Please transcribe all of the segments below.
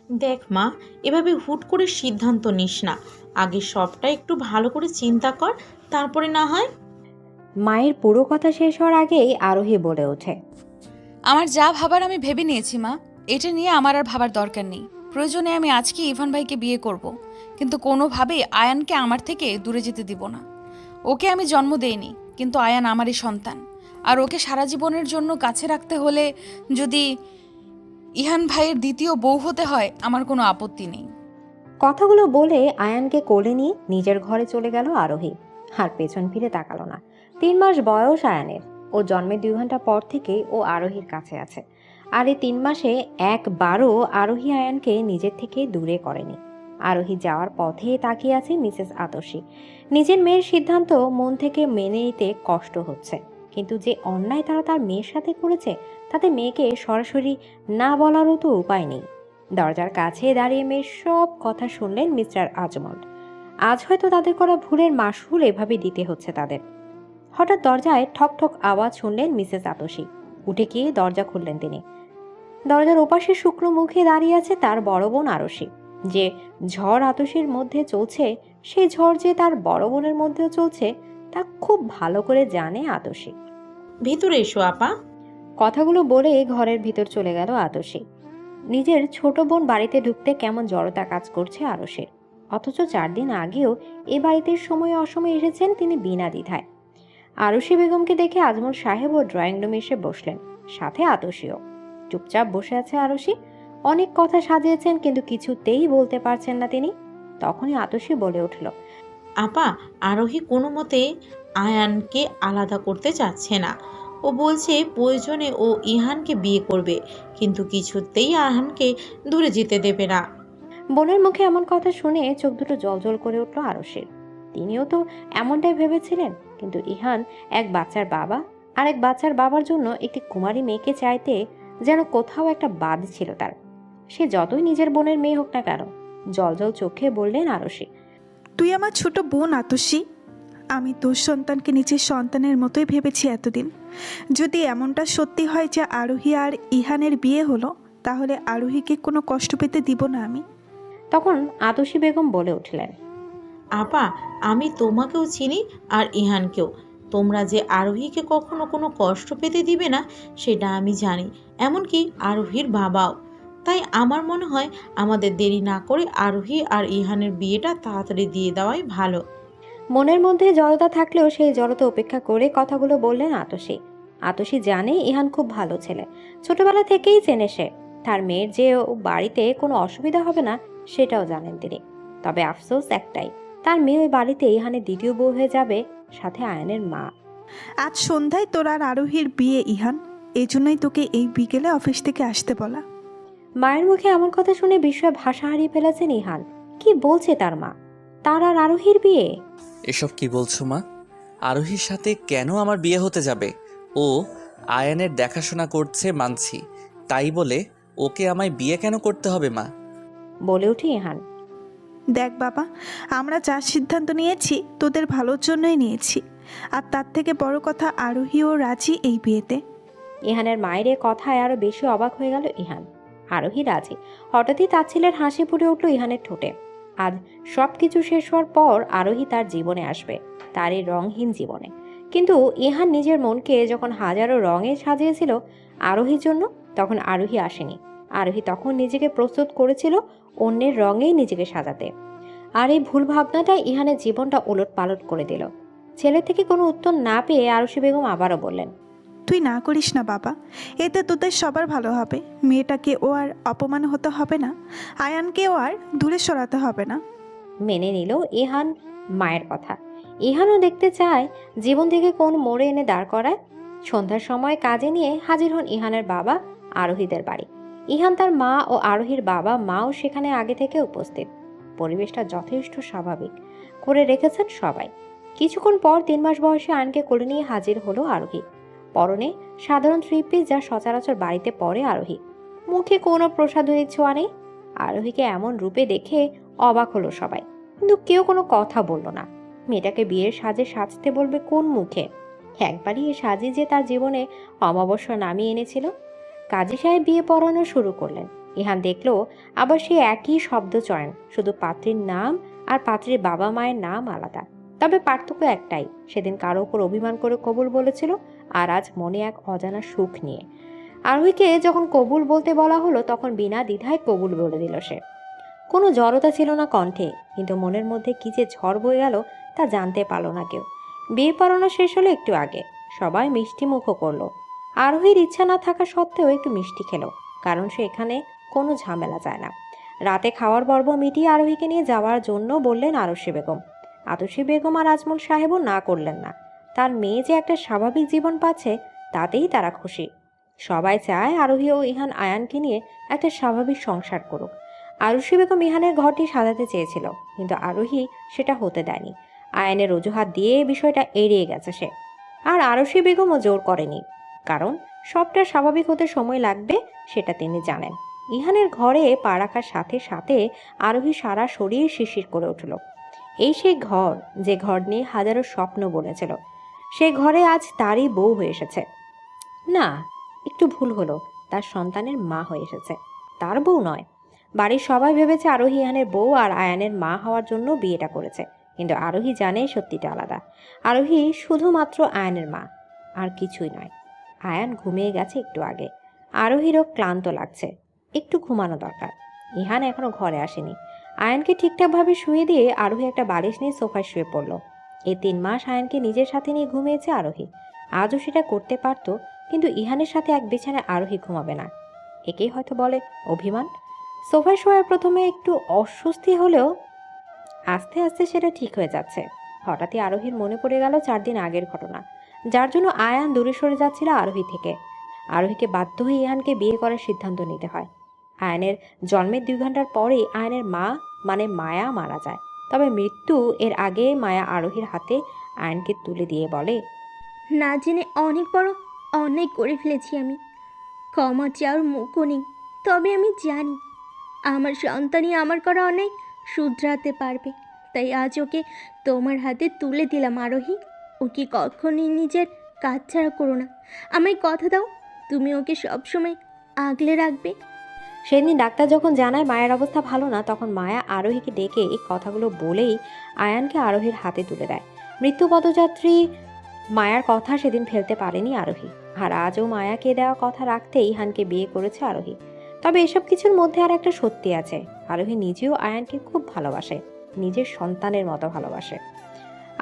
দেখ মা, এভাবে হুট করে সিদ্ধান্ত নিস না। আগে সবটা একটু ভালো করে চিন্তা কর, তারপরে না হয়। মায়ের পুরো কথা শেষ হওয়ার আগেই আরোহী বলে ওঠে। আমার যা ভাবার আমি ভেবে নিয়েছি মা, এটা নিয়ে আমার আর ভাবার দরকার নেই। প্রয়োজনে আমি আজকে ইভান ভাইকে বিয়ে করব, কিন্তু কোনোভাবেই আয়ানকে আমার থেকে দূরে যেতে দিব না। ওকে আমি জন্ম দেইনি, কিন্তু আয়ান আমারই সন্তান। আর ওকে সারা জীবনের জন্য কাছে রাখতে হলে যদি ইহান ভাইয়ের দ্বিতীয় বউ হতে হয়, আমার কোনো আপত্তি নেই। কথাগুলো বলে আয়ানকে কোলে নিয়ে নিজের ঘরে চলে গেল আরোহী। আর পেছন ফিরে তাকালো না। 3 মাস বয়স আয়ানের। ওর জন্মের 2 ঘন্টা পর থেকেই ও আরোহীর কাছে আছে। আর এই 3 মাসে একবারও আরোহী আয়ানকে নিজের থেকে দূরে করেনি। আরোহী যাওয়ার পথে তাকিয়ে আছে মিসেস আতসী। নিজের মেয়ের সিদ্ধান্ত মন থেকে মেনে নিতে কষ্ট হচ্ছে, কিন্তু যে অন্যায় তারা তার মেয়ের সাথে করেছে তাতে মেয়েকে সরাসরি না বলারও তো উপায় নেই। দরজার কাছে দাঁড়িয়ে মেয়ের সব কথা শুনলেন মিস্টার আজমল। আজ হয়তো তাদের করা ভুলের মাসুল এভাবে দিতে হচ্ছে তাদের। হঠাৎ দরজায় ঠক ঠক আওয়াজ শুনলেন মিসেস আতসী। উঠে গিয়ে দরজা খুললেন তিনি। দরজার ওপাশে শুকনো মুখে দাঁড়িয়ে আছে তার বড় বোন আরশি। যে ঝড় আতসীর মধ্যে চলছে, সেই ঝড় যে তার বড় বোনের মধ্যেও চলছে তা খুব ভালো করে জানে আতসী। ভেতরে এসো আপা। কথাগুলো বলে ঘরের ভিতর চলে গেল আতসী। নিজের ছোট বোন বাড়িতে ঢুকতে কেমন জড়তা কাজ করছে আরশের। অথচ 4 দিন আগেও এ বাড়িতে সময়ে অসময়ে এসেছেন তিনি বিনা দ্বিধায়। আরশি বেগমকে দেখে আজমল সাহেবও ড্রয়িং রুমে এসে বসলেন, সাথে আতসীও। চুপচাপ বসে আছে আরশি। অনেক কথা সাজিয়েছেন কিন্তু কিছুতেই বলতে পারছেন না তিনি। তখনই আতসী বলে উঠল, আপা, আরোহী কোনো মতে আয়ানকে আলাদা করতে চাচ্ছে না। ও বলছে প্রয়োজনে ও ইহানকে বিয়ে করবে, কিন্তু কিছুতেই আহানকে দূরে যেতে দেবে না। বোনের মুখে এমন কথা শুনে চোখ দুটো জলজল করে উঠল আরশের। তিনিও তো এমনটাই ভেবেছিলেন, কিন্তু ইহান এক বাচ্চার বাবা, আর এক বাচ্চার বাবার জন্য একটি কুমারী মেয়েকে চাইতে যেন কোথাও একটা বাদ ছিল তার। সে যতই নিজের বোনের মেয়ে হোক না কেন, জলজল চোখে বললেন আরশি, তুই আমার ছোট বোন আতসী। আমি তোর সন্তানকে নিজের সন্তানের মতোই ভেবেছি এতদিন। যদি এমনটা সত্যি হয় যে আরোহী আর ইহানের বিয়ে হলো, তাহলে আরোহীকে কোনো কষ্ট পেতে দিব না আমি। তখন আতসী বেগম বলে উঠলেন, আপা, আমি তোমাকেও চিনি আর ইহানকেও। তোমরা যে আরোহীকে কখনো কোনো কষ্ট পেতে দিবে না সেটা আমি জানি, এমনকি আরোহীর বাবাও। তাই আমার মনে হয় আমাদের দেরি না করে আরোহী আর ইহানের বিয়েটা তাড়াতাড়ি দিয়ে দেওয়াই ভালো। মনের মধ্যে জড়তা থাকলেও সেই জড়তা উপেক্ষা করে কথাগুলো বললেন আতসী। আতসী জানে ইহান খুব ভালো ছেলে, ছোটবেলা থেকেই চেনে সে। তার মেয়ের যে ও বাড়িতে কোনো অসুবিধা হবে না সেটাও জানেন তিনি। তবে আফসোস একটাই, তার মেয়ে ওই বাড়িতে ইহানের দ্বিতীয় বউ হয়ে যাবে, সাথে আয়নের মা। আজ সন্ধ্যায় তোর আর আরোহীর বিয়ে ইহান, এই জন্যই তোকে এই বিকেলে অফিস থেকে আসতে বলা। মায়ের মুখে এমন কথা শুনে বিস্ময়ে ভাষা হারিয়ে ফেলেছেন ইহান। কি বলছে তার মা? তার আর আরোহীর বিয়ে? এসব কি বলছো মা? আরোহীর সাথে কেন আমার বিয়ে হতে যাবে? ও আয়ানের দেখাশোনা করছে মানছি, তাই বলে ওকে আমায় বিয়ে কেন করতে হবে মা? বলে উঠে ইহান। দেখ বাবা, আমরা যা সিদ্ধান্ত নিয়েছি তোদের ভালোর জন্যই নিয়েছি। আর তার থেকে বড় কথা, আরোহীও রাজি এই বিয়েতে। ইহানের মায়ের এ কথায় আরো বেশি অবাক হয়ে গেল ইহান। আরোহী রাজি। হঠাৎই তার ছেলের হাসি ফুটে উঠল ইহানের ঠোঁটে। আজ সবকিছু শেষ হওয়ার পর আরোহী তার জীবনে আসবে, তার এই রংহীন জীবনে। কিন্তু ইহান নিজের মনকে যখন হাজারো রঙে সাজিয়েছিল আরোহীর জন্য, তখন আরোহী আসেনি। আরোহী তখন নিজেকে প্রস্তুত করেছিল অন্যের রঙেই নিজেকে সাজাতে। আর এই ভুল ভাবনাটাই ইহানের জীবনটা ওলট পালট করে দিল। ছেলে থেকে কোনো উত্তর না পেয়ে আরশি বেগম আবারও বললেন, তুই না করিস না বাবা, এতে তোদের সবার ভালো হবে। মেয়েটাকে ও আর অপমান হতে হবে না, আয়ানকেও আর দূরে সরাতে হবে না। মেনে নিল ইহান মায়ের কথা। ইহানও দেখতে চায় জীবন থেকে কোন মোড়ে এনে দাঁড় করায়। সন্ধ্যার সময় কাজে নিয়ে হাজির হন ইহানের বাবা আরোহীদের বাড়ি। ইহান, তার মা ও আরোহীর বাবা মাও সেখানে আগে থেকে উপস্থিত। পরিবেশটা যথেষ্ট স্বাভাবিক করে রেখেছেন সবাই। কিছুক্ষণ পর 3 মাস বয়সে আয়নকে কোলে নিয়ে হাজির হলো আরোহী। পরনে সাধারণ 3 পিস, যা সচরাচর বাড়িতে পরে আরোহী। মুখে কোনো প্রসাধনীর ছোঁয়া নেই। আরোহীকে এমন রূপে দেখে অবাক হলো সবাই, কিন্তু কেউ কোনো কথা বলল না। মেয়েটাকে বিয়ের সাজে সাজতে বলবে কোন মুখে? একবারই এ সাজি যে তার জীবনে অমাবস্যা নামিয়ে এনেছিল। কাজী সাহেব বিয়ে পড়ানো শুরু করলেন। ইহান দেখলো আবার সেই একই শব্দ চয়ন, শুধু পাত্রীর নাম আর পাত্রীর বাবা মায়ের নাম আলাদা। তবে পার্থক্য একটাই, সেদিন কারো ওপর অভিমান করে কবুল বলেছিল, আর আজ মনে এক অজানা সুখ নিয়ে। আরোহীকে যখন কবুল বলতে বলা হলো তখন বিনা দ্বিধায় কবুল বলে দিল সে। কোনো জড়তা ছিল না কণ্ঠে, কিন্তু মনের মধ্যে কি যে ঝড় বয়ে গেল তা জানতে পারল না কেউ। বিয়ে পড়ানো শেষ হলো একটু আগে, সবাই মিষ্টি মুখও করলো। আরোহীর ইচ্ছা না থাকা সত্ত্বেও একটু মিষ্টি খেলো, কারণ সে এখানে কোনো ঝামেলা চায় না। রাতে খাওয়ার পর্ব মিটিয়ে আরোহীকে নিয়ে যাওয়ার জন্য বললেন আরশি বেগম। আতসী বেগম আর আজমল সাহেবও না করলেন না। তার মেয়ে যে একটা স্বাভাবিক জীবন পাচ্ছে তাতেই তারা খুশি। সবাই চায় আরোহী ও ইহান আয়ানকে নিয়ে একটা স্বাভাবিক সংসার করুক। আরশি বেগম ইহানের ঘরটি সাজাতে চেয়েছিল, কিন্তু আরোহী সেটা হতে দেয়নি। আয়ানের অজুহাত দিয়ে বিষয়টা এড়িয়ে গেছে সে। আর আরশি বেগমও জোর করেনি, কারণ সবটা স্বাভাবিক হতে সময় লাগবে সেটা তিনি জানেন। ইহানের ঘরে পা রাখার সাথে সাথে আরোহী সারা শরীর শিরশির করে উঠল। এই সেই ঘর যে ঘর নিয়ে হাজারো স্বপ্ন বলেছিল, সে ঘরে আজ তারই বউ হয়ে এসেছে। না, একটু ভুল হলো, তার সন্তানের মা হয়ে এসেছে, তার বউ নয়। বাড়ির সবাই ভেবেছে আরোহী ইহানের বউ আর আয়ানের মা হওয়ার জন্য বিয়েটা করেছে, কিন্তু আরোহী জানে সত্যিটা আলাদা। আরোহী শুধুমাত্র আয়ানের মা, আর কিছুই নয়। আয়ান ঘুমিয়ে গেছে একটু আগে, আরোহীরও ক্লান্ত লাগছে, একটু ঘুমানো দরকার। ইহান এখনো ঘরে আসেনি। আয়ানকে ঠিকঠাকভাবে শুয়ে দিয়ে আরোহী একটা বালিশ নিয়ে সোফায় শুয়ে পড়ল। এই 3 মাস আয়ানকে নিজের সাথে নিয়ে ঘুমিয়েছে আরোহী। আজও সেটা করতে পারত, কিন্তু ইহানের সাথে এক বিছানায় আরোহী ঘুমাবে না। একেই হয়তো বলে অভিমান। সোফায় শোয়ার প্রথমে একটু অস্বস্তি হলেও আস্তে আস্তে সেটা ঠিক হয়ে যাচ্ছে। হঠাৎই আরোহীর মনে পড়ে গেল 4 দিন আগের ঘটনা, যার জন্য আয়ান দূরে সরে যাচ্ছিল আরোহী থেকে। আরোহীকে বাধ্য হয়ে ইহানকে বিয়ে করার সিদ্ধান্ত নিতে হয়। আয়ানের জন্মের 2 ঘন্টার পরেই আয়ানের মা মানে মায়া মারা যায়। তবে মৃত্যু এর আগে মায়া আরোহীর হাতে আয়ানকে তুলে দিয়ে বলে, না জেনে অনেক বড় অন্যায় করে ফেলেছি আমি। ক্ষমা চাওয়ার মুখও নেই। তবে আমি জানি আমার সন্তানই আমার করা অন্যায় শুধরাতে পারবে। তাই আজ ওকে তোমার হাতে তুলে দিলাম আরোহী। ওকে কখনই নিজের কাজ ছাড়া করো না। আমায় কথা দাও, তুমি ওকে সবসময় আগলে রাখবে। সেদিন ডাক্তার যখন জানায় মায়ের অবস্থা ভালো না, তখন মায়া আরোহীকে ডেকে এই কথাগুলো বলেই আয়ানকে আরোহীর হাতে তুলে দেয়। মৃত্যু পদযাত্রী মায়ার কথা সেদিন ফেলতে পারেনি আরোহী, আর আজও মায়াকে দেওয়া কথা রাখতে ইহানকে বিয়ে করেছে আরোহী। তবে এসব কিছুর মধ্যে আর একটা সত্যি আছে, আরোহী নিজেও আয়ানকে খুব ভালোবাসে, নিজের সন্তানের মতো ভালোবাসে,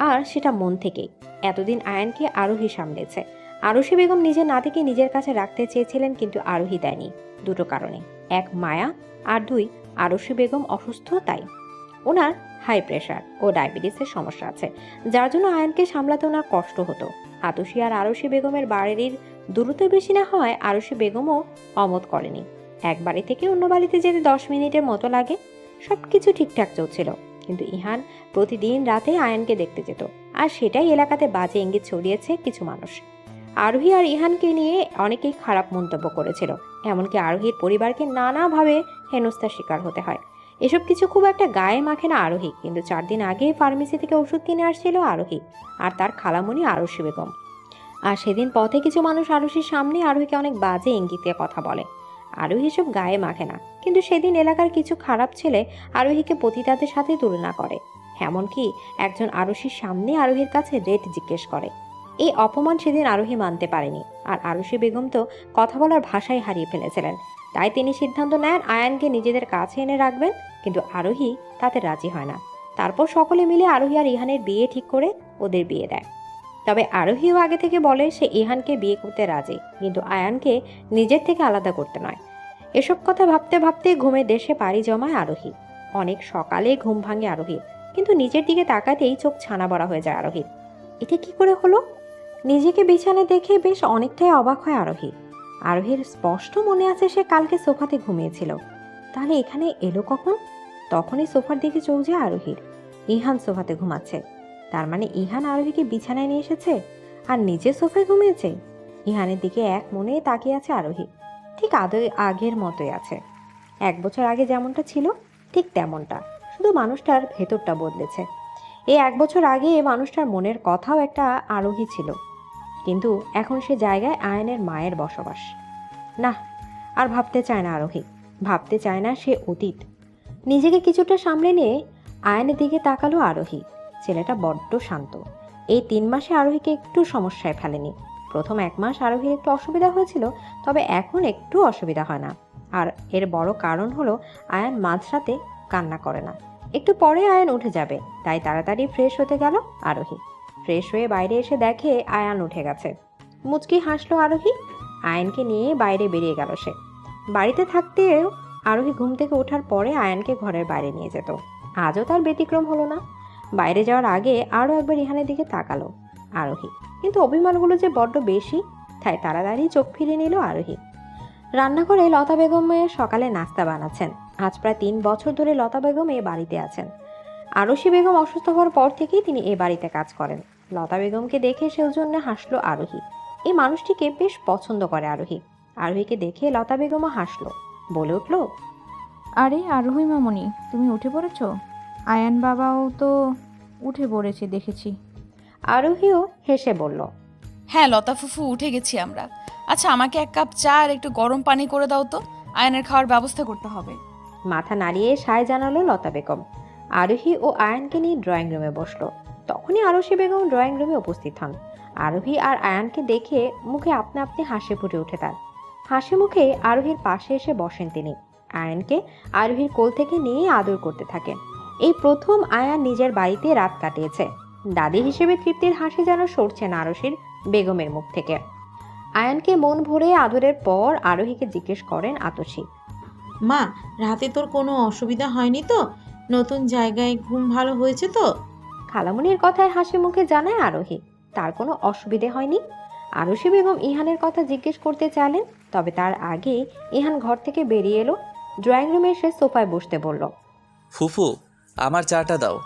আর সেটা মন থেকেই। এতদিন আয়ানকে আরোহী সামলেছে। আরশি বেগম নিজের নাতিকে নিজের কাছে রাখতে চেয়েছিলেন, কিন্তু আরোহী দেয়নি, দুটো কারণে। 1 মায়া, আর 2 আরশি বেগম অসুস্থ, তাই। ওনার হাই প্রেশার ও ডায়াবেটিসের সমস্যা আছে, যার জন্য আয়ানকে সামলাতে ওনার কষ্ট হতো। আতসী আর আরশি বেগমের বাড়ির দূরত্ব বেশি না হয় আরশি বেগমও অমত করেনি। এক বাড়ি থেকে অন্য বাড়িতে যেতে 10 মিনিটের মতো লাগে। সবকিছু ঠিকঠাক চলছিল, কিন্তু ইহান প্রতিদিন রাতে আয়ানকে দেখতে যেত, আর সেটাই এলাকাতে বাজে ইঙ্গিত ছড়িয়েছে কিছু মানুষ। আরোহী আর ইহানকে নিয়ে অনেকেই খারাপ মন্তব্য করেছিল, এমনকি আরোহীর পরিবারকে নানাভাবে হেনস্থার শিকার হতে হয়। এসব কিছু খুব একটা গায়ে মাখে না আরোহী, কিন্তু 4 দিন আগে ফার্মেসি থেকে ওষুধ কিনে আসছিল আরোহী আর তার খালামণি আরশি বেগম। আর সেদিন পথে কিছু মানুষ আরশির সামনে আরোহীকে অনেক বাজে ইঙ্গিতে কথা বলে। আরোহী সব গায়ে মাখে না, কিন্তু সেদিন এলাকার কিছু খারাপ ছেলে আরোহীকে পতিতাদের সাথে তুলনা করে। এমনকি একজন আরশির সামনে আরোহীর কাছে রেট জিজ্ঞেস করে। এই অপমান সেদিন আরোহী মানতে পারেনি, আর আরশি বেগম তো কথা বলার ভাষাই হারিয়ে ফেলেছিলেন। তাই তিনি সিদ্ধান্ত নেন আয়ানকে নিজেদের কাছে এনে রাখবেন, কিন্তু আরোহী তাতে রাজি হয় না। তারপর সকলে মিলে আরোহী আর ইহানের বিয়ে ঠিক করে ওদের বিয়ে দেয়। তবে আরোহীও আগে থেকে বলে সে ইহানকে বিয়ে করতে রাজি, কিন্তু আয়ানকে নিজের থেকে আলাদা করতে নয়। এসব কথা ভাবতে ভাবতে ঘুমের দেশে পাড়ি জমায় আরোহী। অনেক সকালে ঘুম ভাঙে আরোহীর, কিন্তু নিজের দিকে তাকাতেই চোখ ছানা বড়া হয়ে যায় আরোহীর। এটা কি করে হলো? নিজেকে বিছানায় দেখে বেশ অনেকটাই অবাক হয় আরোহী। আরোহীর স্পষ্ট মনে আছে সে কালকে সোফাতে ঘুমিয়েছিল, তাহলে এখানে এলো কখন? তখনই সোফার দিকে চোখ যায় আরোহীর। ইহান সোফাতে ঘুমাচ্ছে, তার মানে ইহান আরোহীকে বিছানায় নিয়ে এসেছে আর নিজে সোফায় ঘুমিয়েছে। ইহানের দিকে এক মনে তাকিয়ে আছে আরোহী, ঠিক আগের মতোই আছে। 1 বছর আগে যেমনটা ছিল ঠিক তেমনটা, শুধু মানুষটার ভেতরটা বদলেছে। এই 1 বছর আগে মানুষটার মনের কথাও একটা আরোহী ছিল, কিন্তু এখন সে জায়গায় আয়ানের মায়ের বসবাস। না, আর ভাবতে চায় না আরোহী। ভাবতে চায় না সে অতীত। নিজেকে কিছুটা সামলে নিয়ে আয়ানের দিকে তাকালো আরোহী। ছেলেটা বড্ড শান্ত। এই 3 মাসে আরোহীকে একটু সমস্যায় ফেলেনি। প্রথম 1 মাস আরোহীর একটু অসুবিধা হয়েছিল, তবে এখন একটু অসুবিধা হয় না। আর এর বড় কারণ হলো আয়ান মাঝরাতে কান্না করে না। একটু পরে আয়ান উঠে যাবে, তাই তাড়াতাড়ি ফ্রেশ হতে গেল আরোহী। ফ্রেশ হয়ে বাইরে এসে দেখে আয়ান উঠে গেছে। মুচকি হাসলো আরোহী। আয়ানকে নিয়ে বাইরে বেরিয়ে গেল সে। বাড়িতে থাকতেও আরোহী ঘুম থেকে ওঠার পরে আয়ানকে ঘরের বাইরে নিয়ে যেত। আজও তার ব্যতিক্রম হলো না। বাইরে যাওয়ার আগে আরও একবার ইহানের দিকে তাকালো আরোহী, কিন্তু অভিমানগুলো যে বড্ড বেশি, তাই তাড়াতাড়ি চোখ ফিরিয়ে নিল আরোহী। রান্নাঘরে লতা বেগমের সকালে নাস্তা বানাচ্ছেন। আজ প্রায় 3 বছর ধরে লতা বেগম এ বাড়িতে আছেন। আরশি বেগম অসুস্থ হওয়ার পর থেকেই তিনি এ বাড়িতে কাজ করেন। লতা বেগমকে দেখে সেজন্য হাসলো আরোহী। এই মানুষটিকে বেশ পছন্দ করে আরোহী। আরোহীকে দেখে লতা বেগমও হাসলো, বলে উঠল, আরে আরোহী মামনি, তুমি উঠে পড়েছো? আয়ান বাবাও তো উঠে পড়েছে দেখেছি। আরোহীও হেসে বলল, হ্যাঁ লতা ফুফু, উঠে গেছি আমরা। আচ্ছা, আমাকে 1 কাপ চা আর একটু গরম পানি করে দাও তো, আয়নের খাওয়ার ব্যবস্থা করতে হবে। মাথা নাড়িয়ে সায় জানালো লতা বেগম। আরোহী ও আয়ানকে নিয়ে ড্রয়িং রুমে বসলো। তখনই আরশি বেগম ড্রয়িং রুমে উপস্থিত হন। আরোহী আর আয়ানকে দেখে মুখে আপনা আপনি হাসি ফুটে ওঠে তার। হাসি মুখে আরোহীর পাশে এসে বসেন তিনি। আয়ানকে আরোহীর কোল থেকে নিয়ে আদর করতে থাকেন। এই প্রথম আয়ান নিজের বাড়িতে রাত কাটিয়েছে। দাদি হিসেবে তৃপ্তির হাসি যেন সরছে না আরশির বেগমের মুখ থেকে। আয়ানকে মন ভরে আদরের পর আরোহীকে জিজ্ঞেস করেন আতসী, মা, রাতে তোর কোনো অসুবিধা হয়নি তো? নতুন জায়গায় ঘুম ভালো হয়েছে তো? খালামুনির কথায় হাসি মুখে জানায় আরোহী তার কোনো অসুবিধে হয়নি। আরশি বেগম ইহানের কথা জিজ্ঞেস করতে চাইলেন, তবে তার আগে ইহান ঘর থেকে বেরিয়ে এলো। ড্রয়িং রুমে এসে সোফায় বসতে বলল। ফুফু, আমার চাটা দাও।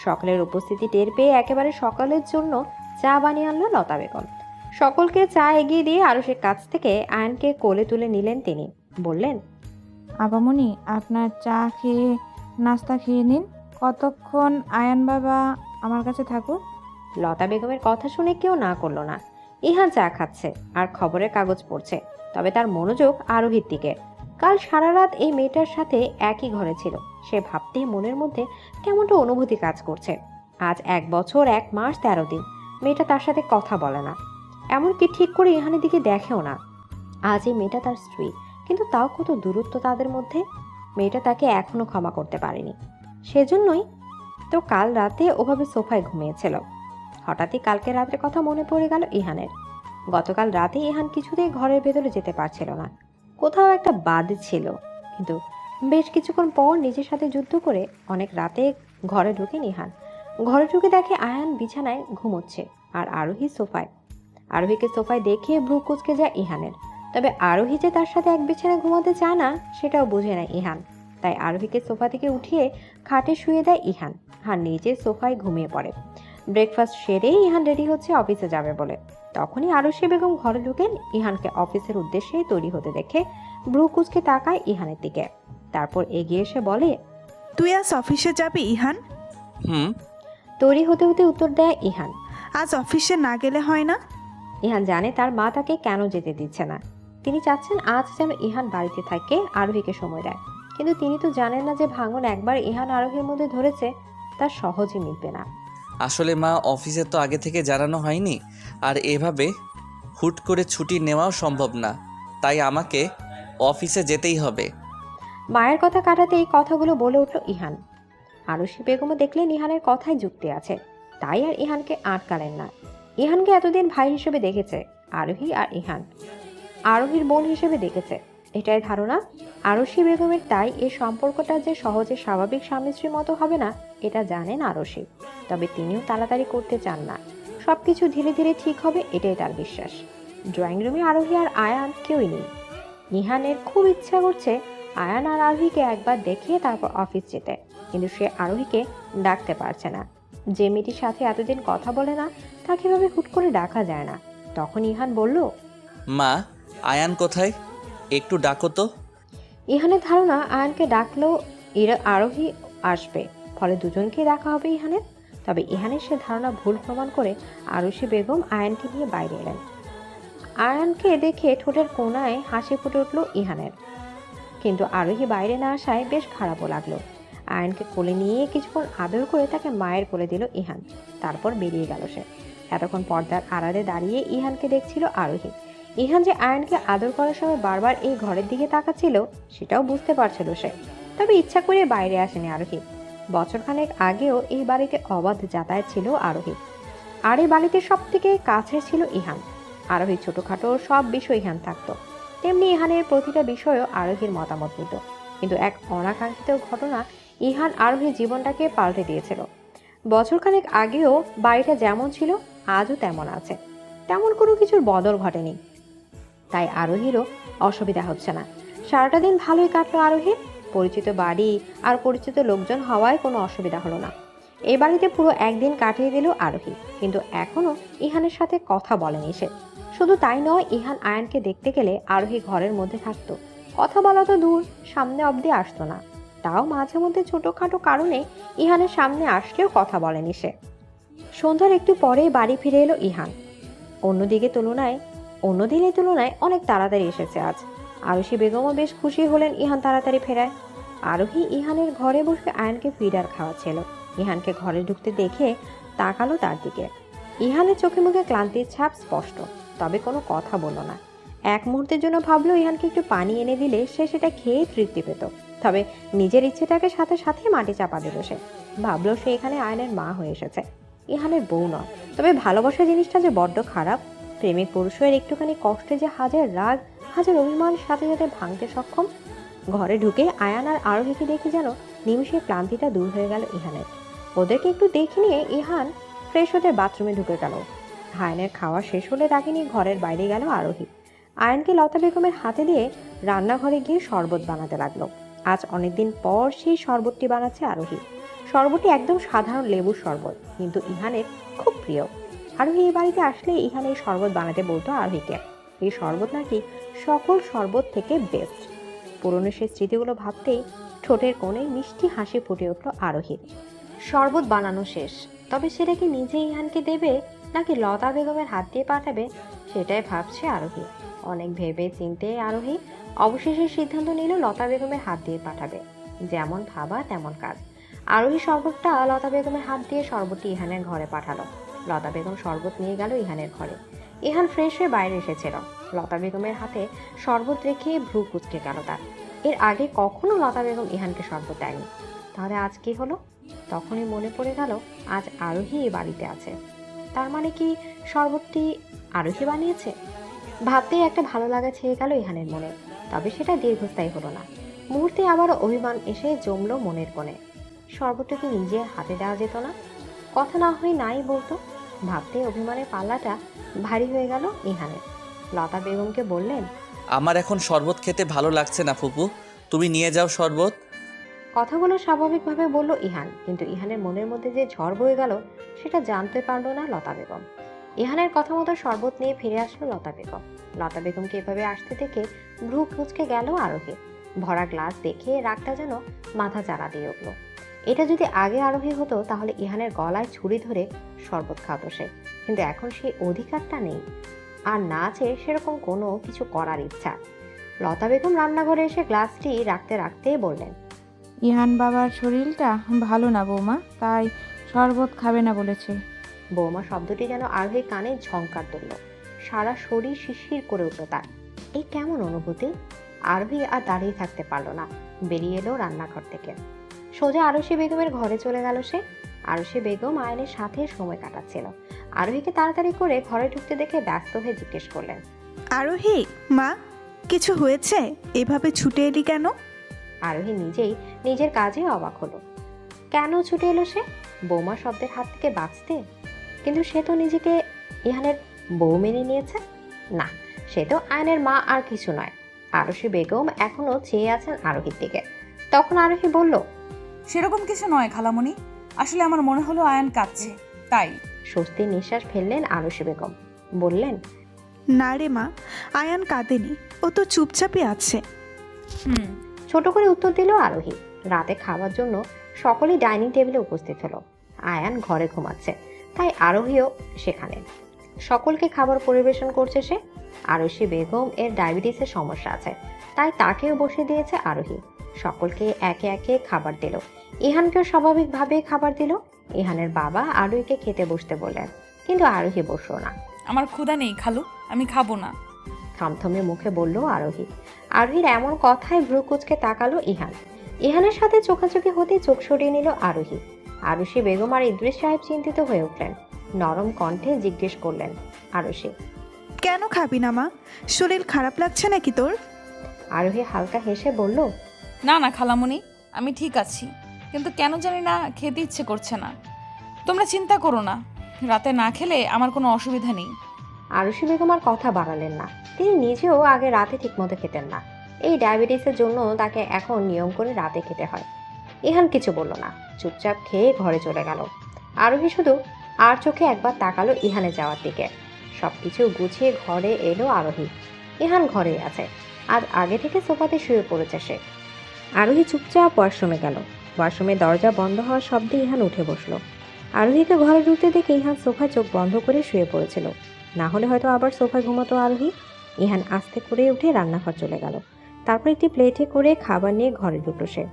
সকলের উপস্থিতি টের পেয়ে একেবারে সকালের জন্য চা বানিয়ে আনলো লতা বেগম। সকলকে চা এগিয়ে দিয়ে আরশের কাছ থেকে আয়ানকে কোলে তুলে নিলেন তিনি। বললেন, আবামনি, আপনার চা খেয়ে নাস্তা খেয়ে নিন। কতক্ষণ আয়ান বাবা আমার কাছে থাকুক। লতা বেগমের কথা শুনে কেউ না করলো না। ইহান চা খাচ্ছে আর খবরের কাগজ পড়ছে, তবে তার মনোযোগ আরোহীর দিকে। কাল সারা রাত এই মেয়েটার সাথে একই ঘরে ছিল। সে ভাবতেই মনের মধ্যে কেমনটা অনুভূতি কাজ করছে। আজ 1 বছর 1 মাস 13 দিন মেয়েটা তার সাথে কথা বলে না, এমনকি ঠিক করে ইহানের দিকে দেখেও না। আজ এই মেয়েটা তার স্ত্রী, কিন্তু তাও কত দূরত্ব তাদের মধ্যে। মেয়েটা তাকে এখনো ক্ষমা করতে পারেনি। সেজন্যই তো কাল রাতে ওভাবে সোফায় ঘুমিয়েছিল। হঠাৎই কালকে রাতের কথা মনে পড়ে গেল ইহানের। গতকাল রাতে ইহান কিছুতেই ঘরের ভেতরে যেতে পারছিল না, কোথাও একটা বাদ ছিল। কিন্তু বেশ কিছুক্ষণ পর নিজের সাথে যুদ্ধ করে অনেক রাতে ঘরে ঢুকেন ইহান। ঘরে ঢুকে দেখে আয়ান বিছানায় ঘুমোচ্ছে আর আরোহী সোফায়। আরোহীকে সোফায় দেখে ভ্রু কুঁচকে যায় ইহানের। তবে আরোহী যে তার সাথে এক বিছানায় ঘুমাতে চায় না সেটাও বুঝে নেয় ইহান। তাই আরোহীকে সোফা থেকে উঠিয়ে খাটে শুয়ে দেয় ইহান, আর নিজে সোফায় ঘুমিয়ে পড়ে। ব্রেকফাস্ট সেরেই ইহান রেডি হচ্ছে অফিসে যাবে বলে। তখনই আরশি বেগম ঘরে ঢুকেন। ইহানকে অফিসের উদ্দেশ্যে তৈরি হতে দেখে ভ্রু কুঁচকে তাকায় ইহানের দিকে। তারপর এগিয়ে এসে বলে, তুই আজ অফিসে যাবি ইহান? হুম। তৈরি হতে হতে উত্তর দেয় ইহান। আজ অফিসে না গেলে হয় না? ইহান জানে তার মা তাকে কেন যেতে দিচ্ছে না। তিনি চাচ্ছেন আজ যেন ইহান বাড়িতে থাকে, আরোহীকে সময় দেয়। কিন্তু তিনি তো জানেন না যে ভাঙন একবার ইহান আরোহীর মধ্যে ধরেছে তা সহজে মিটবে না। আসলে মা, অফিসে তো আগে থেকে জানানো হয়নি, আর এভাবে হুট করে ছুটি নেওয়াও সম্ভব না, তাই আমাকে অফিসে যেতেই হবে। মায়ের কথা কাটাতে এই কথাগুলো বলে উঠল ইহান। আরশি বেগমও দেখলেন ইহানের কথায় যুক্তি আছে, তাই আর ইহানকে আটকালেন না। ইহানকে এতদিন ভাই হিসেবে দেখেছে আরোহী, আর ইহান আরোহীর বোন হিসেবে দেখেছে, এটাই ধারণা আরশি বেগমের। তাই এই সম্পর্কটা যে সহজে স্বাভাবিক স্বামী স্ত্রীর মতো হবে না এটা জানেন আরশি। তবে তিনিও তাড়াতাড়ি করতে চান না, সবকিছু ধীরে ধীরে ঠিক হবে এটাই তার বিশ্বাস। ড্রয়িং রুমে আরোহী আর আয়ান কেউই নেই। ইহানের খুব ইচ্ছা করছে আয়ান আর আরোহীকে একবার দেখিয়ে তারপর অফিস যেতে, কিন্তু সে আরোহীকে ডাকতে পারছে না। যে মেয়েটির সাথে এতদিন কথা বলে না তাকে এভাবে হুট করে ডাকা যায় না। তখন ইহান বলল, মা, আয়ান কোথায়? একটু ডাকো তো। ইহানের ধারণা আয়ানকে ডাকলেও আরোহী আসবে, ফলে দুজনকেই ডাকা হবে ইহানের। তবে ইহানের সে ধারণা ভুল প্রমাণ করে আরশি বেগম আয়ানকে নিয়ে বাইরে এলেন। আয়ানকে দেখে ঠোঁটের কোণায় হাসি ফুটে উঠল ইহানের। কিন্তু আরোহী বাইরে না আসায় বেশ খারাপও লাগলো। আয়ানকে কোলে নিয়ে কিছুক্ষণ আদর করে তাকে মায়ের কোলে দিল ইহান, তারপর বেরিয়ে গেল সে। এতক্ষণ পর্দার আড়ালে দাঁড়িয়ে ইহানকে দেখছিল আরোহী। ইহান যে আয়ানকে আদর করার সময় বারবার এই ঘরের দিকে তাকাচ্ছিল সেটাও বুঝতে পারছিল সে, তবে ইচ্ছা করে বাইরে আসেনি আরোহী। বছরখানেক আগেও এই বাড়িতে অবাধ যাতায়াত ছিল আরোহী, আর এই বাড়িতে সব থেকে কাছে ছিল ইহান। আরোহীর ছোটখাটো সব বিষয় ইহান থাকতো, তেমনি ইহানের প্রতিটা বিষয়েও আরোহীর মতামত নিত। কিন্তু এক অনাকাঙ্ক্ষিত ঘটনা ইহান আরোহীর জীবনটাকে পাল্টে দিয়েছিল। বছরখানেক আগেও বাড়িটা যেমন ছিল আজও তেমন আছে, তেমন কোনো কিছুর বদল ঘটেনি। তাই আরোহীরও অসুবিধা হচ্ছে না। সারাটা দিন ভালোই কাটলো আরোহীর। পরিচিত বাড়ি আর পরিচিত লোকজন হওয়ায় কোনো অসুবিধা হলো না। এই বাড়িতে পুরো একদিন কাটিয়ে দিল আরোহী, কিন্তু এখনো ইহানের সাথে কথা বলেনি সে। শুধু তাই নয়, ইহান আয়ানকে দেখতে গেলে আরোহী ঘরের মধ্যে থাকতো, কথা বলা তো দূর, সামনে অবধি আসতো না। তাও মাঝে মধ্যে ছোটখাটো কারণে ইহানের সামনে আসলেও কথা বলেনি সে। সন্ধ্যার একটু পরেই বাড়ি ফিরে এলো ইহান। অন্য দিনের তুলনায় অনেক তাড়াতাড়ি এসেছে আজ। আরুষি বেগমও বেশ খুশি হলেন ইহান তাড়াতাড়ি ফেরায়। আরোহী ইহানের ঘরে বসে আয়ানকে ফিডার খাওয়াচ্ছিল। ইহানকে ঘরে ঢুকতে দেখে তাকালো তার দিকে। ইহানের চোখে মুখে ক্লান্তির ছাপ স্পষ্ট, তবে কোনো কথা বলল না। এক মুহূর্তের জন্য ভাবলো ইহানকে একটু পানি এনে দিলে সে সেটা খেয়ে তৃপ্তি পেত, তবে নিজের ইচ্ছেটাকে সাথে সাথে মাটি চাপা দিল সে। ভাবলো সে এখানে আয়নের মা হয়ে এসেছে, ইহানের বউ নয়। তবে ভালোবাসা জিনিসটা যে বড্ড খারাপ। প্রেমিক পুরুষের একটুখানি কষ্টে যে হাজার রাগ, হাজার অভিমান সাথে সাথে ভাঙতে সক্ষম। ঘরে ঢুকে আয়ান আর আরোহীকে দেখে যেন নিমিষে ক্লান্তিটা দূর হয়ে গেল ইহানের। ওদেরকে একটু দেখে নিয়ে ইহান ফ্রেশ হতে বাথরুমে ঢুকে গেল। আয়নের খাওয়া শেষ হলে তাকে নিয়ে ঘরের বাইরে গেল আরোহী। আয়ানকে লতা বেগমের হাতে দিয়ে রান্নাঘরে গিয়ে শরবত বানাতে লাগলো। আজ অনেকদিন পর সেই শরবতটি বানাচ্ছে আরোহী। শরবতটি একদম সাধারণ লেবুর শরবত, কিন্তু ইহানের খুব প্রিয়। আরোহী এই বাড়িতে আসলে ইহান এই শরবত বানাতে বলতো আরোহীকে। এই শরবত নাকি সকল শরবত থেকে বেস্ট। পুরনো সেই স্মৃতিগুলো ভাবতেই ঠোঁটের কোণে মিষ্টি হাসি ফুটে উঠল আরোহীর। শরবত বানানো শেষ, তবে সেটা কি নিজে ইহানকে দেবে নাকি লতা বেগমের হাত দিয়ে পাঠাবে সেটাই ভাবছে আরোহী। অনেক ভেবে চিনতে আরোহী অবশেষে সিদ্ধান্ত নিল লতা বেগমের হাত দিয়ে পাঠাবে। যেমন ভাবা তেমন কাজ। আরোহী শরবতটা লতা বেগমের হাত দিয়ে শরবতটি ইহানের ঘরে পাঠালো। লতা বেগম শরবত নিয়ে গেল ইহানের ঘরে। ইহান ফ্রেশ হয়ে বাইরে এসেছিল। লতা বেগমের হাতে শরবত রেখে ভ্রু কুঁচকে গেল তার। এর আগে কখনো লতা বেগম ইহানকে শরবত দেয়নি, তাহলে আজ কি হলো? তখনই মনে পড়ে গেল আজ আরোহী এই বাড়িতে আছে। তার মানে কি শরবতটি আরোহী বানিয়েছে? ভাবতেই একটা ভালো লাগা ছেয়ে গেল ইহানের মনে, তবে সেটা দীর্ঘস্থায়ী হলো না। মুহূর্তে আবারও অভিমান এসে জমলো মনের কোণে। শরবতটা কি নিজে হাতে দেওয়া যেত না? কথা না হয় নাই বলতো। ভাবতে অভিমানের পাল্লাটা ভারী হয়ে গেল ইহানের। লতা বেগমকে বললেন, আমার এখন শরবত খেতে ভালো লাগছে না ফুপু, তুমি নিয়ে যাও শরবত। কথাগুলো স্বাভাবিকভাবে বলল ইহান, কিন্তু ইহানের মনের মধ্যে যে ঝড় বয়ে গেল সেটা জানতে পারল না লতা বেগম। ইহানের কথা মতো শরবত নিয়ে ফিরে আসলো লতা বেগম। লতা বেগমকে এভাবে আসতে দেখে ভ্রু কুঁচকে গেল আরোহী। ভরা গ্লাস দেখে রাগটা যেন মাথা চাড়া দিয়ে উঠল। এটা যদি আগে আরোহী হতো তাহলে ইহানের গলায় ছুরি ধরে শরবত খাওয়াতো সে, কিন্তু এখন সেই অধিকারটা নেই, আর না আছে সেরকম কোনো কিছু করার ইচ্ছা। লতা বেগম রান্নাঘরে এসে গ্লাসটি রাখতে রাখতেই বললেন, ইহান বাবার শরীরটা ভালো না বৌমা, তাই শরবত খাবে না বলেছে। বৌমা শব্দটি যেন আরোহীর কানে ঝংকার তুলল। সারা শরীর শিরশির করে উঠল তার। এই কেমন অনুভূতি? আরোহী আর দাঁড়িয়ে থাকতে পারলো না, বেরিয়ে এলো রান্নাঘর থেকে। সোজা আরশি বেগমের ঘরে চলে গেল সে। আরশি বেগম আয়নের সাথে সময় কাটাচ্ছিল। আরোহীকে তাড়াতাড়ি করে ঘরে ঢুকতে দেখে ব্যস্ত হয়ে জিজ্ঞেস করলেন, আরোহী মা, কিছু হয়েছে? এভাবে ছুটে এলি কেন? আরোহী নিজেই নিজের কাজে অবাক হলো। কেন ছুটে এলো সে? বৌমা শব্দের হাত থেকে বাঁচতে? কিন্তু সে তো নিজেকে ইহানের বউ মেনে নিয়েছে। না, সে তো আয়নের মা আর কিছু নয়। আরশি বেগম এখনো চেয়ে আছেন আরোহীর দিকে। তখন আরোহী বলল, সেরকম কিছু নয় খালামণি, আসলে আমার মনে হলো আয়ান কাঁদছে, তাই। স্বস্তির নিঃশ্বাস ফেললেন আরশি বেগম। বললেন, না রে মা, আয়ান কাঁদেনি, ও তো চুপচাপই আছে। ছোট করে উত্তর দিল আরোহী। রাতে খাওয়ার জন্য সকলেই ডাইনিং টেবিলে উপস্থিত হলো। আয়ান ঘরে ঘুমাচ্ছে, তাই আরোহীও সেখানে। সকলকে খাবার পরিবেশন করছে সে। আরশি বেগম এর ডায়াবেটিসের সমস্যা আছে, তাই তাকেও বসে দিয়েছে আরোহী। সকলকে একে একে খাবার দিল। ইহানকেও স্বাভাবিকভাবে খাবার দিল। ইহানের বাবা আরোহীকে খেতে বসতে বললেন, কিন্তু আরোহী বসলো না। আমার ক্ষুধা নেই খালু, আমি খাবো না। থমথমে মুখে বলল আরোহী। আরোহীর এমন কথায় ভ্রু কুঁচকে তাকালো ইহান। ইহানের সাথে চোখাচোখি হতে চোখ সরিয়ে নিল আরোহী। আরুষি বেগম আর ইদ্রিস সাহেব চিন্তিত হয়ে উঠলেন। নরম কণ্ঠে জিজ্ঞেস করলেন আরুষি, কেন খাবি না মা? শরীর খারাপ লাগছে নাকি তোর? আরোহী হালকা হেসে বলল, না না খালামণি, আমি ঠিক আছি, কিন্তু কেন জানি না খেতে ইচ্ছে করছে না। তোমরা চিন্তা করো না, রাতে না খেলে আমার কোনো অসুবিধা নেই। আরুষি বেগম আর কথা বাড়ালেন না। তিনি নিজেও আগে রাতে ঠিকমতো খেতেন না। এই ডায়াবেটিসের জন্য তাকে এখন নিয়ম করে রাতে খেতে হয়। ইহান কিছু বলল না, চুপচাপ খেয়ে ঘরে চলে গেল। আরোহী শুধু আর চোখে একবার তাকালো ইহানে যাওয়ার দিকে। সবকিছু গুছিয়ে ঘরে এলো আরোহী। ইহান ঘরেই আছে, আজ আগে থেকে সোফাতে শুয়ে পড়েছে সে। আরোহী চুপচাপ ওয়াশরুমে গেল। ওয়াশরুমের দরজা বন্ধ হওয়ার শব্দে ইহান উঠে বসলো। আরোহীকে ঘরে ঢুকতে দেখে ইহান সোফায় চোখ বন্ধ করে শুয়ে পড়েছিল। না হলে হয়তো আবার সোফায় ঘুমাতো আরোহী। ইহান আস্তে করে উঠে রান্নাঘর চলে গেল। তারপর একটি প্লেটে করে খাবার নিয়ে ঘরে ঢুকলো সে।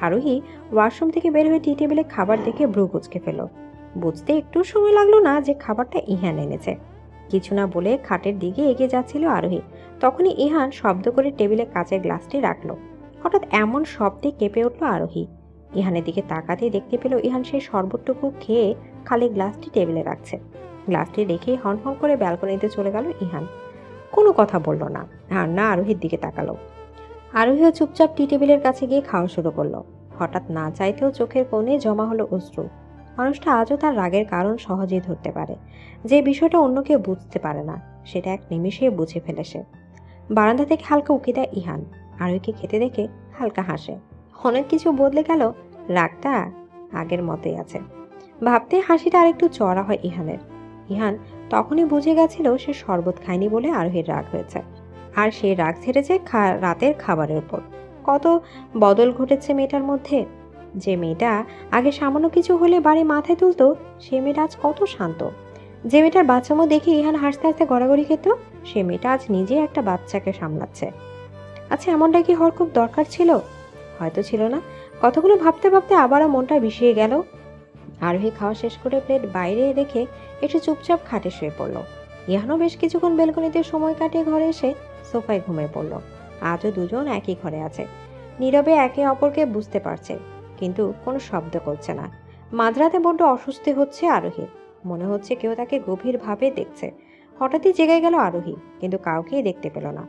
আরোহী ওয়াশরুম থেকে বের হয়ে টি টেবিলে খাবার দেখে ভ্রু কুঁচকে ফেল। বুঝতে একটু সময় লাগলো না যে খাবারটা ইহান এনেছে। কিছু না বলে খাটের দিকে এগিয়ে যাচ্ছিল আরোহী। তখনই ইহান শব্দ করে টেবিলে কাঁচের গ্লাসটি রাখলো। হঠাৎ এমন শব্দে কেঁপে উঠল আরোহী। ইহানের দিকে তাকাতেই দেখতে পেল ইহান সেই শরবতটুকু খেয়ে খালি গ্লাসটি টেবিলে রাখছে। গ্লাসটি রেখেই হন হন করে ব্যালকনিতে চলে গেল ইহান। কোনো কথা বলল না, আর না আরোহীর দিকে তাকালো। আরোহীও চুপচাপ টি টেবিলের কাছে গিয়ে খাওয়া শুরু করলো। হঠাৎ না চাইতেও চোখের কোণে জমা হলো অশ্রু। মানুষটা আজও তার রাগের কারণ সহজেই ধরতে পারে। যে বিষয়টা অন্য কেউ বুঝতে পারে না, সেটা এক নিমেষেই বুঝে ফেলে সে। বারান্দা থেকে হালকা উকি দেয় ইহান। আরোহীকে খেতে দেখে হালকা হাসে। অনেক কিছু বদলে গেল, রাগটা আগের মতোই আছে। ভাবতে হাসিটা আরেকটু চড়া হয় ইহানের। ইহান তখনই বুঝে গেছিল সে শরবত খায়নি বলে আরোহীর রাগ হয়েছে। আর সে রাগ ছেড়েছে রাতের খাবারের উপর। কত বদল ঘটেছে মেয়েটার মধ্যে। যে মেয়েটা আগে সামান্য কিছু হলে বাড়ি মাথায় তুলতো, সে মেয়েটা আজ কত শান্ত। যে মেয়েটার বাচ্চামো দেখে ইহান হাসতে হাসতে গড়াগড়ি খেত, সে মেয়েটা আজ নিজে একটা বাচ্চাকে সামলাচ্ছে। আচ্ছা, এমনটা কি হওয়ার খুব দরকার ছিল? হয়তো ছিল না। কতগুলো ভাবতে ভাবতে আবারও মনটা বিষিয়ে গেল। আরোহী খাওয়া শেষ করে প্লেট বাইরে রেখে একটু চুপচাপ খাটে শুয়ে পড়ল। ইহানও বেশ কিছুক্ষণ বেলকনিতে সময় কাটিয়ে ঘরে এসে সোফায় ঘুমিয়ে পড়ল। আজও দুজন একই ঘরে আছে, নীরবে একে অপরকে বুঝতে পারছে, কিন্তু কোনো শব্দ করছে না। মাঝরাতে বড্ড অস্বস্তি হচ্ছে আরোহীর। মনে হচ্ছে কেউ তাকে গভীরভাবে দেখছে। হঠাৎই জেগে গেল আরোহী, কিন্তু কাউকেই দেখতে পেল না।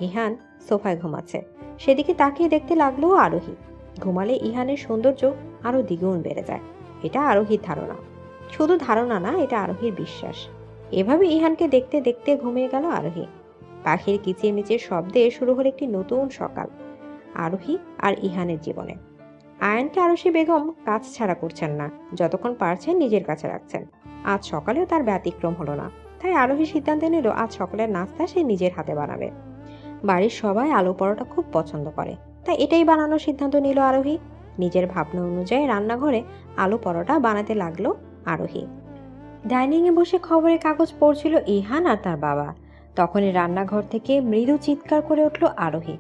ইহান সোফায় ঘুমাচ্ছে, সেদিকে তাকিয়ে দেখতে লাগলো আরোহী। ঘুমালে ইহানের সৌন্দর্য আরো দ্বিগুণ বেড়ে যায়, এটা আরোহীর ধারণা। শুধু ধারণা না, এটা আরোহীর বিশ্বাস। এভাবে ইহানকে দেখতে দেখতে ঘুমিয়ে গেল আরোহী। পাখির কিচিরমিচির শব্দে শুরু হলো একটি নতুন সকাল আরোহী আর ইহানের জীবনে। আয়ানকে আরশি বেগম কাজ ছাড়া করছেন না, যতক্ষণ পারছেন নিজের কাছে রাখছেন। আজ সকালেও তার ব্যতিক্রম হলো না। তাই আরোহী সিদ্ধান্ত নিল আজ সকালের নাস্তা সে নিজের হাতে বানাবে। বাড়ির সবাই আলু পরোটা খুব পছন্দ করে, তাই এটাই বানানোর সিদ্ধান্ত নিল আরোহী। নিজের ভাবনা অনুযায়ী রান্নাঘরে আলু পরোটা বানাতে লাগলো আরোহী। ডাইনিংয়ে বসে খবরের কাগজ পড়ছিল ইহান আর তার বাবা। তখনই রান্নাঘর থেকে মৃদু চিৎকার করে উঠল আরোহী।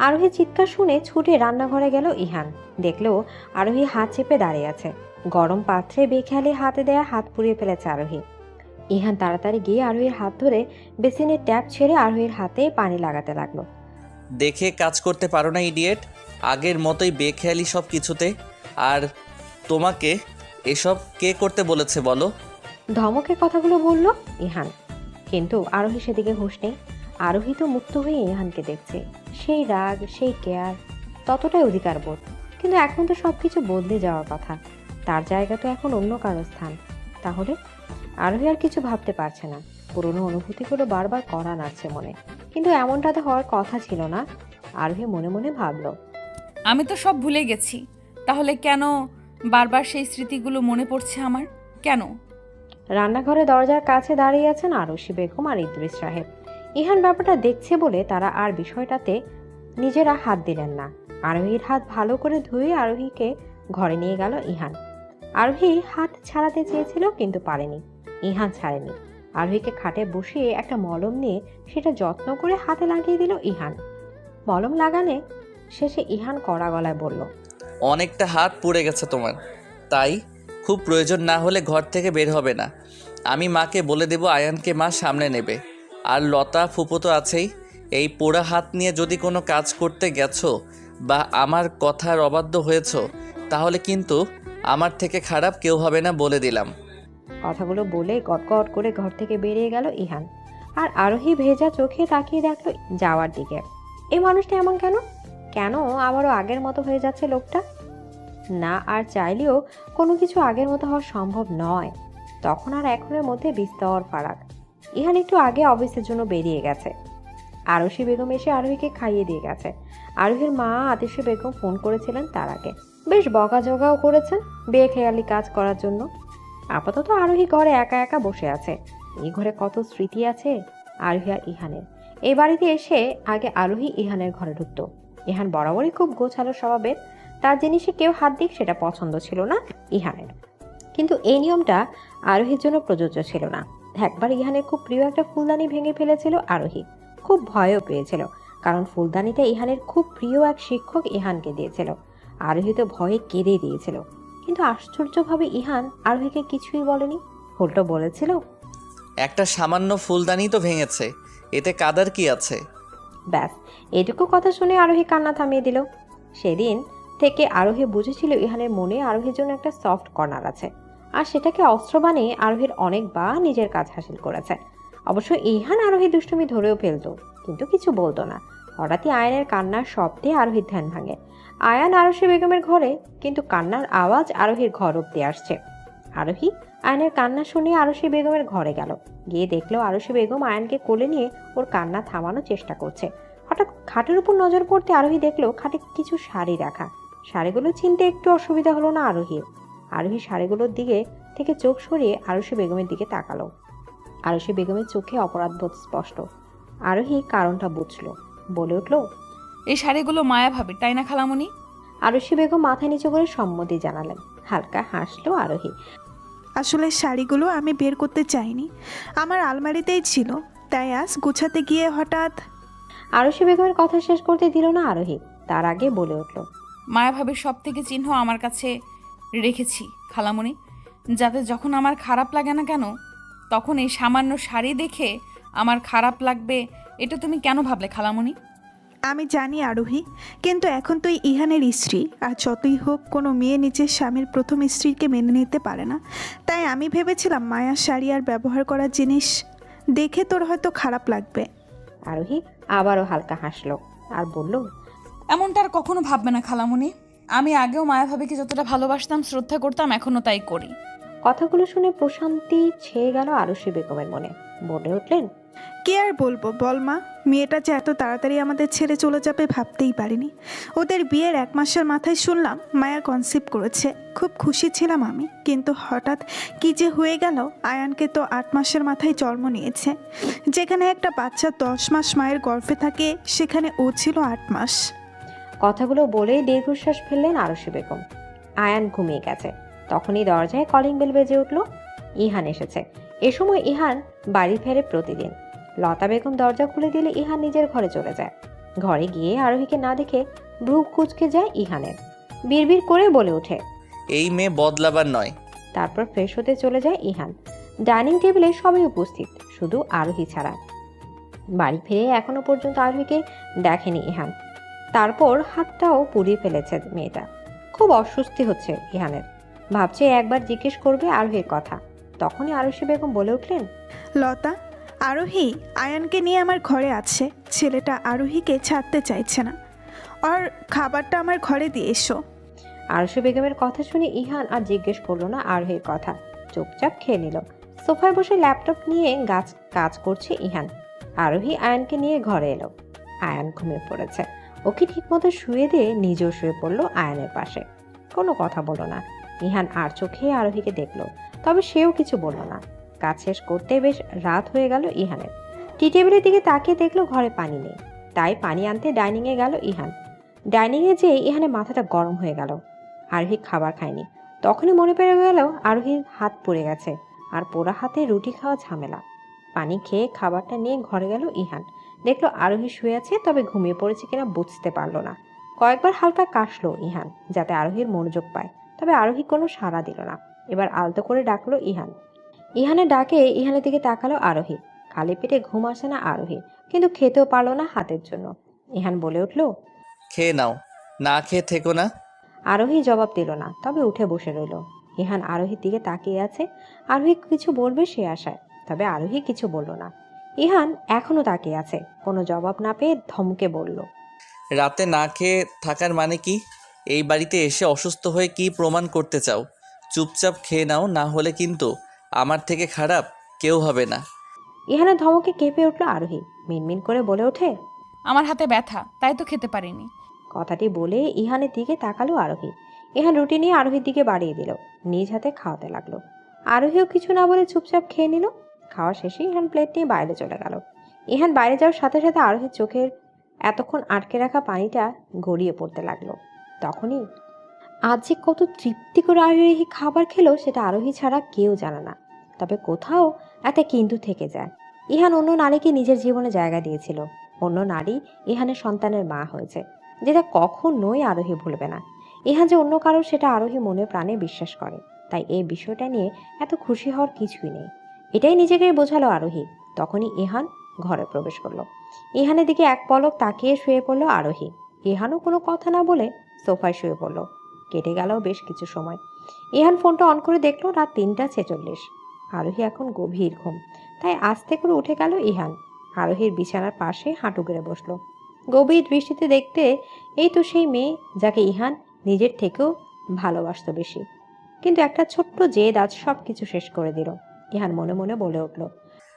আরোহী চিৎকার শুনে ছুটে রান্নাঘরে গেল ইহান। দেখলো আরোহী হাত চেপে দাঁড়িয়ে আছে। গরম পাত্রে বেখেয়ালি হাতে দেয়া হাত পুড়িয়ে ফেলেছে আরোহী। ইহান তাড়াতাড়ি গিয়ে আরোহীর হাত ধরে বেসিনের ট্যাপ ছেড়ে আরোহীর হাতে পানি লাগাতে লাগলো। দেখে কাজ করতে পারো না ইডিয়েট, আগের মতোই বেখেয়ালি সব কিছুতে। আর তোমাকে এসব কে করতে বলেছে বলো? ধমকে কথাগুলো বলল ইহান, কিন্তু আরোহী সেদিকে হুঁশ নেই। আরোহী তো মুক্ত হয়ে ইহানকে দেখছে। সেই রাগ, সেই কেয়ার, ততটাই অধিকার বোধ। কিন্তু এখন তো সবকিছু বদলে যাওয়ার কথা। তার জায়গা তো এখন অন্য কারো স্থান। তাহলে আরোহী আর কিছু ভাবতে পারছে না। পুরনো অনুভূতিগুলো বারবার কড়া নাড়ছে মনে, কিন্তু এমনটা তো হওয়ার কথা ছিল না। আরোহী মনে মনে ভাবলো, আমি তো সব ভুলে গেছি, তাহলে কেন বারবার সেই স্মৃতিগুলো মনে পড়ছে আমার? কেন? রান্নাঘরে দরজার কাছে দাঁড়িয়ে আছেন আরশি বেগম আর ইদ্রিস সাহেব। ইহান ব্যাপারটা দেখছে বলে তারা আর বিষয়টাতে নিজেরা হাত দিলেন না। আরোহীর হাত ভালো করে ধুয়ে আরোহীকে ঘরে নিয়ে গেল ইহান। আরোহী হাত ছাড়াতে চেয়েছিল, কিন্তু পারেনি। ইহান ছাড়েনি। আরোহীকে খাটে বসিয়ে একটা মলম নিয়ে সেটা যত্ন করে হাতে লাগিয়ে দিল ইহান। মলম লাগানে শেষে ইহান কড়া গলায় বলল, অনেকটা হাত পুড়ে গেছে তোমার, তাই খুব প্রয়োজন না হলে ঘর থেকে বের হবে না। আমি মাকে বলে দেব আয়ানকে মা সামনে নেবে। আর লতা ফুপো তো আছেই। এই পোড়া হাত নিয়ে যদি কোনো কাজ করতে গেছো বা আমার কথার অবাধ্য হয়েছো, তাহলে কিন্তু আমার থেকে খারাপ কেউ হবে না, বলে দিলাম। কথাগুলো বলে গটগট করে ঘর থেকে বেরিয়ে গেল ইহান। আর আরোহী ভেজা চোখে তাকিয়ে দেখলো যাওয়ার দিকে। এই মানুষটা এমন কেন? কেন আবারও আগের মতো হয়ে যাচ্ছে লোকটা? না, আর চাইলেও কোনো কিছু আগের মতো হওয়া সম্ভব নয়। তখন আর এখনের মধ্যে বিস্তর ফারাক। ইহান একটু আগে অফিসের জন্য বেরিয়ে গেছে। আরশি বেগম এসে আরোহীকে খাইয়ে দিয়ে গেছে। আরোহীর মা আতিশী বেগম ফোন করেছিলেন তার আগে, বেশ বকাঝকাও করেছেন বেখেয়ালি কাজ করার জন্য। আপাতত আরোহী ঘরে একা একা বসে আছে। এই ঘরে কত স্মৃতি আছে আরোহী আর ইহানের। এই বাড়িতে এসে আগে আরোহী ইহানের ঘরে ঢুকতো। ইহান বরাবরই খুব গোছালো স্বভাবের। তার জিনিসে কেউ হাত দিক সেটা পছন্দ ছিল না ইহানের। কিন্তু এই নিয়মটা আরোহীর জন্য প্রযোজ্য ছিল না। একবার ইহানের খুব প্রিয় একটা ফুলদানি ভেঙে ফেলেছিল আরোহী। খুব ভয়ও পেয়েছিল, কারণ ফুলদানিটা ইহানের খুব প্রিয় এক শিক্ষক ইহানকে দিয়েছিল। আরোহী তো ভয়ে কেঁদে দিয়েছিল। কিন্তু আশ্চর্যভাবে ইহান আরোহীকে কিছুই বলেনি। উল্টো বলেছিল, একটা সামান্য ফুলদানি তো ভেঙেছে, এতে কাদার কি আছে? ব্যাস, এটুকু কথা শুনে আরোহী কান্না থামিয়ে দিল। সেদিন থেকে আরোহী বুঝেছিল ইহানের মনে আরোহীর জন্য একটা সফট কর্নার আছে, আর সেটাকে অস্ত্র বানিয়ে আরোহীর অনেকবার নিজের কাজ হাসিল করেছে। অবশ্য ইহান আরোহী দুষ্টুমি ধরেও ফেলতো, কিন্তু কিছু বলতো না। হঠাৎই আয়ানের কান্নার শব্দে আরোহীর ধ্যান ভাঙে। আয়ান আরশি বেগমের ঘরে, কিন্তু কান্নার আওয়াজ আরোহীর ঘর অব্দি আসছে। আরোহী আয়নের কান্না শুনে আরশি বেগমের ঘরে গেল। গিয়ে দেখলো আরশি বেগম আয়নকে কোলে নিয়ে ওর কান্না থামানোর চেষ্টা করছে। হঠাৎ খাটের উপর নজর পড়তে আরোহী দেখলো খাটে কিছু শাড়ি রাখা। শাড়িগুলো চিনতে একটু অসুবিধা হলো না আরোহীর। আরোহী শাড়িগুলোর দিকে থেকে চোখ সরিয়ে আরশি বেগমের দিকে তাকালো। আরশি বেগমের চোখে অপরাধবোধ স্পষ্ট। আরোহী কারণটা বুঝলো, বলে উঠল, এই শাড়িগুলো মায়া ভাবে, তাই না খালামণি? আরশি বেগম মাথা নিচু করে সম্মতি জানালেন। হালকা হাসলো আরোহী। আসলে শাড়িগুলো আমি বের করতে চাইনি, আমার আলমারিতেই ছিল, তাই আজ গুছাতে গিয়ে হঠাৎ। আরশি বেগমের কথা শেষ করতে দিল না আরোহী, তার আগে বলে উঠল, মায়া ভাবির সব থেকে চিহ্ন আমার কাছে রেখেছি খালামণি, যাতে যখন আমার খারাপ লাগে না কেন, তখন এই সামান্য শাড়ি দেখে আমার খারাপ লাগবে, এটা তুমি কেন ভাবলে খালামণি? আমি জানি আরোহী, কিন্তু এখন তুই ইহানের স্ত্রী, আর যতই হোক কোনো মেয়ে নিজের স্বামীর প্রথম স্ত্রীকে মেনে নিতে পারে না। তাই আমি ভেবেছিলাম মায়ার শাড়ি আর ব্যবহার করার জিনিস দেখে তোর হয়তো খারাপ লাগবে। আরোহী আবারও হালকা হাসলো আর বলল, এমনটা আর কখনো ভাববে না খালামণি। আমি আগেও মায়া ভাবিকে যতটা ভালোবাসতাম, শ্রদ্ধা করতাম, এখনো তাই করি। কথাগুলো শুনে প্রশান্তি ছেয়ে গেল আরশি বেগমের মনে। বলে উঠলেন, কে আর বলবো বল মা, মেয়েটা যে এত তাড়াতাড়ি আমাদের ছেড়ে চলে যাবে ভাবতেই পারিনি। ওদের বিয়ের 1 মাসের মাথায় শুনলাম মায়া কনসিভ করেছে। খুব খুশি ছিলাম আমি, কিন্তু হঠাৎ কি যে হয়ে গেল। আয়ানকে তো 8 মাসের মাথায় জন্ম নিয়েছে। যেখানে একটা বাচ্চা 10 মাস মায়ের গর্ভে থাকে, সেখানে ও ছিল 8 মাস। কথাগুলো বলেই দীর্ঘশ্বাস ফেললেন আরশি বেগম। আয়ান ঘুমিয়ে গেছে। তখনই দরজায় কলিং বেল বেজে উঠল। ইহান এসেছে। এ সময় ইহান বাড়ি ফেরে প্রতিদিন। লতা বেগম দরজা খুলে দিলে ইহান নিজের ঘরে চলে যায়। ঘরে গিয়ে আরোহীকে না দেখে ভ্রু কুঁচকে যায় ইহানের। বিড়বিড় করে বলে ওঠে, এই মেয়ে বদলাবার নয়। তারপর ফ্রেশ হতে চলে যায় ইহান। ডাইনিং টেবিলে সবাই উপস্থিত, শুধু আরোহী ছাড়া। বাড়ি ফিরে এখনো পর্যন্ত আরোহীকে দেখেনি ইহান। তারপর হাতটাও পুড়িয়ে ফেলেছে মেয়েটা। খুব অস্বস্তি হচ্ছে ইহানের। ভাবছে একবার জিজ্ঞেস করবে আরোহীর কথা। তখনই আরশি বেগম বলে উঠলেন, লতা, আরোহী আয়ানকে নিয়ে আমার ঘরে আছে। ছেলেটা আরোহীকে ছাড়তে চাইছে না। আর খাবারটা আমার ঘরে দিয়ে এসো। আরশি বেগমের কথা শুনে ইহান আর জিজ্ঞেস করলো না আরোহীর কথা। চুপচাপ খেয়ে নিল। সোফায় বসে ল্যাপটপ নিয়ে কাজ করছে ইহান। আরোহী আয়ানকে নিয়ে ঘরে এলো। আয়ান ঘুমিয়ে পড়েছে। ওকে ঠিকমতো শুয়ে দিয়ে নিজেও শুয়ে পড়লো আয়ানের পাশে। কোনো কথা বলল না। ইহান আর চোখে আরোহীকে দেখলো, তবে সেও কিছু বলল না। কাজ শেষ করতে বেশ রাত হয়ে গেল ইহানের। টি টেবিলের দিকে তাকিয়ে দেখলো ঘরে পানি নেই। তাই পানি আনতে ডাইনিংয়ে গেল ইহান। ডাইনিংয়ে যেয়ে ইহানের মাথাটা গরম হয়ে গেল। আরোহী খাবার খায়নি। তখনই মনে পড়ে গেল আরোহীর হাত পুড়ে গেছে, আর পোড়া হাতে রুটি খাওয়া ঝামেলা। পানি খেয়ে খাবারটা নিয়ে ঘরে গেল ইহান। দেখলো আরোহী শুয়ে আছে, তবে ঘুমিয়ে পড়েছে কিনা বুঝতে পারলো না। কয়েকবার হালকা কাশলো ইহান, যাতে আরোহীর মনোযোগ পায়, তবে আরোহী কোনো সাড়া দিল না। এবার আলতো করে ডাকলো ইহান। ইহানের ডাকে ইহানের দিকে তাকালো আরোহী। খালি পেটে ঘুম আসে না আরোহী, কিন্তু খেতেও পারলো না হাতের জন্য। ইহান বলে উঠল। খেয়ে নাও, না খেয়ে থেকো না। আরোহী জবাব দিল না, তবে উঠে বসে রইল। ইহান আরোহীর দিকে তাকিয়ে আছে, আরোহী কিছু বলবে সে আশায়, তবে আরোহী কিছু বলল না। ইহান এখনো তাকিয়ে আছে, কোনো জবাব না পেয়ে ধমকে বলল। রাতে না খেয়ে থাকার মানে কি? এই বাড়িতে এসে অসুস্থ হয়ে কি প্রমাণ করতে চাও? চুপচাপ খেয়ে নাও, না হলে কিন্তু আমার থেকে খারাপ কেউ হবে না। ইহানের ধমকে কেঁপে উঠল আরোহী, মিনমিন করে বলে ওঠে। আমার হাতে ব্যথা, তাই তো খেতে পারিনি। কথাটি বলে ইহানের দিকে তাকালো আরোহী। ইহান রুটি নিয়ে আরোহীর দিকে বাড়িয়ে দিল, নিজ হাতে খাওয়াতে লাগলো। আরোহীও কিছু না বলে চুপচাপ খেয়ে নিল। খাওয়া শেষে ইহান প্লেট নিয়ে বাইরে চলে গেল। ইহান বাইরে যাওয়ার সাথে সাথে আরোহীর চোখের এতক্ষণ আটকে রাখা পানিটা গড়িয়ে পড়তে লাগলো। তখনই আজ যে কত তৃপ্তি করে আরোহী খাবার খেলো সেটা আরোহী ছাড়া কেউ জানে না। তবে কোথাও একটা কিন্তু থেকে যায়। ইহান অন্য নারীকে নিজের জীবনে জায়গা দিয়েছিল, অন্য নারী ইহানের সন্তানের মা হয়েছে, যেটা কখনোই আরোহী ভুলবে না। ইহান যে অন্য কারো সেটা আরোহী মনে প্রাণে বিশ্বাস করে, তাই এই বিষয়টা নিয়ে এত খুশি হওয়ার কিছুই নেই। এটাই নিজেকে বোঝালো আরোহী। তখনই ইহান ঘরে প্রবেশ করলো। ইহানের দিকে এক পলক তাকিয়ে শুয়ে পড়লো আরোহী। ইহানও কোনো কথা না বলে সোফায় শুয়ে পড়লো। কেটে গেল বেশ কিছু সময়। ইহান ফোনটা অন করে দেখলো রাত 3:46। আরোহী এখন গভীর ঘুম, তাই আস্তে করে উঠে গেল ইহান। আরোহীর বিছানার পাশে হাঁটু গেড়ে বসলো। গভীর দৃষ্টিতে দেখতে এই তো সেই মেয়ে যাকে ইহান নিজের থেকেও ভালোবাসতো বেশি। কিন্তু একটা ছোট্ট জেদ আজ সব কিছু শেষ করে দিল। ইহান মনে মনে বলে উঠল।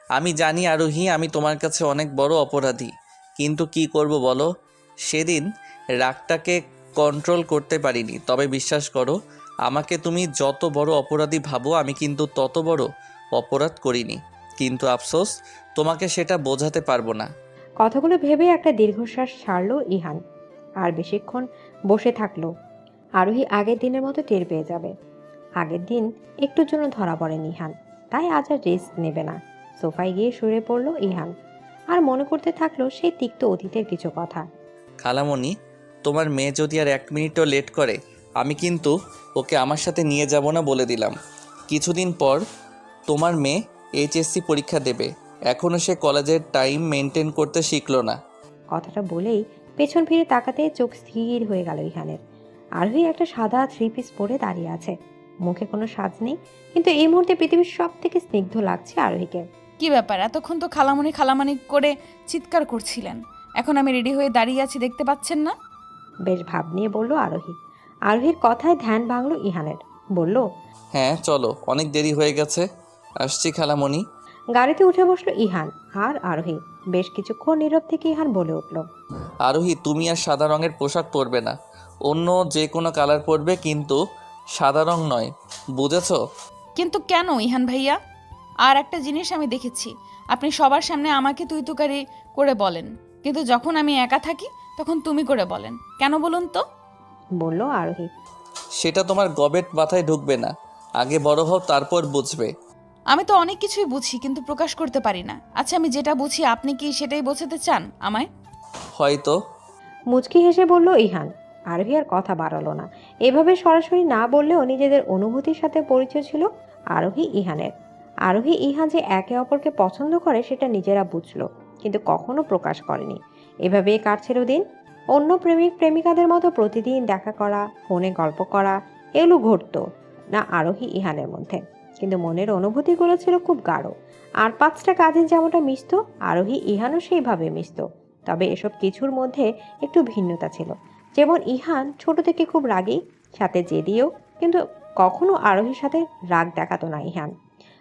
আমি জানি আরোহী, আমি তোমার কাছে অনেক বড় অপরাধী, কিন্তু কি করব বলো? সেদিন রাগটাকে কন্ট্রোল করতে পারিনি। তবে বিশ্বাস করো, আমাকে তুমি যত বড় অপরাধী ভাবো, আমি কিন্তু তত বড় অপরাধ করিনি। কিন্তু আফসোস, তোমাকে সেটা বোঝাতে পারবো না। কথাগুলো ভেবে একটা দীর্ঘশ্বাস ছাড়লো ইহান। আর বেশিক্ষণ বসে থাকলো আরোহী আগের দিনের মতো টের পেয়ে যাবে। আগের দিন একটুর জন্য ধরা পড়েন ইহান, তাই আজ আর রেস্ট নেবে না। সোফায় গিয়ে শুয়ে পড়লো ইহান, আর মনে করতে থাকলো সেই তিক্ত অতীতের কিছু কথা। খালামণি, তোমার মেয়ে যদি আর 1 মিনিটও লেট করে, আমি কিন্তু ওকে আমার সাথে নিয়ে যাব না বলে দিলাম। কিছুদিন পর তোমার মেয়ে এইচএসসি পরীক্ষা দেবে, এখনও সে কলেজের টাইম মেনটেন করতে শিখলো না। কথাটা বলেই পেছন ফিরে তাকাতে চোখ স্থির হয়ে গেল ইহানের। আরোহী একটা সাদা 3 পিস পরে দাঁড়িয়ে আছে, মুখে কোনো সাজ নেই, কিন্তু এই মুহূর্তে পৃথিবীর সব থেকে স্নিগ্ধ লাগছে আরোহীকে। কি ব্যাপার, এতক্ষণ তো খালামণি খালামানি করে চিৎকার করছিলেন, এখন আমি রেডি হয়ে দাঁড়িয়ে আছি, দেখতে পাচ্ছেন না? বেশ ভাব নিয়ে বলল আরোহী। আরোহীর কথায় ধ্যান ভাঙল ইহানের, বলল। হ্যাঁ চলো, অনেক দেরি হয়ে গেছে, আসছি খালামণি। গাড়িতে উঠে বসলো ইহান আর আরোহী। বেশ কিছুক্ষণ নীরব থেকে ইহান বলে উঠল। আরোহী, তুমি আর সাদা রঙের পোশাক পরবে না, অন্য যে কোনো কালার পরবে, কিন্তু সাদা রং নয়, বুঝেছো? কিন্তু কেন ইহান ভাইয়া? আর একটা জিনিস আমি দেখেছি, আপনি সবার সামনে আমাকে তুই তুকারি করে বলেন, কিন্তু যখন আমি একা থাকি তখন তুমি করে বলেন, কেন বলুন তো? বলল আরোহী। সেটা তোমার গবেট মাথায় ঢুকবে না, আগে বড় হও, তারপর বুঝবে। আমি তো অনেক কিছুই বুঝি, কিন্তু প্রকাশ করতে পারি না। আচ্ছা, আমি যেটা বুঝি আপনি কি সেটাই বোঝাতে চান আমায়? হয়তো। মুচকি হেসে বলল ইহান। আরোহী আর কথা বাড়ালো না। এভাবে সরাসরি না বললেও নিজেদের অনুভূতির সাথে পরিচয় ছিল আরোহী ইহানের। আরোহী ইহান যে একে অপরকে পছন্দ করে সেটা নিজেরা বুঝলো, কিন্তু কখনো প্রকাশ করেনি। এভাবেই কাটছিল দিন। অন্য প্রেমিক প্রেমিকাদের মতো প্রতিদিন দেখা করা, ফোনে গল্প করা, এগুলো ঘটতো না আরোহী ইহানের মধ্যে। কিন্তু মনের অনুভূতিগুলো ছিল খুব গাঢ়। আর 5টা কাজিন যেমনটা মিশত, আরোহী ইহানও সেইভাবে মিশত। তবে এসব কিছুর মধ্যে একটু ভিন্নতা ছিল। যেমন ইহান ছোট থেকে খুব রাগী, সাথে জেদিও, কিন্তু কখনো আরোহীর সাথে রাগ দেখাতো না ইহান।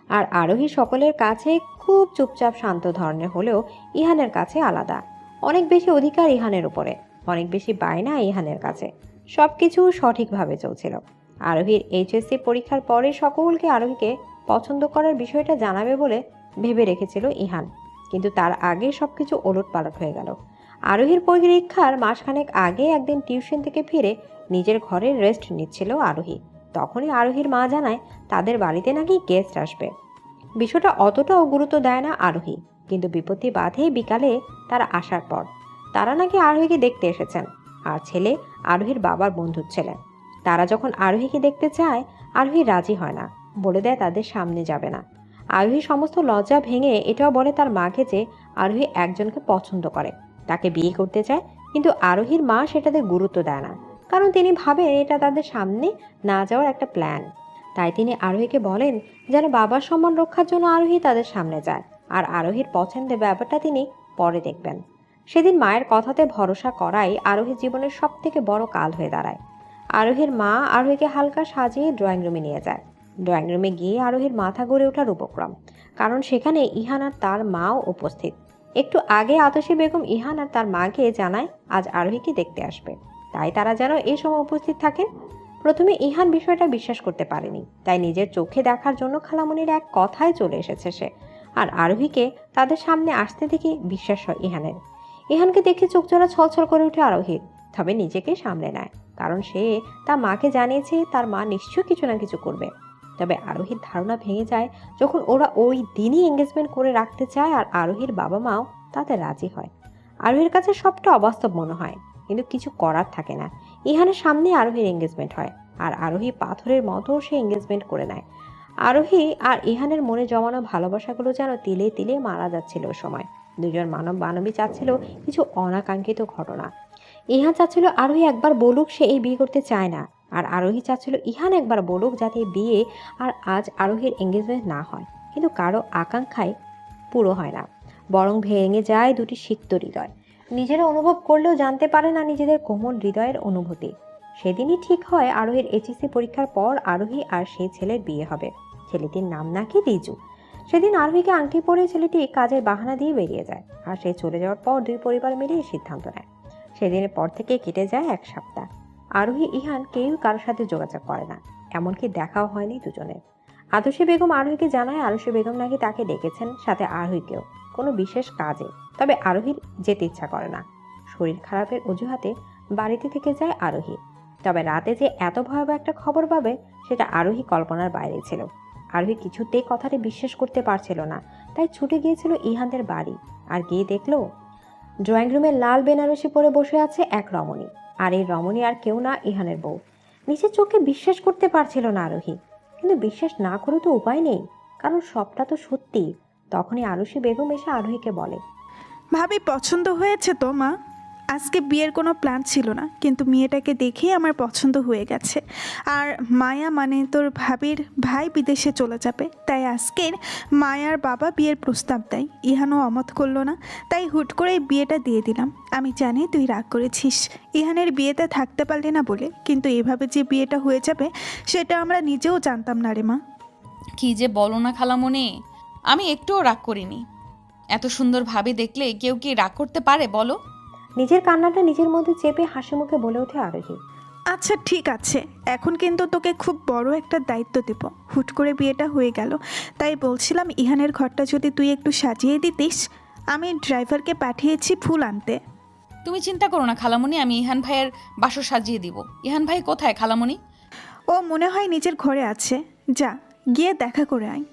আর আরোহী সকলের কাছে খুব চুপচাপ শান্ত ধরনের হলেও ইহানের কাছে আলাদা। অনেক বেশি অধিকার ইহানের উপরে, অনেক বেশি বায়না ইহানের কাছে। সব কিছু সঠিকভাবে চলছিল। আরোহীর এইচএসসি পরীক্ষার পরে সকলকে আরোহীকে পছন্দ করার বিষয়টা জানাবে বলে ভেবে রেখেছিল ইহান, কিন্তু তার আগে সবকিছু ওলটপালট হয়ে গেল। আরোহীর পরীক্ষার মাসখানেক আগে একদিন টিউশন থেকে ফিরে নিজের ঘরে রেস্ট নিচ্ছিল আরোহী। তখনই আরোহীর মা জানায় তাদের বাড়িতে নাকি গেস্ট আসবে। বিষয়টা অতটাও গুরুত্ব দেয় না আরোহী, কিন্তু বিপত্তি বাধে বিকালে তারা আসার পর। তারা নাকি আরোহীকে দেখতে এসেছেন, আর ছেলে আরোহীর বাবার বন্ধুর ছেলে। তারা যখন আরোহীকে দেখতে চায়, আরোহী রাজি হয় না, বলে দেয় তাদের সামনে যাবে না। আরোহী সমস্ত লজ্জা ভেঙে এটাও বলে তার মাকে যে আরোহী একজনকে পছন্দ করে, তাকে বিয়ে করতে চায়, কিন্তু আরোহীর মা সেটাতে গুরুত্ব দেয় না, কারণ তিনি ভাবে এটা তাদের সামনে না যাওয়ার একটা প্ল্যান। তাই তিনি আরোহীকে বলেন যেন বাবার সম্মান রক্ষার জন্য আরোহী তাদের সামনে যায়, আর আরোহীর পছন্দের ব্যাপারটা তিনি পরে দেখবেন। সেদিন মায়ের কথাতে ভরসা করাই আরোহীর জীবনের সব থেকে বড় কাল হয়ে দাঁড়ায়। আরোহীর মা আরোহীকে হালকা সাজিয়ে ড্রয়িং রুমে নিয়ে যায়। ড্রয়িং রুমে গিয়ে আরোহীর মাথা গড়ে ওঠার উপক্রম, কারণ সেখানে ইহান আর তার মাও উপস্থিত। একটু আগে আতসী বেগম ইহান আর তার মাকে জানায় আজ আরোহীকে দেখতে আসবে, তাই তারা যেন এই সময় উপস্থিত থাকেন। প্রথমে ইহান বিষয়টা বিশ্বাস করতে পারেনি, তাই নিজের চোখে দেখার জন্য খালামণির এক কথায় চলে এসেছে সে। আর আরোহীকে তাদের সামনে আসতে দেখে বিশ্বাস হয় ইহানের। ইহানকে দেখে চোখ জোড়া ছলছল করে ওঠে আরোহীর, তবে নিজেকে সামলে নেয়, কারণ সে তার মাকে জানিয়েছে তার মা নিশ্চয়ই কিছু না কিছু করবে। তবে আরোহীর ধারণা ভেঙে যায় যখন ওরা ওই দিনই এঙ্গেজমেন্ট করে রাখতে চায়, আর আরোহীর বাবা মাও তাতে রাজি হয়। আরোহীর কাছে সবটা অবাস্তব মনে হয়, কিন্তু কিছু করার থাকে না। ইহানের সামনে আরোহীর এঙ্গেজমেন্ট হয়, আর আরোহী পাথরের মতো সে এঙ্গেজমেন্ট করে নেয়। আরোহী আর ইহানের মনে জমানো ভালোবাসাগুলো যেন তিলে তিলে মারা যাচ্ছিল ওই সময়। দুজন মানবী চাচ্ছিল কিছু অনাকাঙ্ক্ষিত ঘটনা। ইহান চাচ্ছিল আরোহী একবার বলুক সে এই বিয়ে করতে চায় না, আর আরোহী চাচ্ছিল ইহান একবার বলুক যাতে এই বিয়ে আর আজ আরোহীর এঙ্গেজমেন্ট না হয়। কিন্তু কারো আকাঙ্ক্ষায় পুরো হয় না, বরং ভেঙে যায় দুটি সিক্ত হৃদয়। নিজেরা অনুভব করলেও জানতে পারে না নিজেদের কোমল হৃদয়ের অনুভূতি। সেদিনই ঠিক হয় আরোহীর এইচএসসি পরীক্ষার পর আরোহী আর সেই ছেলের বিয়ে হবে। ছেলেটির নাম নাকি রিজু। সেদিন আরোহীকে আংটি পরে ছেলেটি কাজের বাহানা দিয়ে বেরিয়ে যায়, আর সে চলে যাওয়ার পর দুই পরিবার মিলে সিদ্ধান্ত নেয়। সেদিনের পর থেকে কেটে যায় 1 সপ্তাহ। আরোহী ইহান কেউ কারোর সাথে যোগাযোগ করে না, এমনকি দেখাও হয়নি দুজনের। আতসী বেগম আরোহীকে জানায় আরশী বেগম নাকি তাকে ডেকেছেন, সাথে আরোহীকেও, কোনো বিশেষ কাজে। তবে আরোহীর যেতে ইচ্ছা করে না, শরীর খারাপের অজুহাতে বাড়িতে থেকে যায় আরোহী। তবে রাতে যে এত ভয়াবহ একটা খবর পাবে সেটা আরোহী কল্পনার বাইরে ছিল। আরোহী কিছুতেই কথাটি বিশ্বাস করতে পারছিল না, তাই ছুটে গিয়েছিল ইহানদের বাড়ি। আর গিয়ে দেখলো ড্রয়িং রুমে লাল বেনারসি পরে বসে আছে এক রমণী, আর এই রমণী আর কেউ না, ইহানের বউ। নিজের চোখে বিশ্বাস করতে পারছিল না আরোহী, কিন্তু বিশ্বাস না করে তো উপায় নেই, কারণ সবটা তো সত্যি। তখনই আরশী বেগম এসে আরোহীকে বলে, ভাবি পছন্দ হয়েছে তো মা? আজকে বিয়ের কোনো প্ল্যান ছিল না, কিন্তু মেয়েটাকে দেখেই আমার পছন্দ হয়ে গেছে। আর মায়া মানে তোর ভাবির ভাই বিদেশে চলে যাবে, তাই আজকের মায়ার বাবা বিয়ের প্রস্তাব দেয়। ইহানও অমত করলো না, তাই হুট করে এই বিয়েটা দিয়ে দিলাম। আমি জানি তুই রাগ করেছিস ইহানের বিয়েতে থাকতে পারলি না বলে, কিন্তু এভাবে যে বিয়েটা হয়ে যাবে সেটা আমরা নিজেও জানতাম না রে মা। কি যে বলো না খালামণি, আমি একটুও রাগ করিনি। এত সুন্দর ভাবে দেখলে কেউ কি রাগ করতে পারে বলো? নিজের কান্নাটা নিজের মধ্যে চেপে হাসি মুখে বলে ওঠে আরোহী। আচ্ছা ঠিক আছে, এখন কিন্তু তোকে খুব বড় একটা দায়িত্ব দেব। হুট করে বিয়েটা হয়ে গেল, তাই বলছিলাম ইহানের ঘরটা যদি তুই একটু সাজিয়ে দিতিস। আমি ড্রাইভারকে পাঠিয়েছি ফুল আনতে। তুমি চিন্তা করো না খালামণি, আমি ইহান ভাইয়ের বাসর সাজিয়ে দিব। ইহান ভাই কোথায় খালামণি? ও মনে হয় নিজের ঘরে আছে, যা গিয়ে দেখা করে আয়।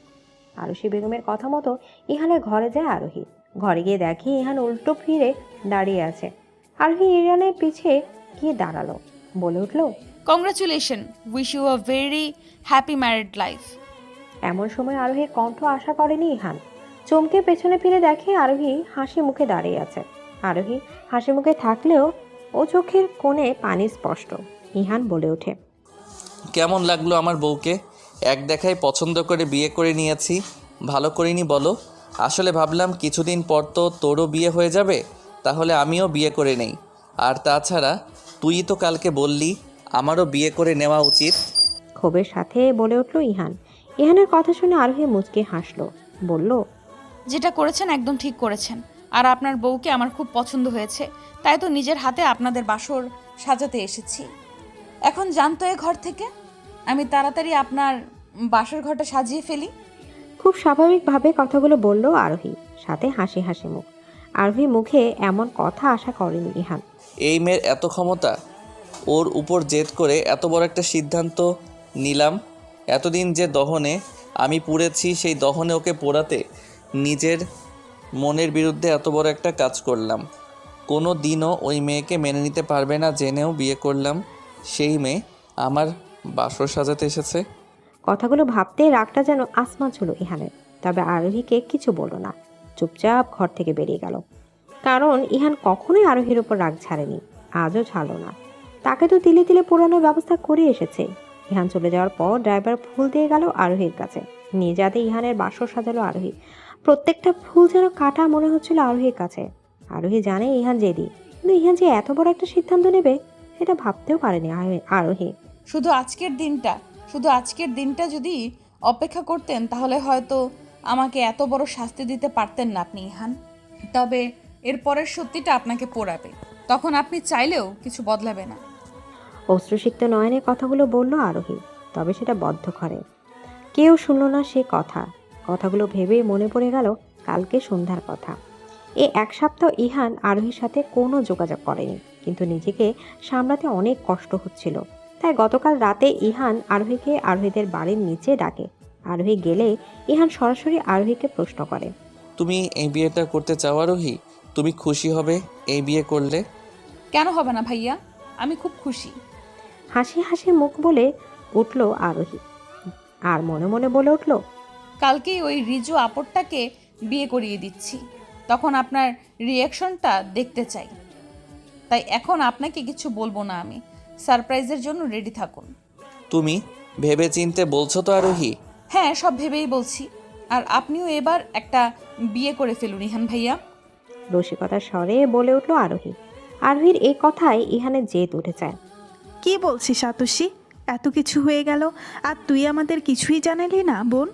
আরশী বেগমের কথা মতো ইহানের ঘরে যায় আরোহী। ঘরে গিয়ে দেখে ইহান উল্টো ফিরে দাঁড়িয়ে আছে। আরোহী ইহানের পিছে গিয়ে দাঁড়ালো, বলে উঠল, congratulation, wish you a very happy married life. এমন সময় আরোহীর কণ্ঠ আশা করেনি ইহান। চমকে পেছনে ফিরে দেখে আরোহী হাসি মুখে দাঁড়িয়ে আছে। আরোহী হাসি মুখে থাকলেও ও চোখের কোণে পানি স্পষ্ট। ইহান বলে ওঠে, কেমন লাগলো আমার বউকে? এক দেখায় পছন্দ করে বিয়ে করে নিয়েছি। ভালো করিনি বলো? আসলে ভাবলাম কিছুদিন পর তো তোরও বিয়ে হয়ে যাবে, তাহলে আমিও বিয়ে করে নেই। আর তাছাড়া তুই তো কালকে বললি আমারও বিয়ে করে নেওয়া উচিত। ক্ষোভের সাথে বলে উঠল ইহান। ইহানের কথা শুনে আরোহী মুচকে হাসলো, বলল, যেটা করেছেন একদম ঠিক করেছেন। আর আপনার বউকে আমার খুব পছন্দ হয়েছে, তাই তো নিজের হাতে আপনাদের বাসর সাজাতে এসেছি। এখন জানতো এ ঘর থেকে, আমি তাড়াতাড়ি আপনার বাসর ঘরটা সাজিয়ে ফেলি। খুব স্বাভাবিকভাবে কথাগুলো বলল আরোহী, সাথে হাসি হাসি মুখ। আরোহী মুখে এমন কথা আশা করেনি ইহান। এই মেয়ের এত ক্ষমতা, ওর উপর জেদ করে এত বড় একটা সিদ্ধান্ত নিলাম। এতদিন যে দহনে আমি পুড়েছি, সেই দহনে ওকে পোড়াতে নিজের মনের বিরুদ্ধে এত বড় একটা কাজ করলাম। কোনো দিনও ওই মেয়েকে মেনে নিতে পারবে না জেনেও বিয়ে করলাম। সেই মেয়ে আমার বাসর সাজাতে এসেছে। কথাগুলো ভাবতে রাগটা যেন আসমান ছিল ইহানের। তবে আরোহীকে কিছু বলল না, চুপচাপ ঘর থেকে বেরিয়ে গেল। কারণ ইহান কখনোই আরোহীর উপর রাগ ছাড়েনি, আজও ছাড়ল না। তাকে তো তিলে তিলে পোড়ানোর ব্যবস্থা করে এসেছে। ইহান চলে যাওয়ার পর ড্রাইভার ফুল দিয়ে গেল আরোহীর কাছে। নিজ হাতে ইহানের বাসর সাজালো আরোহী। প্রত্যেকটা ফুল যেন কাটা মনে হচ্ছিল আরোহীর কাছে। আরোহী জানে ইহান জেদি, কিন্তু ইহান যে এত বড় একটা সিদ্ধান্ত নেবে সেটা ভাবতেও পারেনি আরোহী। শুধু আজকের দিনটা যদি অপেক্ষা করতেন তাহলে হয়তো আমাকে এত বড় শাস্তি দিতে পারতেন না আপনি ইহান। তবে এর পরের সত্যিটা আপনাকে পোড়াবে, তখন আপনি চাইলেও কিছু বদলাবে না। অশ্রুসিক্ত নয়নের কথাগুলো বলল আরোহী, তবে সেটা বদ্ধ ঘরে। কেউ শুনল না সে কথাগুলো ভেবেই মনে পড়ে গেল কালকে সন্ধ্যার কথা। এই এক সপ্তাহ ইহান আরোহীর সাথে কোনো যোগাযোগ করেনি, কিন্তু নিজেকে সামলাতে অনেক কষ্ট হচ্ছিল। তাই গতকাল রাতে ইহান আরোহীকে আরোহীদের বাড়ির নিচে ডাকে। আরোহী গেলে ইহান সরাসরি আরোহীকে প্রশ্ন করে, তুমি এই বিয়েটা করতে চাও আরোহী? তুমি খুশি হবে এই বিয়ে করলে? কেন হবে না ভাইয়া, আমি খুব খুশি। হাসি হাসি মুখ বলে উঠল আরোহী, আর মনে মনে বলে উঠল, কালকেই ওই রিজু আপরটাকে বিয়ে করিয়ে দিচ্ছি, তখন আপনার রিয়াকশনটা দেখতে চাই। তাই এখন আপনাকে কিছু বলবো না, আমি সারপ্রাইজের জন্য রেডি থাকুন। তুমি ভেবে চিনতে বলছো তো আরোহী? হ্যাঁ, সব ভেবেই বলছি। আর আপনিও এবার একটা বিয়ে করে ফেলুন ইহান ভাইয়া। রসিকতার স্বরে বলে উঠল আরোহী। আরোহীর এই কথায় ইহানের জেদ উঠে যায়। কি বলছিস আতসী? এত কিছু হয়ে গেল আর তুই আমাদের কিছুই জানালি না বোন?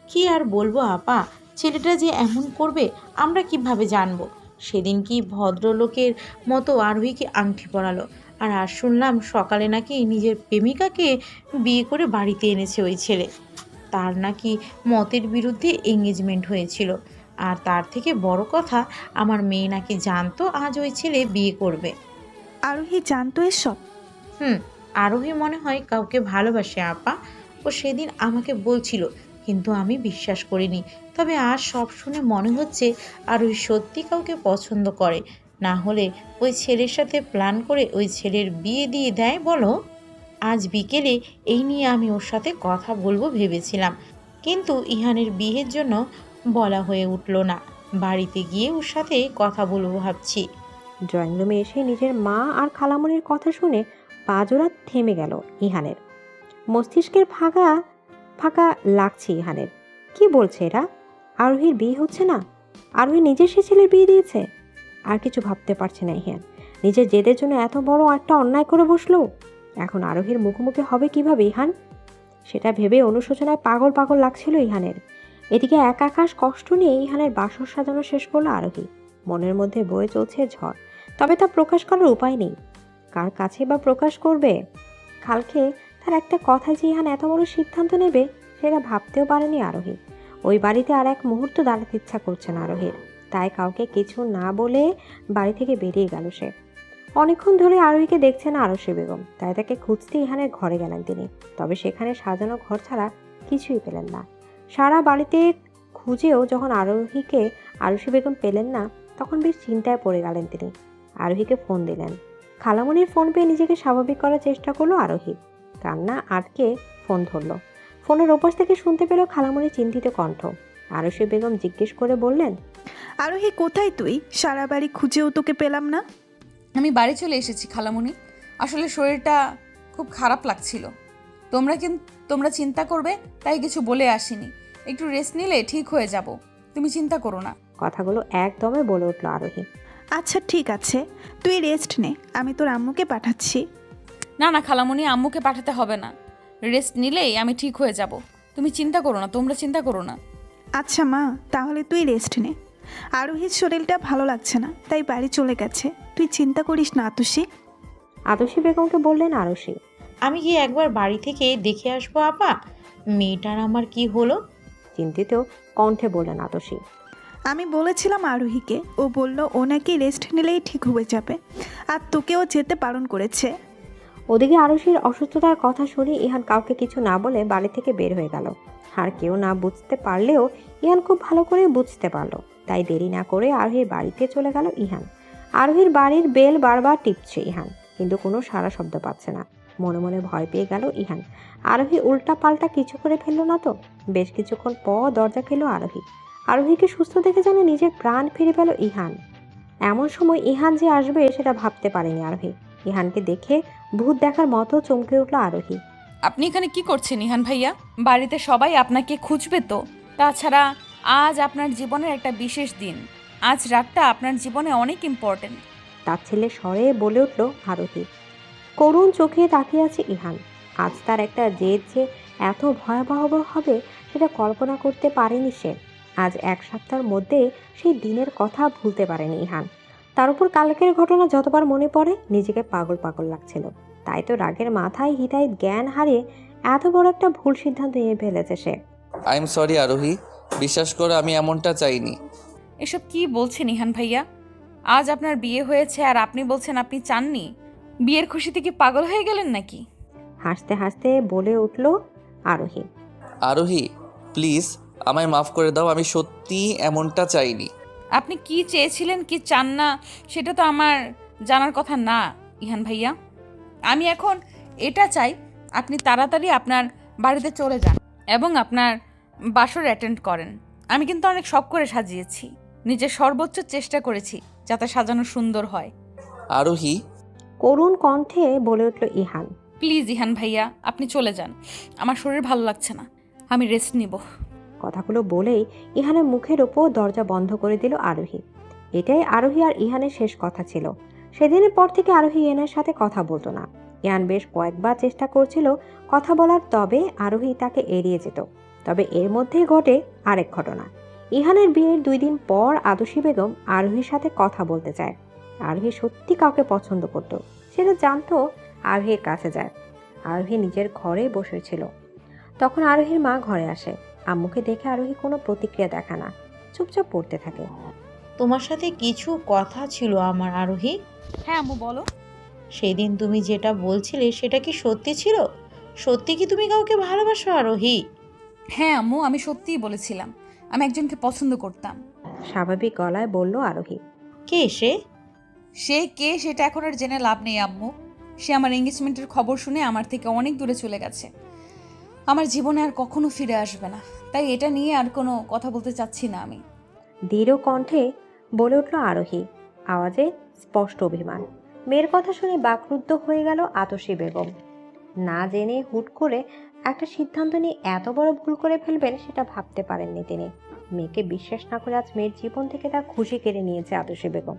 কি আর বলবো আপা, ছেলেটা যে এমন করবে আমরা কিভাবে জানবো? সেদিন কি ভদ্রলোকের মতো আরোহীকে আংটি পরালো, আর শুনলাম সকালে নাকি নিজের প্রেমিকাকে বিয়ে করে বাড়িতে এনেছে ওই ছেলে। তার নাকি মতের বিরুদ্ধে এঙ্গেজমেন্ট হয়েছিল। আর তার থেকে বড় কথা, আমার মেয়ে নাকি জানতো আজ ওই ছেলে বিয়ে করবে। আরোহী জানতো এসব? আরোহী মনে হয় কাউকে ভালোবাসে আপা। ও সেদিন আমাকে বলছিল, কিন্তু আমি বিশ্বাস করিনি। তবে আজ সব শুনে মনে হচ্ছে আরোহী সত্যি কাউকে পছন্দ করে, না হলে ওই ছেলের সাথে প্ল্যান করে ওই ছেলের বিয়ে দিয়ে দেয় বলো। আজ বিকেলে এই নিয়ে আমি ওর সাথে কথা বলবো ভেবেছিলাম, কিন্তু ইহানের বিয়ের জন্য বলা হয়ে উঠল না। বাড়িতে গিয়ে ওর সাথে কথা বলবো ভাবছি। ড্রয়িং রুমে এসে নিজের মা আর খালামণির কথা শুনে পা জোড়া থেমে গেল ইহানের। মস্তিষ্কের ফাঁকা ফাঁকা লাগছে ইহানের। কি বলছে এরা? আরোহীর বিয়ে হচ্ছে না? আরোহী নিজের সে ছেলের বিয়ে দিয়েছে? আর কিছু ভাবতে পারছে না ইহান। নিজের জেদের জন্য এত বড় একটা অন্যায় করে বসলো। এখন আরোহীর মুখোমুখি হবে কিভাবে ইহান? সেটা ভেবে অনুশোচনায় পাগল পাগল লাগছিল ইহানের। এদিকে এক আকাশ কষ্ট নিয়ে ইহানের বাসর সাজানো শেষ করলো আরোহী। মনের মধ্যে বয়ে চলছে ঝড়, তবে তা প্রকাশ করার উপায় নেই। কার কাছে বা প্রকাশ করবে? কালকে তার একটা কথা যে ইহান এত বড় সিদ্ধান্ত নেবে সেটা ভাবতেও পারেনি আরোহী। ওই বাড়িতে আর এক মুহূর্ত দাঁড়াতে ইচ্ছা করছে না আরোহীর। তাই কাউকে কিছু না বলে বাড়ি থেকে বেরিয়ে গেল সে। অনেকক্ষণ ধরে আরোহীকে দেখছে না আরশি বেগম, তাই তাকে খুঁজতে ইহানের ঘরে গেলেন তিনি। তবে সেখানে সাজানো ঘর ছাড়া কিছুই পেলেন না। সারা বাড়িতে খুঁজেও যখন আরোহীকে আরশি বেগম পেলেন না, তখন বেশ চিন্তায় পড়ে গেলেন তিনি। আরোহীকে ফোন দিলেন। খালামণির ফোন পেয়ে নিজেকে স্বাভাবিক করার চেষ্টা করলো আরোহী। কান্না আটকে ফোন ধরলো। ফোনের ওপাশ থেকে শুনতে পেল খালামণির চিন্তিত কণ্ঠ। আরশি বেগম জিজ্ঞেস করে বললেন, আরোহী কোথায় তুই? সারা বাড়ি খুঁজেও তোকে পেলাম না। আমি বাড়ি চলে এসেছি খালামণি। আসলে শরীরটা খুব খারাপ লাগছিল। তোমরা চিন্তা করবে তাই কিছু বলে আসিনি। একটু রেস্ট নিলে ঠিক হয়ে যাব, তুমি চিন্তা করো না। কথাগুলো একদমে বলে উঠল আরোহী। আচ্ছা ঠিক আছে, তুই রেস্ট নে, আমি তোর আম্মুকে পাঠাচ্ছি। না না খালামণি, আম্মুকে পাঠাতে হবে না। রেস্ট নিলেই আমি ঠিক হয়ে যাব, তুমি চিন্তা করো না, তোমরা চিন্তা করো না। আচ্ছা মা, তাহলে তুই রেস্ট নে। আরোহীর শরীরটা ভালো লাগছে না, তাই বাড়ি চলে গেছে। তুই চিন্তা করিস না আতসী। আতসী বেগমকে বললেন আরশি। আমি কি একবার বাড়ি থেকে দেখে আসবো আপা, মেয়েটার আমার কি হলো? চিন্তিত কণ্ঠে বললেন আতসী। আমি বলেছিলাম আরোহীকে, ও বলল ও নাকি রেস্ট নিলেই ঠিক হয়ে যাবে, আর তোকেও যেতে বারণ করেছে। ওদিকে আরশির অসুস্থতার কথা শুনে ইহান কাউকে কিছু না বলে বাড়ি থেকে বের হয়ে গেল। আর কেউ না বুঝতে পারলেও ইহান খুব ভালো করে বুঝতে পারল তাই দেরি না করে আরোহীর বাড়িতে চলে গেল ইহান। আরোহীর বাড়ির বেল বারবার টিপছে ইহান, কিন্তু কোনো সাড়া শব্দ পাচ্ছে না। মনে মনে ভয় পেয়ে গেল ইহান, আরোহী উল্টা পাল্টা কিছু করে ফেললো না তো। বেশ কিছুক্ষণ পর দরজা খেলো আরোহী। আরোহীকে সুস্থ দেখে যেন নিজের প্রাণ ফিরে পেল ইহান। এমন সময় ইহান যে আসবে সেটা ভাবতে পারেনি আরোহী। ইহানকে দেখে ভূত দেখার মতো চমকে উঠল আরোহী। আপনি এখানে কি করছেন ইহান ভাইয়া? বাড়িতে সবাই আপনাকে খুঁজবে তো। তাছাড়া আজ আপনার জীবনের একটা বিশেষ দিন। আজ রাতটা আপনার জীবনে অনেক ইম্পর্টেন্ট। তার ছেলে স্বরে বলে উঠল আরোহী। করুণ চোখে তাকিয়ে আছে ইহান। আজ তার একটা জেদ যে এত ভয়াবহ হবে সেটা কল্পনা করতে পারেনি সে। আজ এক সপ্তাহের মধ্যে সেই দিনের কথা ভুলতে পারেনি ইহান। তার উপর কালকের ঘটনা যতবার মনে পড়ে নিজেকে পাগল পাগল লাগছিল। তাই তো রাগের মাথায় হিতাহিত জ্ঞান হারিয়ে এত বড় একটা ভুল সিদ্ধান্ত নিয়ে ফেলেছে সে। আই এম সরি আরোহী, বিশ্বাস করো আমি এমনটা চাইনি। এসব কি বলছেন ইহান ভাইয়া? আজ আপনার বিয়ে হয়েছে আর আপনি বলছেন আপনি চাননি? বিয়ের খুশিতে কি পাগল হয়ে গেলেন নাকি? হাসতে হাসতে বলে উঠল আরোহী। আরোহী প্লিজ আমায় মাফ করে দাও, আমি সত্যি এমনটা চাইনি। আপনি কি চেয়েছিলেন কি চান না সেটা তো আমার জানার কথা না ইহান ভাইয়া। আমি এখন এটা চাই আপনি তাড়াতাড়ি আপনার বাড়িতে চলে যান এবং আপনার বাসর অ্যাটেন্ড করেন। আমি কিন্তু অনেক শখ করে সাজিয়েছি, নিজের সর্বোচ্চ চেষ্টা করেছি যাতে সাজানো সুন্দর হয়। আরোহী করুণ কণ্ঠে বলে উঠল ইহান। প্লিজ ইহান ভাইয়া আপনি চলে যান, আমার শরীর ভালো লাগছে না, আমি রেস্ট নিব। কথাগুলো বলেই ইহানের মুখের ওপর দরজা বন্ধ করে দিল আরোহী। এটাই আরোহী আর ইহানের শেষ কথা ছিল। সেদিনের পর থেকে আরোহী ইহানের সাথে কথা বলতো না। ইহান বেশ কয়েকবার চেষ্টা করছিল কথা বলার, তবে আরোহী তাকে এড়িয়ে যেত। তবে এর মধ্যেই ঘটে আরেক ঘটনা। ইহানের বিয়ের 2 দিন পর আদর্শী বেগম আরোহীর সাথে কথা বলতে চায়। আরোহী সত্যি কাউকে পছন্দ করত, সেটা জানতো আরোহীর কাছে যায়। আরোহী নিজের ঘরে বসেছিল। তখন আরোহীর মা ঘরে আসে। আম্মুকে দেখে আরোহী কোনো প্রতিক্রিয়া দেখা না, চুপচাপ পড়তে থাকে। তোমার সাথে কিছু কথা ছিল আমার আরোহী। হ্যাঁ আম্মু বলো। সেদিন তুমি যেটা বলছিলে সেটা কি সত্যি ছিল? সত্যি কি তুমি কাউকে ভালোবাসো আরোহী? হ্যাঁ আম্মু, আমি সত্যিই বলেছিলাম আমি একজনকে পছন্দ করতাম। স্বাভাবিক গলায় বলল আরোহী। কে সে? সে কে সেটা এখন আর জেনে লাভ নেই আম্মু। সে আমার এঙ্গেজমেন্টের খবর শুনে আমার থেকে অনেক দূরে চলে গেছে। আমার জীবনে আর কখনো ফিরে আসবে না, তাই এটা নিয়ে আর কোনো কথা বলতে চাচ্ছি না আমি। দৃঢ় কণ্ঠে বলে উঠল আরোহী, আওয়াজে স্পষ্ট অভিমান। মেয়ের কথা শুনে বাকরুদ্ধ হয়ে গেল আতসী বেগম। না জেনে হুট করে একটা সিদ্ধান্ত নিয়ে এত বড় ভুল করে ফেলবেন সেটা ভাবতে পারেননি তিনি। মেয়েকে বিশ্বাস না করে আজ মেয়ের জীবন থেকে তার খুশি কেড়ে নিয়েছে আতসী বেগম।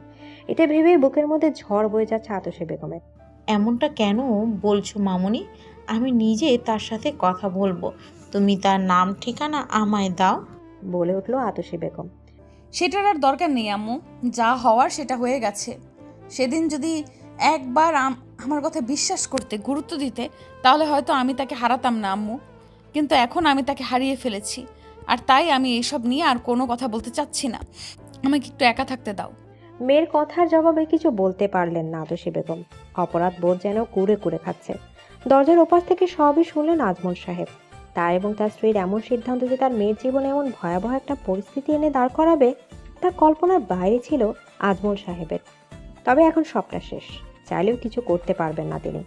এটা ভেবে বুকের মধ্যে ঝড় বয়ে যাচ্ছে আতসী বেগমের। এমনটা কেন বলছো মামুনি? আমি নিজে তার সাথে কথা বলবো, তুমি তার নাম ঠিকানা আমায় দাও। বলে উঠল আতসী বেগম। সেটার আর দরকার নেই আম্মু, যা হওয়ার সেটা হয়ে গেছে। সেদিন যদি একবার আমার কথা বিশ্বাস করতে, গুরুত্ব দিতে, তাহলে হয়তো আমি তাকে হারাতাম না আম্মু। কিন্তু এখন আমি তাকে হারিয়ে ফেলেছি, আর তাই আমি এসব নিয়ে আর কোনো কথা বলতে চাচ্ছি না। আমাকে একটু একা থাকতে দাও। মেয়ের কথার জবাবে কিছু বলতে পারলেন না আতসী বেগম। অপরাধ বোধ যেন কুড়ে কুড়ে খাচ্ছে। দরজার ওপাশ থেকে সবই শুনলেন আজমল সাহেব। তার এবং তার স্ত্রীর এমন সিদ্ধান্ত যে তার মেয়ের জীবনে এমন ভয়াবহ একটা পরিস্থিতি এনে দাঁড় করাবে, তা কল্পনার বাইরে ছিল আজমল সাহেবের। তবে এখন সবটা শেষ, চাইলেও কিছু করতে পারবেন না তিনি।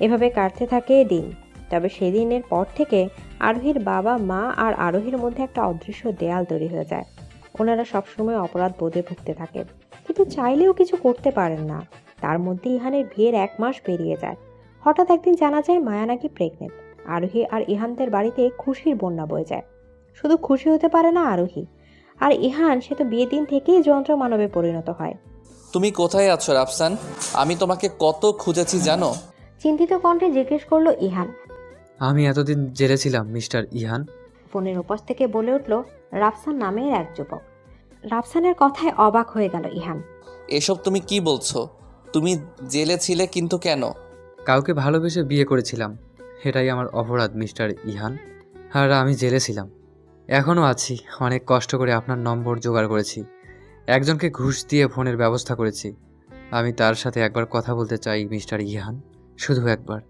এভাবে কাটতে থাকে দিন। তবে সেদিনের পর থেকে আরোহীর বাবা মা আর আরোহীর মধ্যে একটা অদৃশ্য দেয়াল তৈরি হয়ে যায়। ওনারা সবসময় অপরাধ বোধে ভুগতে থাকে, কিন্তু চাইলেও কিছু করতে পারেন না। তার মধ্যে ইহানের বিয়ের 1 মাস পেরিয়ে যায়। হঠাৎ একদিন জানা যায় মায়া নাকি প্রেগনেন্ট। আরোহী আর ইহানদের বাড়িতে খুশির বন্যা বয়ে যায়। শুধু খুশি হতে পারে না আরোহী, আর ইহান সে তো বিয়ের দিন থেকেই যন্ত্র মানবে পরিণত হয়। তুমি কোথায় আছো রাফসান? আমি তোমাকে কত খুঁজেছি জানো? চিন্তিত কণ্ঠে জিজ্ঞেস করলো ইহান। আমি এতদিন জেলে ছিলাম মিস্টার ইহান। ফোনের ওপাশ থেকে বলে উঠল রাফসান নামের এক যুবক। রাফসানের কথায় অবাক হয়ে গেল ইহান। এসব তুমি কি বলছো? তুমি জেলে ছিলে কিন্তু কেন? কাউকে ভালোবেসে বিয়ে করেছিলাম, এটাই আমার অপরাধ মিস্টার ইহান। আর আমি জেলে ছিলাম, এখনও আছি। অনেক কষ্ট করে আপনার নম্বর জোগাড় করেছি, একজনকে ঘুষ দিয়ে ফোনের ব্যবস্থা করেছি। আমি তার সাথে একবার কথা বলতে চাই মিস্টার ইহান, শুধু একবার।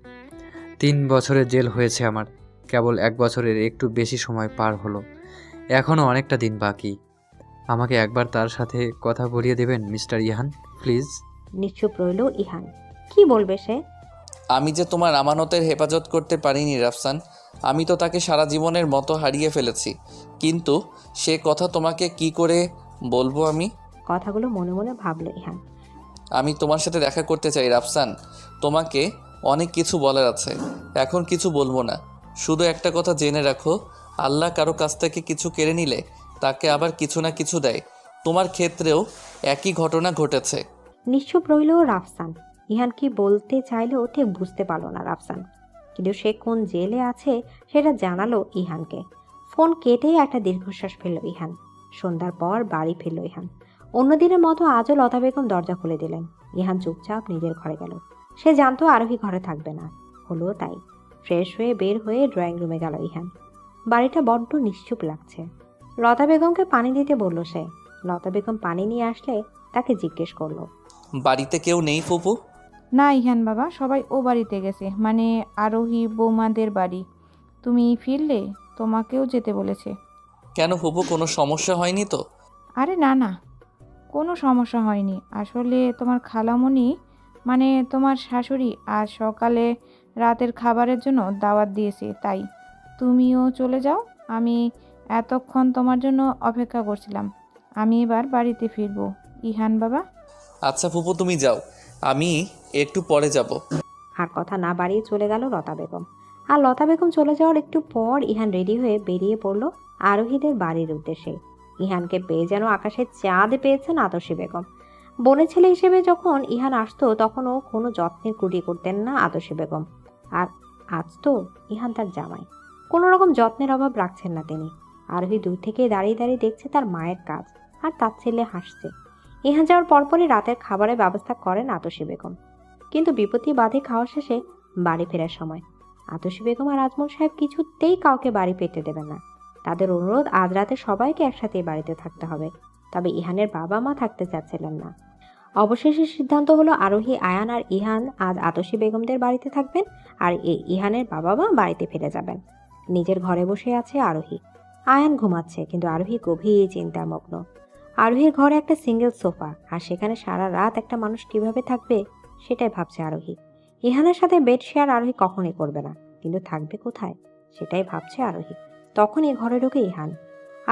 3 বছরের জেল হয়েছে আমার, কেবল 1 বছরের একটু বেশি সময় পার হলো, এখনও অনেকটা দিন বাকি। আমাকে একবার তার সাথে কথা বলিয়ে দেবেন মিস্টার ইহান, প্লিজ? নিশ্চুপ রইল ইহান। কি বলবে সে? আমি যে তোমার আমানতের হেফাজত করতে পারিনি রাফসান। আমি তো তাকে সারা জীবনের মতো হারিয়ে ফেলেছি, কিন্তু সে কথা তোমাকে কি করে বলবো আমি? কথাগুলো মনে মনে ভাবল ইহান। আমি তোমার সাথে দেখা করতে চাই রাফসান। তোমাকে অনেক কিছু বলার আছে, এখন কিছু বলবো না। শুধু একটা কথা জেনে রাখো, আল্লাহ কারো কাছ থেকে কিছু কেড়ে নিলে তাকে আবার কিছু না কিছু দেয়। তোমার ক্ষেত্রেও একই ঘটনা ঘটেছে। নিশ্চুপ রইল রাফসান। ইহান কি বলতে চাইলেও ঠিক বুঝতে পারল না রাফসান, কিন্তু সে কোন জেলে আছে সেটা জানালো ইহানকে। ফোন কেটেই একটা দীর্ঘশ্বাস ফেলল ইহান। সন্ধ্যার পর বাড়ি ফিরল ইহান। অন্যদিনের মতো আজও লতা বেগম দরজা খুলে দিলেন। ইহান চুপচাপ নিজের ঘরে গেল। সে জানতো আরোহী ঘরে থাকবে না, হলো তাই। ফ্রেশ হয়ে বের হয়ে ড্রয়িং রুমে গেল ইহান। বাড়িটা বড্ড নিশ্চুপ লাগছে। লতা বেগমকে পানি দিতে বলল সে। লতা বেগম পানি নিয়ে আসলে তাকে জিজ্ঞেস করলো, বাড়িতে কেউ নেই ফুপু? না ইহান বাবা, সবাই ও বাড়িতে গেছে, মানে আরোহী বৌমাদের বাড়ি। তুমি ফিরলে তোমাকেও যেতে বলেছে। কেন ফুপু, কোনো সমস্যা হয়নি তো? আরে না না, কোনো সমস্যা হয়নি। আসলে তোমার খালামণি, মানে তোমার শাশুড়ি, আজ সকালে রাতের খাবারের জন্য দাওয়াত দিয়েছে, তাই তুমিও চলে যাও। আমি এতক্ষণ তোমার জন্য অপেক্ষা করছিলাম। আমি এবার বাড়িতে ফিরবো ইহান বাবা। আচ্ছা ফুপু, তুমি যাও, আমি একটু পরে যাব। আর কথা না বাড়িয়ে চলে গেল লতা বেগম। আর লতা বেগম চলে যাওয়ার একটু পর ইহান রেডি হয়ে বেরিয়ে পড়ল আরোহীদের বাড়ির উদ্দেশ্যে। ইহানকে পেয়ে যেন আকাশের চাঁদ পেয়েছেন আতসী বেগম। বোনের ছেলে হিসেবে যখন ইহান আসতো তখনও কোনো যত্নের ত্রুটি করতেন না আতসী বেগম। আর আজ তো ইহান তার জামাই, কোনো রকম যত্নের অভাব রাখছেন না তিনি। আরোহী দূর থেকে দাঁড়িয়ে দাঁড়িয়ে দেখছে তার মায়ের কাজ, আর তার ছেলে হাসছে। ইহান যাওয়ার পরপরই রাতের খাবারের ব্যবস্থা করেন আতসী বেগম। কিন্তু বিপত্তি বাধে খাওয়া শেষে বাড়ি ফেরার সময় আতসী বেগম আর আজমল সাহেব কিছুতেই কাউকে বাড়ি পেতে দেবেন না। তাদের অনুরোধ আজ রাতে সবাইকে একসাথে বাড়িতে থাকতে হবে, তবে ইহানের বাবা মা থাকতে চাচ্ছিলেন না। অবশেষে সিদ্ধান্ত হলো আরোহী, আয়ান আর ইহান আজ আতসী বেগমদের বাড়িতে থাকবেন, আর এই ইহানের বাবা মা বাড়িতে ফিরে যাবেন। নিজের ঘরে বসে আছে আরোহী। আয়ান ঘুমাচ্ছে, কিন্তু আরোহী গভীর চিন্তামগ্ন। আরোহীর ঘরে একটা সিঙ্গেল সোফা, আর সেখানে সারা রাত একটা মানুষ কিভাবে থাকবে সেটাই ভাবছে আরোহী। ইহানের সাথে বেড শেয়ার আরোহী কখনোই করবে না, কিন্তু থাকবে কোথায় সেটাই ভাবছে আরোহী। তখনই ঘরে ঢোকে ইহান।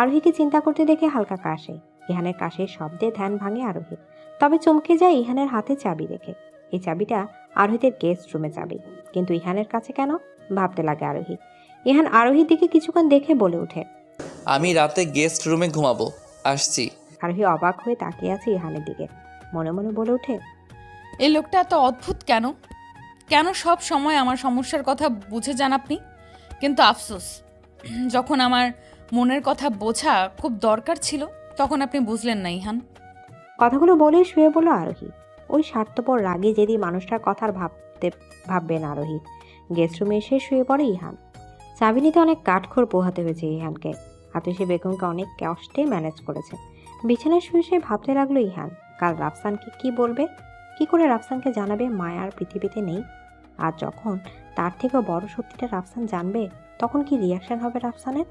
আরোহীকে চিন্তা করতে দেখে হালকা কাশে। ইহানের কাশির শব্দে ধ্যান ভাঙে আরোহী, তবে চমকে যায় ইহানের হাতে চাবি দেখে। এই চাবিটা আরোহীদের গেস্ট রুমে চাবি, কিন্তু ইহানের কাছে কেন ভাবতে লাগে আরোহী। ইহান আরোহীর দিকে কিছুক্ষণ দেখে বলে ওঠে, আমি রাতে গেস্ট রুমে ঘুমাবো, আসছি। আরোহী অবাক হয়ে তাকিয়ে আছে ইহানের দিকে। মনে মনে বলে ওঠে, এই লোকটা এত অদ্ভুত কেন? কেন সব সময় আমার সমস্যার কথা বুঝে যান আপনি? কিন্তু আফসোস, যখন আমার মনের কথা বোঝা খুব দরকার ছিল তখন আপনি বুঝলেন না ইহান। কথাগুলো বলে শুয়ে বলল আরোহী। ওই স্বার্থপর রাগে যেদি মানুষটার কথা আর ভাববে না আরোহী। গেস্ট রুমে এসে শুয়ে পড়ে ইহান। চাবি নিতে অনেক কাঠখড় পোহাতে হয়েছে ইহানকে। আতসী বেগমকে অনেক কষ্টে ম্যানেজ করেছে। বিছানায় শুয়ে শুয়ে ভাবতে লাগলো ইহান, কাল রাফসানকে কি বলবে, কি করে রাফসানকে জানাবে মায়ার পৃথিবীতে নেই। আর যখন তার থেকেও বড় সত্যিটা রাফসান জানবে, তখন কি রিয়াকশন হবে রাফসানের।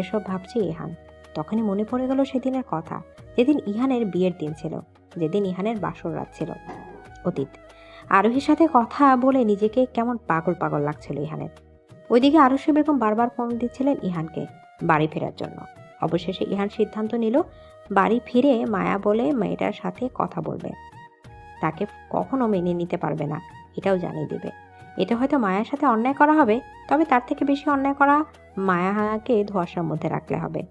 এসব ভাবছে ইহান। তখনই মনে পড়ে গেল সেদিনের কথা, যেদিন ইহানের বিয়ের দিন ছিল, যেদিন ইহানের বাসর রাত ছিল। অতীত। আরোহীর সাথে কথা বলে নিজেকে কেমন পাগল পাগল লাগছিল ইহানের। ওইদিকে আরশী বেগম বারবার ফোন দিচ্ছিলেন ইহানকে বাড়ি ফেরার জন্য। অবশেষে ইহান সিদ্ধান্ত নিল বাড়ি ফিরে মায়া বলে মেয়েটার সাথে কথা বলবে। তাকে কখনো মেনে নিতে পারবে না, এটাও জানিয়ে দেবে। এটা হয়তো মায়ার সাথে অন্যায় করা হবে, তবে তার থেকে বেশি অন্যায় করা মায়াকে ধোঁয়াশার মধ্যে রাখলে হবে।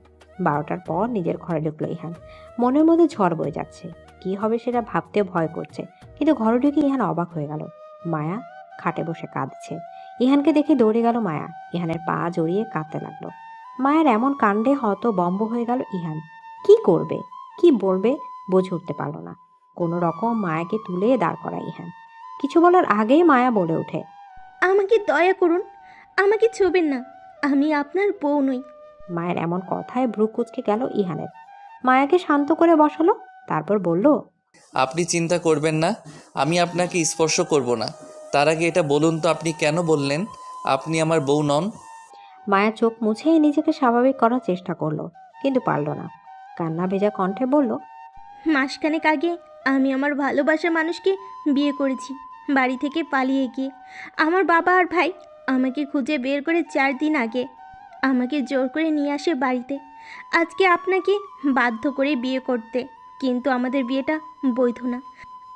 12টার পর নিজের ঘরে ঢুকলো ইহান। মনের মধ্যে ঝড় বয়ে যাচ্ছে, কি হবে সেটা ভাবতে ভয় করছে। কিন্তু ঘরে ঢুকে ইহান অবাক হয়ে গেল। মায়া খাটে বসে কাঁদছে। ইহানকে দেখে দৌড়ে গেল মায়া, ইহানের পা জড়িয়ে কাঁদতে লাগলো। মায়ের এমন কাণ্ডে হতভম্ব হয়ে গেল ইহান। কি করবে, কি বলবে বুঝে উঠতে পারল না। কোনো রকম মায়াকে তুলে দাঁড় করায় ইহান। কিছু বলার আগেই মায়া বলে ওঠে, আমাকে দয়া করুন, আমাকে ছুবেন না, আমি আপনার বউ নই। মায়ের এমন কথায় ভ্রু কুঁচকে গেল ইহানের। মায়াকে শান্ত করে বসালো, তারপর বলল, আপনি চিন্তা করবেন না, আমি আপনাকে স্পর্শ করব না। তার আগে এটা বলুন তো, আপনি কেন বললেন আপনি আমার বউ নন? মায়া চোখ মুছে নিজেকে স্বাভাবিক করার চেষ্টা করলো, কিন্তু পারল না। কান্না ভেজা কণ্ঠে বলল, মাসখানেক আগে আমি আমার ভালোবাসার মানুষকে বিয়ে করেছি, বাড়ি থেকে পালিয়ে গিয়ে। আমার বাবা আর ভাই আমাকে খুঁজে বের করে 4 দিন আগে আমাকে জোর করে নিয়ে আসে বাড়িতে। আজকে আপনাকে বাধ্য করে বিয়ে করতে, কিন্তু আমাদের বিয়েটা বৈধ না।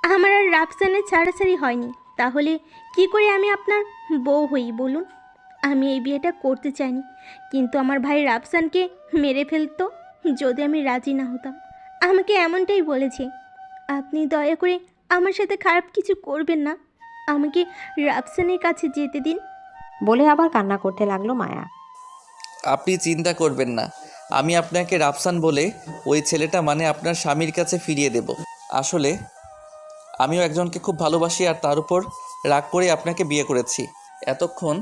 আমার আর রাফসানের ছাড়াছাড়ি হয়নি, তাহলে কি করে আমি আপনার বউ হই বলুন? আমি এই বিয়েটা করতে চাইনি, কিন্তু আমার ভাই রাফসানকে মেরে ফেলতো যদি আমি রাজি না হতাম। আমাকে এমনটাই বলেছে। আপনি দয়া করে আমার সাথে খারাপ কিছু করবেন না, আমাকে রাফসানের কাছে যেতে দিন। বলে আবার কান্না করতে লাগলো মায়া। আপনি চিন্তা করবেন না, আমি আপনাকে রাফসান বলে ওই ছেলেটা মানে আপনার স্বামীর কাছে ফিরিয়ে দেব। আসলে আমিও একজনকে খুব ভালোবাসি, আর তার উপর রাগ করে আপনাকে বিয়ে করেছি। এতক্ষণ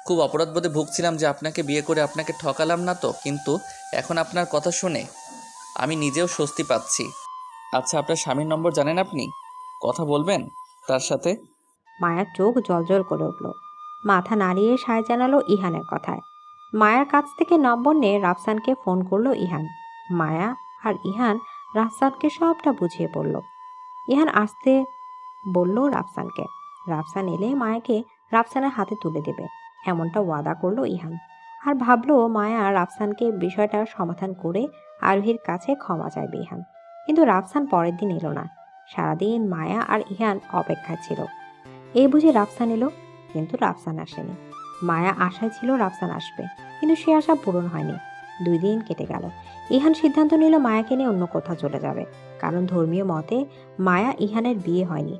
খুব অপরাধবোধে ভুগছিলাম যে আপনাকে বিয়ে করে আপনাকে ঠকালাম না তো, কিন্তু এখন আপনার কথা শুনে আমি নিজেও স্বস্তি পাচ্ছি। আচ্ছা, আপনার স্বামীর নম্বর জানেন আপনি? কথা বলবেন তার সাথে? মায়ার চোখ জলজল করে উঠল। মাথা নাড়িয়ে সায় জানালো ইহানের কথায়। মায়ার কাছ থেকে নম্বর নিয়ে রাফসানকে ফোন করলো ইহান। মায়া আর ইহান রাফসানকে সবটা বুঝিয়ে বলল। ইহান আসতে বলল রাফসানকে। রাফসান এলে মায়াকে রাফসানের হাতে তুলে দেবে, এমনটা ওয়াদা করলো ইহান। আর ভাবলো মায়া রাফসানকে বিষয়টা সমাধান করে আরোহীর কাছে ক্ষমা চাইবে ইহান। কিন্তু রাফসান পরের দিন এলো না। সারাদিন মায়া আর ইহান অপেক্ষায় ছিল। এই বুঝে রাফসান এলো, কিন্তু রাফসান আসেনি। মায়া আশায় ছিল রাফসান আসবে, কিন্তু সে আশা পূরণ হয়নি। 2 দিন কেটে গেল। ইহান সিদ্ধান্ত নিল মায়াকে নিয়ে অন্য কোথাও চলে যাবে, কারণ ধর্মীয় মতে মায়া ইহানের বিয়ে হয়নি।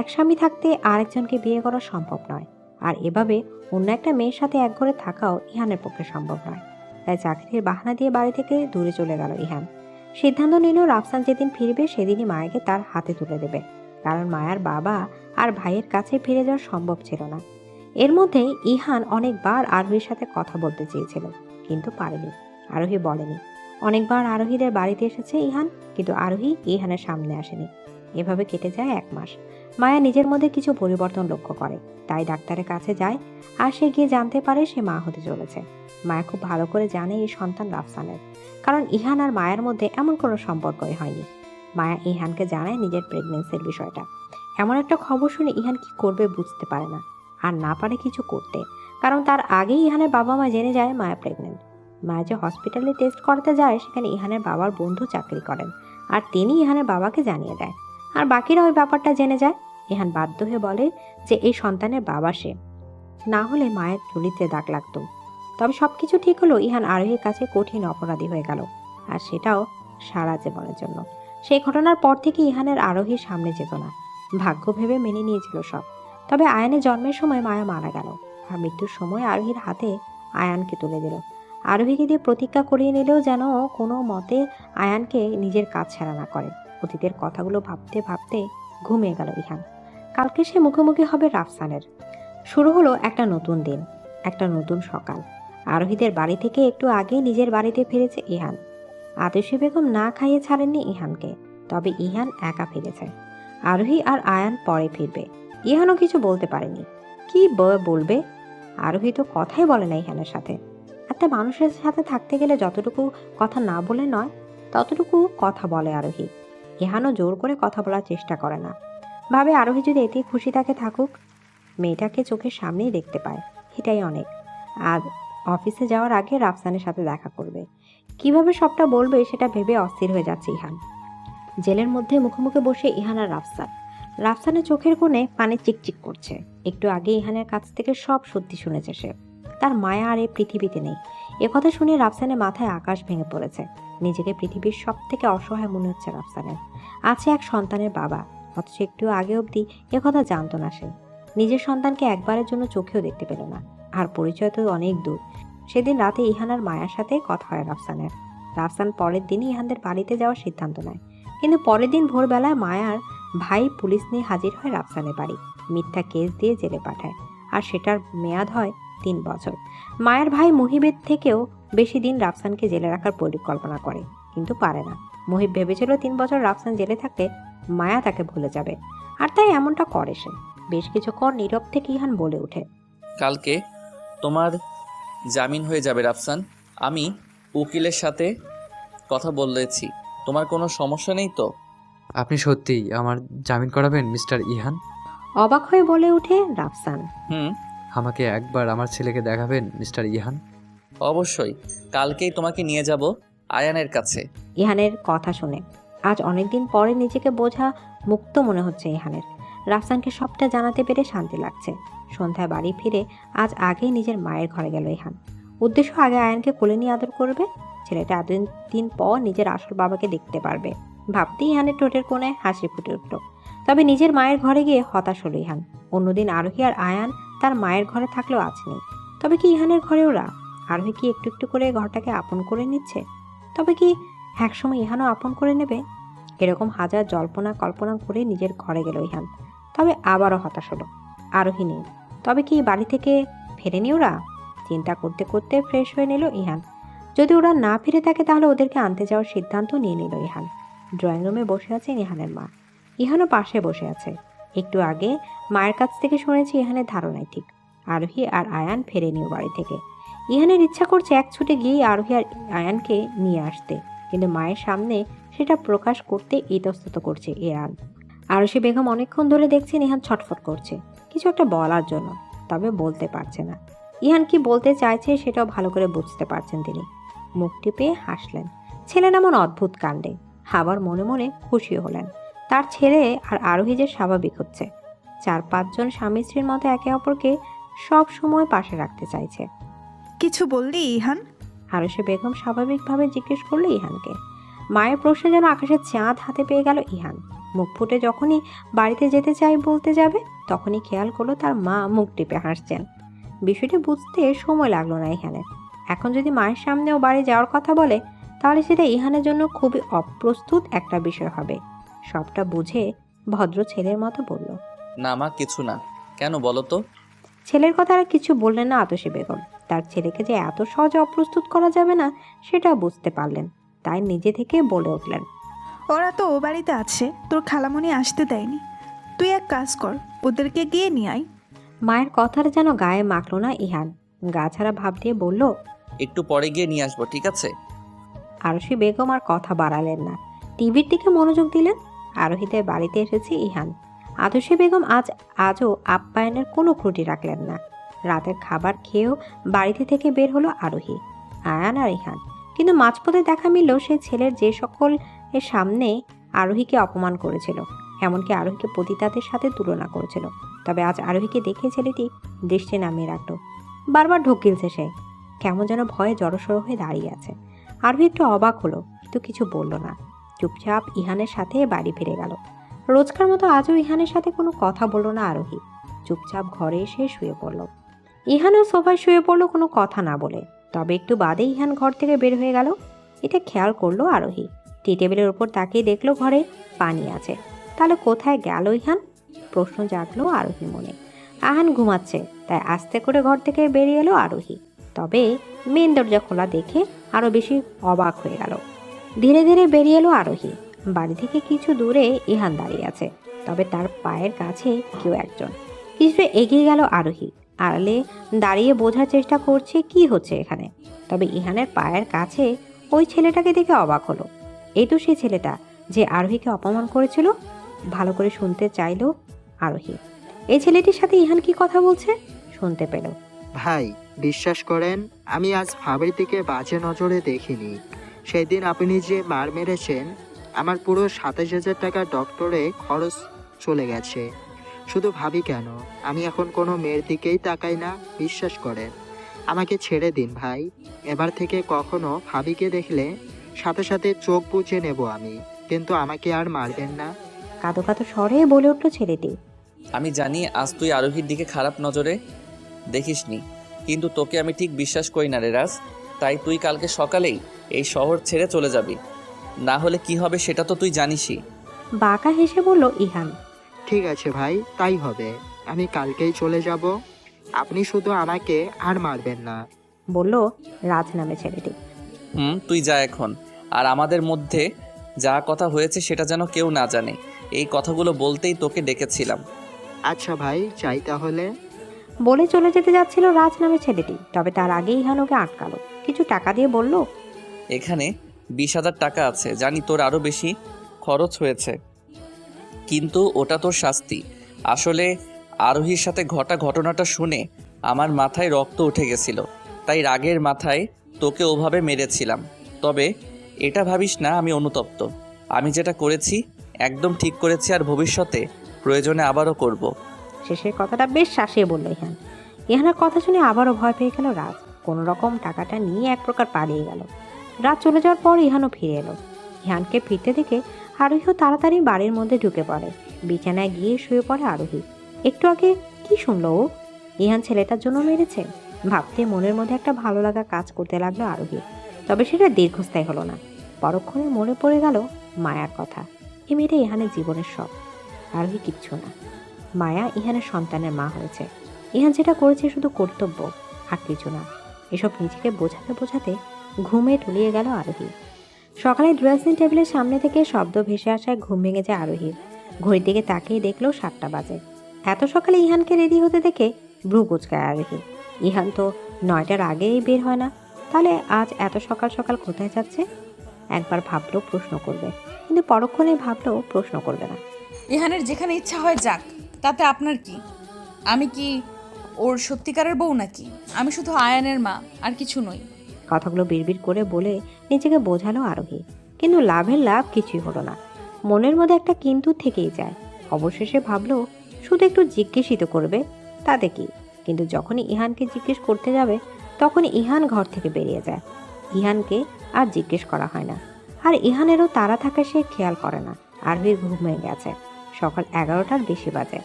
এক স্বামী থাকতে আরেকজনকে বিয়ে করা সম্ভব নয়, আর এভাবে অন্য একটা মেয়ের সাথে এক ঘরে থাকাও ইহানের পক্ষে সম্ভব নয়। তাই চাকরির বাহানা দিয়ে বাড়ি থেকে দূরে চলে গেল ইহান। সিদ্ধান্ত নিল রাফসান যেদিন ফিরবে সেদিনই মায়াকে তার হাতে তুলে দেবে, কারণ মায়ার বাবা আর ভাইয়ের কাছে ফিরে যাওয়া সম্ভব ছিল না। এর মধ্যেই ইহান অনেকবার আরোহীর সাথে কথা বলতে চেয়েছিল, কিন্তু পারেনি। আরোহী বলেনি। অনেকবার আরোহীদের বাড়িতে এসেছে ইহান, কিন্তু আরোহী ইহানের সামনে আসেনি। এভাবে কেটে যায় 1 মাস। মায়া নিজের মধ্যে কিছু পরিবর্তন লক্ষ্য করে, তাই ডাক্তারের কাছে যায়। আর সে গিয়ে জানতে পারে সে মা হতে চলেছে। মায়া খুব ভালো করে জানে এই সন্তান রাফসানের, কারণ ইহান আর মায়ের মধ্যে এমন কোনো সম্পর্কই হয়নি। মায়া ইহানকে জানায় নিজের প্রেগনেন্সির বিষয়টা। এমন একটা খবর শুনে ইহান কি করবে বুঝতে পারে না, আর না পারে কিছু করতে, কারণ তার আগেই ইহানের বাবা মা জেনে যায় মায়া প্রেগনেন্ট। মায়া যে হসপিটালে টেস্ট করাতে যায় সেখানে ইহানের বাবার বন্ধু চাকরি করেন, আর তিনি ইহানের বাবাকে জানিয়ে দেয়। আর বাকিরা ওই ব্যাপারটা জেনে যায়। ইহান বাধ্য হয়ে বলে যে এই সন্তানের বাবা সে, না হলে মায়ের চরিত্রে দাগ লাগতো। তবে সবকিছু ঠিক হলো, ইহান আরোহীর কাছে কঠিন অপরাধী হয়ে গেল, আর সেটাও সারা জীবনের জন্য। সেই ঘটনার পর থেকে ইহানের আরোহীর সামনে যেত না। ভাগ্য ভেবে মেনে নিয়েছিল সব। তবে আয়ানের জন্মের সময় মায়া মারা গেল, আর মৃত্যুর সময় আরোহীর হাতে আয়ানকে তুলে দিল। আরোহীকে দিয়ে প্রতিজ্ঞা করিয়ে নিলেও যেন কোনো মতে আয়ানকে নিজের কাজ ছাড়া না করে। অতীতের কথাগুলো ভাবতে ভাবতে ঘুমিয়ে গেল ইহান। কালকে সে মুখোমুখি হবে রাফসানের। শুরু হলো একটা নতুন দিন, একটা নতুন সকাল। আরোহীদের বাড়ি থেকে একটু আগে নিজের বাড়িতে ফিরেছে ইহান। আতশী বেগম না খাইয়ে ছাড়েননি ইহানকে, তবে ইহান একা ফিরেছে। আরোহী আর আয়ান পরে ফিরবে। ইহানও কিছু বলতে পারেনি। কি বলবে? আরোহী তো কথাই বলে না ইহানের সাথে। একটা মানুষের সাথে থাকতে গেলে যতটুকু কথা না বলে নয়, ততটুকু কথা বলে আরোহী। ইহানও জোর করে কথা বলার চেষ্টা করে না। ভাবে আরোহী যদি এতেই খুশি থাকে থাকুক, মেয়েটাকে চোখের সামনেই দেখতে পায়, এটাই অনেক। আর অফিসে যাওয়ার আগে রাফসানের সাথে দেখা করবে। কিভাবে সবটা বলবে সেটা ভেবে অস্থির হয়ে যাচ্ছে ইহান। জেলের মধ্যে মুখোমুখি বসে ইহান আর রাফসান। রাফসানের চোখের কোণে পানি চিকচিক করছে। একটু আগে ইহানের কাছ থেকে সব সত্যি শুনেছে সে। তার মায়া আর এই পৃথিবীতে নেই। একথা শুনে রাফসানের মাথায় আকাশ ভেঙে পড়েছে। নিজেকে পৃথিবীর সব থেকে অসহায় মনে হচ্ছে রাফসানের। আছে এক সন্তানের বাবা, অথচ একটু আগে অবধি একথা জানতো না সে। নিজের সন্তানকে একবারের জন্য চোখেও দেখতে পেল না, আর পরিচয় তো অনেক দূর। সেদিন রাতে ইহান আর মায়ার সাথে কথা হয় রাফসানের। রাফসান পরের দিনই ইহানদের বাড়িতে যাওয়ার সিদ্ধান্ত নেয়, কিন্তু পরের দিন ভোরবেলায় মায়ার ভাই পুলিশ নিয়ে হাজির হয় রাফসানের বাড়ি। মিথ্যা কেস দিয়ে জেলে পাঠায়, আর সেটার মেয়াদ হয় 3 বছর। মায়ের ভাই মুহিবের থেকেও বেশি দিন রাফসানকে জেলে রাখার পরিকল্পনা করে, কিন্তু পারে না। মুহিব ভেবেছিল 3 বছর রাফসান জেলে থাকলে মায়া তাকে ভুলে যাবে, আর তাই এমনটা করে সে। বেশ কিছুক্ষণ নীরব থেকে ইহান বলে ওঠে, কালকে তোমার জামিন হয়ে যাবে রাফসান। আমি উকিলের সাথে কথা বলেছি। তোমার কোনো সমস্যা নেই তো? আপনি সত্যিই আমার জামিন করাবেন মিস্টার ইহান? অবাক হয়ে বলে ওঠে রাফসান। হুম, আমাকে একবার আমার ছেলেকে দেখাবেন মিস্টার ইহান? অবশ্যই। কালকেই তোমাকে নিয়ে যাব আয়ানের কাছে। ইহানের কথা শুনে আজ অনেকদিন পরে নিজেকে বোঝা মুক্ত মনে হচ্ছে ইহানের। রাফসানকে সবটা জানাতে পেরে শান্তি লাগছে। সন্ধ্যায় বাড়ি ফিরে আজ আগেই নিজের মায়ের ঘরে গেল ইহান। উদ্দেশ্য আগে আয়ানকে কোলে নিয়ে আদর করবে। ছেলেটা এতদিন পর নিজের আসল বাবাকে দেখতে পারবে ভাবতেই ইহানের ঠোঁটের কোণে হাসি ফুটে উঠল। তবে নিজের মায়ের ঘরে গিয়ে হতাশ হলো ইহান। অন্যদিন আরোহী আর আয়ান তার মায়ের ঘরে থাকলেও আজ নেই। তবে কি ইহানের ঘরে ওরা? আরোহী কি একটু একটু করে ঘরটাকে আপন করে নিচ্ছে? তবে কি একসময় ইহানও আপন করে নেবে? এরকম হাজার জল্পনা কল্পনা করে নিজের ঘরে গেল ইহান। তবে আবারও হতাশ হলো, আরোহী নেই। তবে কি বাড়ি থেকে ফেরেনি ওরা? চিন্তা করতে করতে ফ্রেশ হয়ে নিল ইহান। যদি ওরা না ফিরে থাকে তাহলে ওদেরকে আনতে যাওয়ার সিদ্ধান্ত নিয়ে নিল ইহান। ড্রয়িং রুমে বসে আছেন ইহানের মা। ইহানও পাশে বসে আছে। একটু আগে মায়ের কাছ থেকে শুনেছি ইহানের ধারণাই ঠিক, আরোহী আর আয়ান ফেরেনিও বাড়ি থেকে। ইহানের ইচ্ছা করছে এক ছুটে গিয়েই আরোহী আর আয়ানকে নিয়ে আসতে, কিন্তু মায়ের সামনে সেটা প্রকাশ করতে ইতস্তত করছে ইহান। আরশি বেগম অনেকক্ষণ ধরে দেখছেন ইহান ছটফট করছে কিছু একটা বলার জন্য, তবে বলতে পারছে না। ইহান কি বলতে চাইছে সেটাও ভালো করে বুঝতে পারছেন তিনি। মুখ টিপে হাসলেন। ছেলের এমন অদ্ভুত কাণ্ডে আবার মনে মনে খুশিও হলেন। তার ছেলে আর আরোহী যে স্বাভাবিক হচ্ছে। 4-5 জন স্বামী স্ত্রীর মতো একে অপরকে সব সময় পাশে রাখতে চাইছে। কিছু বললি ইহান? আরশি বেগম স্বাভাবিকভাবে জিজ্ঞেস করলো ইহানকে। মায়ের প্রশ্নে যেন আকাশের চাঁদ হাতে পেয়ে গেল ইহান। মুখ ফুটে যখনই বাড়িতে যেতে চাই বলতে যাবে, তখনই খেয়াল করলো তার মা মুখ টিপে হাসছেন। বিষয়টি বুঝতে সময় লাগলো না ইহানের। এখন যদি মায়ের সামনেও বাড়ি যাওয়ার কথা বলে, তাহলে সেটা ইহানের জন্য খুবই অপ্রস্তুত একটা বিষয় হবে। সবটা বুঝে ভদ্র ছেলের মতো বলল, না মা, কিছু না। কেন বলো তো? ছেলের কথা আর কিছু বললেন না আতসী বেগম। তার ছেলেকে যে এত সহজে অপ্রস্তুত করা যাবে না সেটা বুঝতে পারলেন, তাই নিজে থেকে বলে উঠলেন, ওরা তো ও বাড়িতে আছে, তোর খালামণি আসতে দেয়নি। তুই এক কাজ কর, ওদেরকে গিয়ে নিয়ে আয়। মায়ের কথার যেন গায়ে মাখলো না ইহান। গা ছাড়া ভাব দিয়ে বলল, একটু পরে গিয়ে নিয়ে আসবো, ঠিক আছে? আরশি বেগম আর কথা বাড়ালেন না, টিভির দিকে মনোযোগ দিলেন। আরোহীদের বাড়িতে এসেছে ইহান। আতসী বেগম আজও আপ্যায়নের কোনো ত্রুটি রাখলেন না। রাতের খাবার খেয়েও বাড়িতে থেকে বের হলো আরোহী, আয়ান আর ইহান। কিন্তু মাঝপথে দেখা মিলল সেই ছেলের যে সকল এর সামনে আরোহীকে অপমান করেছিল, এমনকি আরোহীকে পতিতাদের সাথে তুলনা করেছিল। তবে আজ আরোহীকে দেখে ছেলেটি দৃষ্টি নামিয়ে রাখল। বারবার ঢোক গিলছে সে, কেমন যেন ভয়ে জড়সড় হয়ে দাঁড়িয়ে আছে। আরোহী একটু অবাক হলো, কিন্তু কিছু বলল না। চুপচাপ ইহানের সাথে বাড়ি ফিরে গেল। রোজকার মতো আজও ইহানের সাথে কোনো কথা বলল না আরোহী। চুপচাপ ঘরে এসে শুয়ে পড়ল। ইহানও সোফায় শুয়ে পড়লো কোনো কথা না বলে। তবে একটু বাদে ইহান ঘর থেকে বের হয়ে গেল। এটা খেয়াল করলো আরোহী। টি টেবিলের উপর তাকিয়ে দেখলো ঘরে পানি আছে। তাহলে কোথায় গেল ইহান? প্রশ্ন জাগলো আরোহীর মনে। আহান ঘুমাচ্ছে, তাই আস্তে করে ঘর থেকে বেরিয়ে এলো আরোহী। তবে মেন দরজা খোলা দেখে আরো বেশি অবাক হয়ে গেল। ধীরে ধীরে বেরিয়ে এলো আরোহী। বাড়ি থেকে কিছু দূরে ইহান দাঁড়িয়ে আছে, তবে তার পায়ের কাছে কেউ একজন। কিছু এগিয়ে গেল আরোহী, আড়ালে দাঁড়িয়ে বোঝার চেষ্টা করছে কি হচ্ছে এখানে। তবে ইহানের পায়ের কাছে ওই ছেলেটাকে দেখে অবাক হলো। এই তো সেই ছেলেটা যে আরোহীকে অপমান করেছিল। ভালো করে শুনতে চাইলো আরোহী। এই ছেলেটির সাথে ইহান কি কথা বলছে শুনতে পেল। ভাই, বিশ্বাস করেন আমি আজ ভাবির দিকে বাজে নজরে দেখিনি। সেদিন আপনি যে মার মেরেছেন, আমার পুরো 27,000 টাকা ডক্টরে খরচ চলে গেছে। শুধু ভাবি কেন, আমি এখন কোনো মেয়ের দিকেই তাকাই না। বিশ্বাস করেন, আমাকে ছেড়ে দিন ভাই। এবার থেকে কখনো ভাবিকে দেখলে সাথে সাথে চোখ বুজে নেব আমি, কিন্তু আমাকে আর মারবেন না। কাঁদো কাঁদো স্বরে বলে উঠল ছেলেটি। আমি জানি আজ তুই আরোহীর দিকে খারাপ নজরে দেখিসনি, কিন্তু তোকে আমি ঠিক বিশ্বাস করি না রে রাজ। তাই তুই কালকে সকালেই এই শহর ছেড়ে চলে যাবি, না হলে কি হবে সেটা তো তুই জানিসই। বাঁকা হেসে বলল ইহান। ঠিক আছে ভাই, তাই হবে। আমি কালকেই চলে যাব। আপনি শুধু আমাকে আর মারবেন না। বলল রাজ নামে ছেলেটি। তুই যা এখন। আর আমাদের মধ্যে যা কথা হয়েছে সেটা যেন কেউ না জানে। এই কথাগুলো বলতেই তোকে ডেকেছিলাম। আচ্ছা ভাই, যাই তাহলে। বলে চলে যেতে যাচ্ছিল রাজ নামে ছেলেটি, তবে তার আগে ইহান ওকে আটকালো। কিছু টাকা দিয়ে বলল, এখানে 20,000 টাকা আছে, জানি তোর আরও বেশি খরচ হয়েছে, কিন্তু ওটা তোর শাস্তি। আসলে আরোহীর সাথে ঘটনাটা শুনে আমার মাথায় রক্ত উঠে গেছিল, তাই রাগের মাথায় তোকে ওভাবে মেরেছিলাম। তবে এটা ভাবিস না আমি অনুতপ্ত। আমি যেটা করেছি একদম ঠিক করেছি, আর ভবিষ্যতে প্রয়োজনে আবারও করব। শেষের কথাটা বেশ শাসিয়ে বলল ইহান। ইহানের কথা শুনে আবারও ভয় পেয়ে গেল রাজ। কোনো রকম টাকাটা নিয়ে এক প্রকার পালিয়ে গেল। রাত চলে যাওয়ার পর ইহানও ফিরে এলো। ইহানকে ফিরতে দেখে আরোহীও তাড়াতাড়ি বাড়ির মধ্যে ঢুকে পড়ে। বিছানায় গিয়ে শুয়ে পড়ে আরোহী। একটু আগে কি শুনলো ও? ইহান ছেলেটার জন্য মেরেছে? ভাবতে মনের মধ্যে একটা ভালো লাগা কাজ করতে লাগলো আরোহী। তবে সেটা দীর্ঘস্থায়ী হলো না। পরক্ষণে মনে পড়ে গেল মায়ার কথা। এই মেয়েটা ইহানের জীবনের সব, আরোহী কিচ্ছু না। মায়া ইহানের সন্তানের মা হয়েছে। ইহান যেটা করেছে শুধু কর্তব্য, আর কিছু না। এসব নিজেকে বোঝাতে বোঝাতে ঘুমে তলিয়ে গেল আরোহী। সকালে ড্রেসিং টেবিলের সামনে থেকে শব্দ ভেসে আসায় ঘুম ভেঙে যায় আরোহীর। ঘড়ির দিকে তাকিয়ে দেখলো 7টা বাজে। এত সকালে ইহানকে রেডি হতে দেখে ভ্রু কুঁচকায় আরোহী। ইহান তো 9টার আগেই বের হয় না, তাহলে আজ এত সকাল সকাল কোথায় যাচ্ছে? একবার ভাবলো প্রশ্ন করবে, কিন্তু পরক্ষণে ভাবলো প্রশ্ন করবে না। ইহানের যেখানে ইচ্ছা হয় যাক, তাতে আপনার কি? আমি কি ওর সত্যিকারের বউ নাকি? আমি শুধু আয়ানের মা, আর কিছু নই। কথাগুলো বিড়বিড় করে বলে নিজেকে বোঝালো আরোহী, কিন্তু লাভের লাভ কিছুই হলো না। মনের মধ্যে একটা কিন্তু থেকেই যায়। অবশেষে ভাবলো শুধু একটু জিজ্ঞেসই তো করবে, তাতে কি? কিন্তু যখনই ইহানকে জিজ্ঞেস করতে যাবে তখনই ইহান ঘর থেকে বেরিয়ে যায়। ইহানকে আর জিজ্ঞেস করা হয় না। আর ইহানেরও তাড়া থাকে সে খেয়াল করে না। আরোহীর ঘুমিয়ে গেছে। সকাল 11টার বেশি বাজে।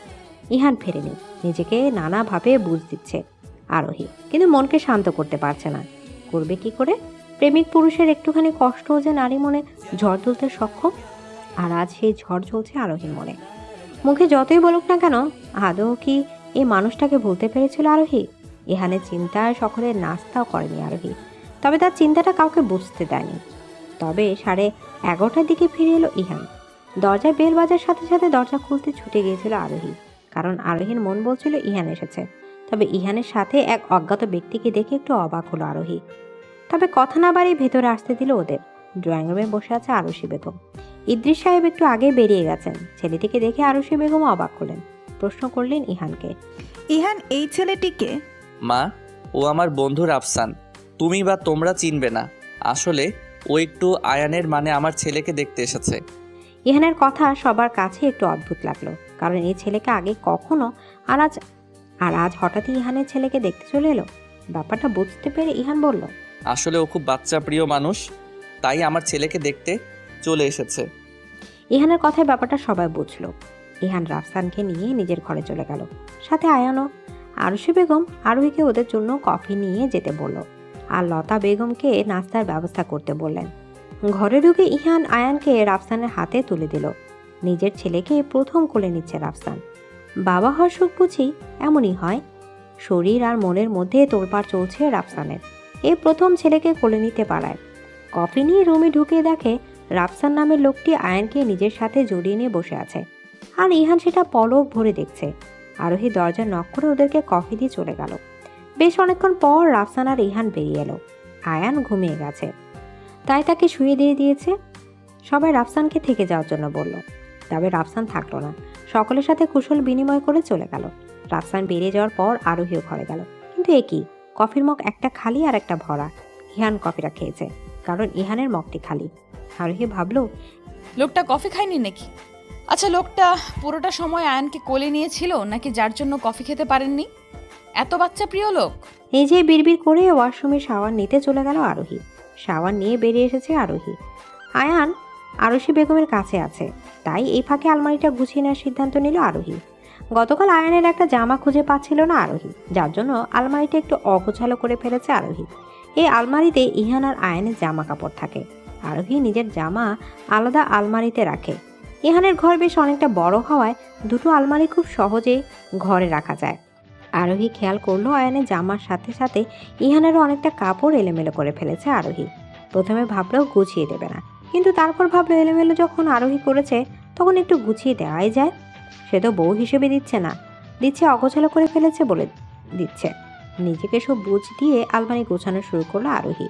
ইহান ফেরেনি। নিজেকে নানাভাবে বুঝ দিচ্ছে আরোহী, কিন্তু মনকে শান্ত করতে পারছে না। করবে কি করে? প্রেমিক পুরুষের একটুখানি কষ্ট যে নারী মনে ঝড় তুলতে সক্ষম, আর আজ সেই ঝড় চলছে আরোহীর মনে। মুখে যতই বলুক না কেন, আদৌ কি এই মানুষটাকে ভুলতে পেরেছিল আরোহী? ইহানের চিন্তায় সকলের নাস্তাও করেনি আরোহী, তবে তার চিন্তাটা কাউকে বুঝতে দেয়নি। তবে 11:30টার দিকে ফিরে এলো ইহান। দরজায় বেল বাজার সাথে সাথে দরজা খুলতে ছুটে গিয়েছিল আরোহী, কারণ আরোহীর মন বলছিল ইহান এসেছে। তবে ইহানের সাথে এক অজ্ঞাত ব্যক্তিকে দেখে একটু অবাক হলো আরোহী। তবে কথা না বাড়িয়ে ভেতরে আসতে দিল ওদের। ড্রয়িং রুমে বসে আছে আরশি বেগম। ইদ্রিস সাহেব একটু আগে বেরিয়ে গেছেন। ছেলেটিকে দেখে আরশি বেগম অবাক হলেন। প্রশ্ন করলেন ইহানকে। ইহান এই ছেলেটিকে? মা, ও আমার বন্ধু রাফসান। তুমি বা তোমরা চিনবে না। আসলে ও একটু আয়ানের মানে আমার ছেলেকে দেখতে এসেছে। ইহানের কথা সবার কাছে একটু অদ্ভুত লাগলো, কারণ এই ছেলেকে আগে কখনো আর আজ হঠাৎই ইহানের ছেলেকে দেখতে চলে এলো। ব্যাপারটা বুঝতে পেরে ইহান বলল, আসলে ও খুব বাচ্চা প্রিয় মানুষ, তাই আমার ছেলেকে দেখতে চলে এসেছে। ইহানের কথায় ব্যাপারটা সবাই বুঝলো। ইহান রাফসানকে নিয়ে নিজের ঘরে চলে গেল, সাথে আয়ানও। আরশি বেগম আরোহীকে ওদের জন্য কফি নিয়ে যেতে বলল, আর লতা বেগমকে নাস্তার ব্যবস্থা করতে বললেন। ঘরে ঢুকে ইহান আয়ানকে রাফসানের হাতে তুলে দিল। নিজের ছেলেকে প্রথম কোলে নিচ্ছে রাফসান। বাবা হওয়ার সুখ বুঝি এমনই হয়। শরীর আর মনের মধ্যে তোলপাড় চলছে রাফসানের। এই প্রথম ছেলেকে কোলে নিতে পারায়। কফি নিয়ে রুমে ঢুকে দেখে রাফসান নামের লোকটি আয়ানকে নিজের সাথে জড়িয়ে নিয়ে বসে আছে, আর ইহান সেটা পলক ভরে দেখছে। আরোহী দরজা নক করে ওদেরকে কফি দিয়ে চলে গেল। বেশ অনেকক্ষণ পর রাফসান আর ইহান বেরিয়ে এলো। আয়ান ঘুমিয়ে গেছে, তাই তাকে শুয়ে দিয়ে দিয়েছে। সবাই রাফসানকে থেকে যাওয়ার জন্য বলল, তবে রাফসান থাকলো না। সকলের সাথে কুশল বিনিময় করে চলে গেল। রাফসান বেরিয়ে যাওয়ার পর আরোহীও ঘরে গেল, কিন্তু একই কফির মগ একটা খালি আর একটা ভরা। ইহান কফিটা খেয়েছে, কারণ ইহানের মগটি খালি। আরোহী ভাবলো, লোকটা কফি খায়নি নাকি? আচ্ছা, লোকটা পুরোটা সময় আয়ানকে কোলে নিয়েছিল নাকি যার জন্য কফি খেতে পারেননি? এত বাচ্চা প্রিয় লোক। এই যে বিড়বিড় করে ওয়াশরুমে শাওয়ার নিতে চলে গেল আরোহী। শাওয়ার নিয়ে বেরিয়ে এসেছে আরোহী। আয়ান আরশি বেগমের কাছে আছে, তাই এই ফাঁকে আলমারিটা গুছিয়ে নেওয়ার সিদ্ধান্ত নিল আরোহী। গতকাল আয়ানের একটা জামা খুঁজে পাচ্ছিল না আরোহী, যার জন্য আলমারিটা একটু অগোছালো করে ফেলেছে আরোহী। এই আলমারিতে ইহান আর আয়ানের জামা কাপড় থাকে। আরোহী নিজের জামা আলাদা আলমারিতে রাখে। ইহানের ঘর বেশ অনেকটা বড় হওয়ায় দুটো আলমারি খুব সহজে ঘরে রাখা যায়। আরোহী খেয়াল করলো আয়ানের জামার সাথে সাথে ইহানেরও অনেকটা কাপড় এলোমেলো করে ফেলেছে আরোহী। প্রথমে ভাবলেও গুছিয়ে দেবে না, কিন্তু তারপর ভাবলো এলোমেলো যখন আরোহী করেছে তখন একটু গুছিয়ে দেওয়াই যায়। সে তো বউ হিসেবে দিচ্ছে না, দিচ্ছে অগোছালো করে ফেলেছে বলে দিচ্ছে। নিজেকে সব বুঝ দিয়ে আলমারি গোছানো শুরু করলো আরোহী।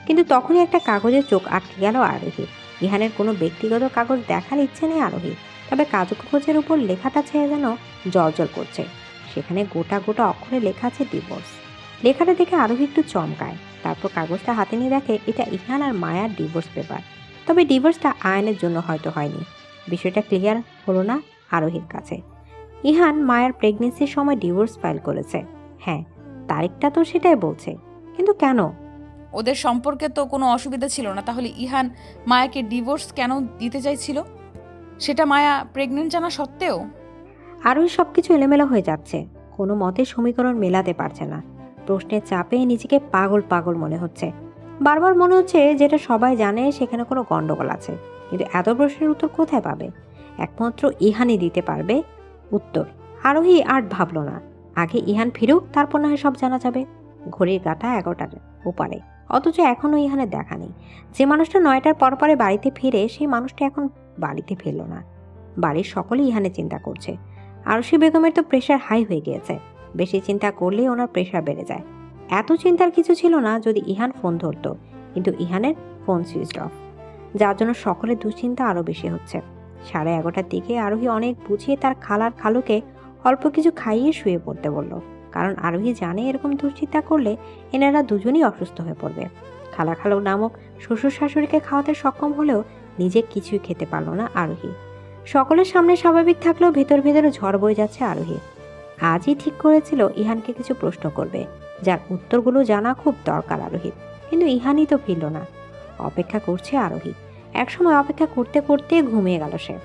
কিন্তু তখনই একটা কাগজে চোখ আটকে গেল আরোহী। ইহানের কোনো ব্যক্তিগত কাগজ দেখার ইচ্ছে নেই আরোহী, তবে কাগজের উপর লেখাটা ছেয়ে যেন জল করছে। সেখানে গোটা গোটা অক্ষরে লেখা আছে ডিভোর্স। লেখাটা দেখে আরোহী একটু চমকায়, তারপর কাগজটা হাতে নিয়ে দেখে এটা ইহান আর মায়ার ডিভোর্স পেপার। তবে ডিভোর্সটা আয়নের জন্য হয়তো হয়নি। বিষয়টা ক্লিয়ার হলো না আরোহীর কাছে। ইহান মায়ের প্রেগনেন্সির সময় ডিভোর্স ফাইল করেছে, হ্যাঁ তারিখটা তো সেটাই বলছে, কিন্তু কেন? ওদের সম্পর্কে তো কোনো অসুবিধা ছিল না, তাহলে ইহান মায়াকে ডিভোর্স কেন দিতে চাইছিল, সেটা মায়া প্রেগনেন্ট জানা সত্ত্বেও? আরোহী সবকিছু এলোমেলো হয়ে যাচ্ছে, কোনো মতে সমীকরণ মেলাতে পারছে না। প্রশ্নের চাপে নিজেকে পাগল পাগল মনে হচ্ছে। বারবার মনে হচ্ছে যেটা সবাই জানে সেখানে কোনো গন্ডগোল আছে, কিন্তু এত প্রশ্নের উত্তর কোথায় পাবে? একমাত্র ইহানই দিতে পারবে উত্তর। আরোহী আর ভাবল না, আগে ইহান ফিরুক, তারপর না হয় সব জানা যাবে। ঘড়ির কাঁটা 11টার ওপারে, অথচ এখনও ইহানের দেখা নেই। যে মানুষটা 9টার পরে বাড়িতে ফিরে, সেই মানুষটা এখন বাড়িতে ফিরল না। বাড়ির সকলেই ইহানের চিন্তা করছে। আরশি বেগমের তো প্রেশার হাই হয়ে গিয়েছে, বেশি চিন্তা করলেই ওনার প্রেশার বেড়ে যায়। এত চিন্তার কিছু ছিল না যদি ইহান ফোন ধরতো, কিন্তু ইহানের ফোন সুইচড অফ, যার জন্য সকলের দুশ্চিন্তা আরও বেশি হচ্ছে। 11:30টার দিকে আরোহী অনেক বুঝিয়ে তার খালুকে অল্প কিছু খাইয়ে শুয়ে পড়তে বলল, কারণ আরোহী জানে এরকম দুশ্চিন্তা করলে এনারা দুজনেই অসুস্থ হয়ে পড়বে। খালু নামক শ্বশুর শাশুড়িকে খাওয়াতে সক্ষম হলেও নিজে কিছুই খেতে পারল না আরোহী। সকলের সামনে স্বাভাবিক থাকলেও ভেতরে ঝড় বয়ে যাচ্ছে আরোহী। আজই ঠিক করেছিল ইহানকে কিছু প্রশ্ন করবে, যার উত্তরগুলো জানা খুব দরকার আরোহীর, কিন্তু ইহানই তো ফিরল না। অপেক্ষা করছে আরোহী। একসময় অপেক্ষা করতে করতে ঘুমিয়ে গেল সে।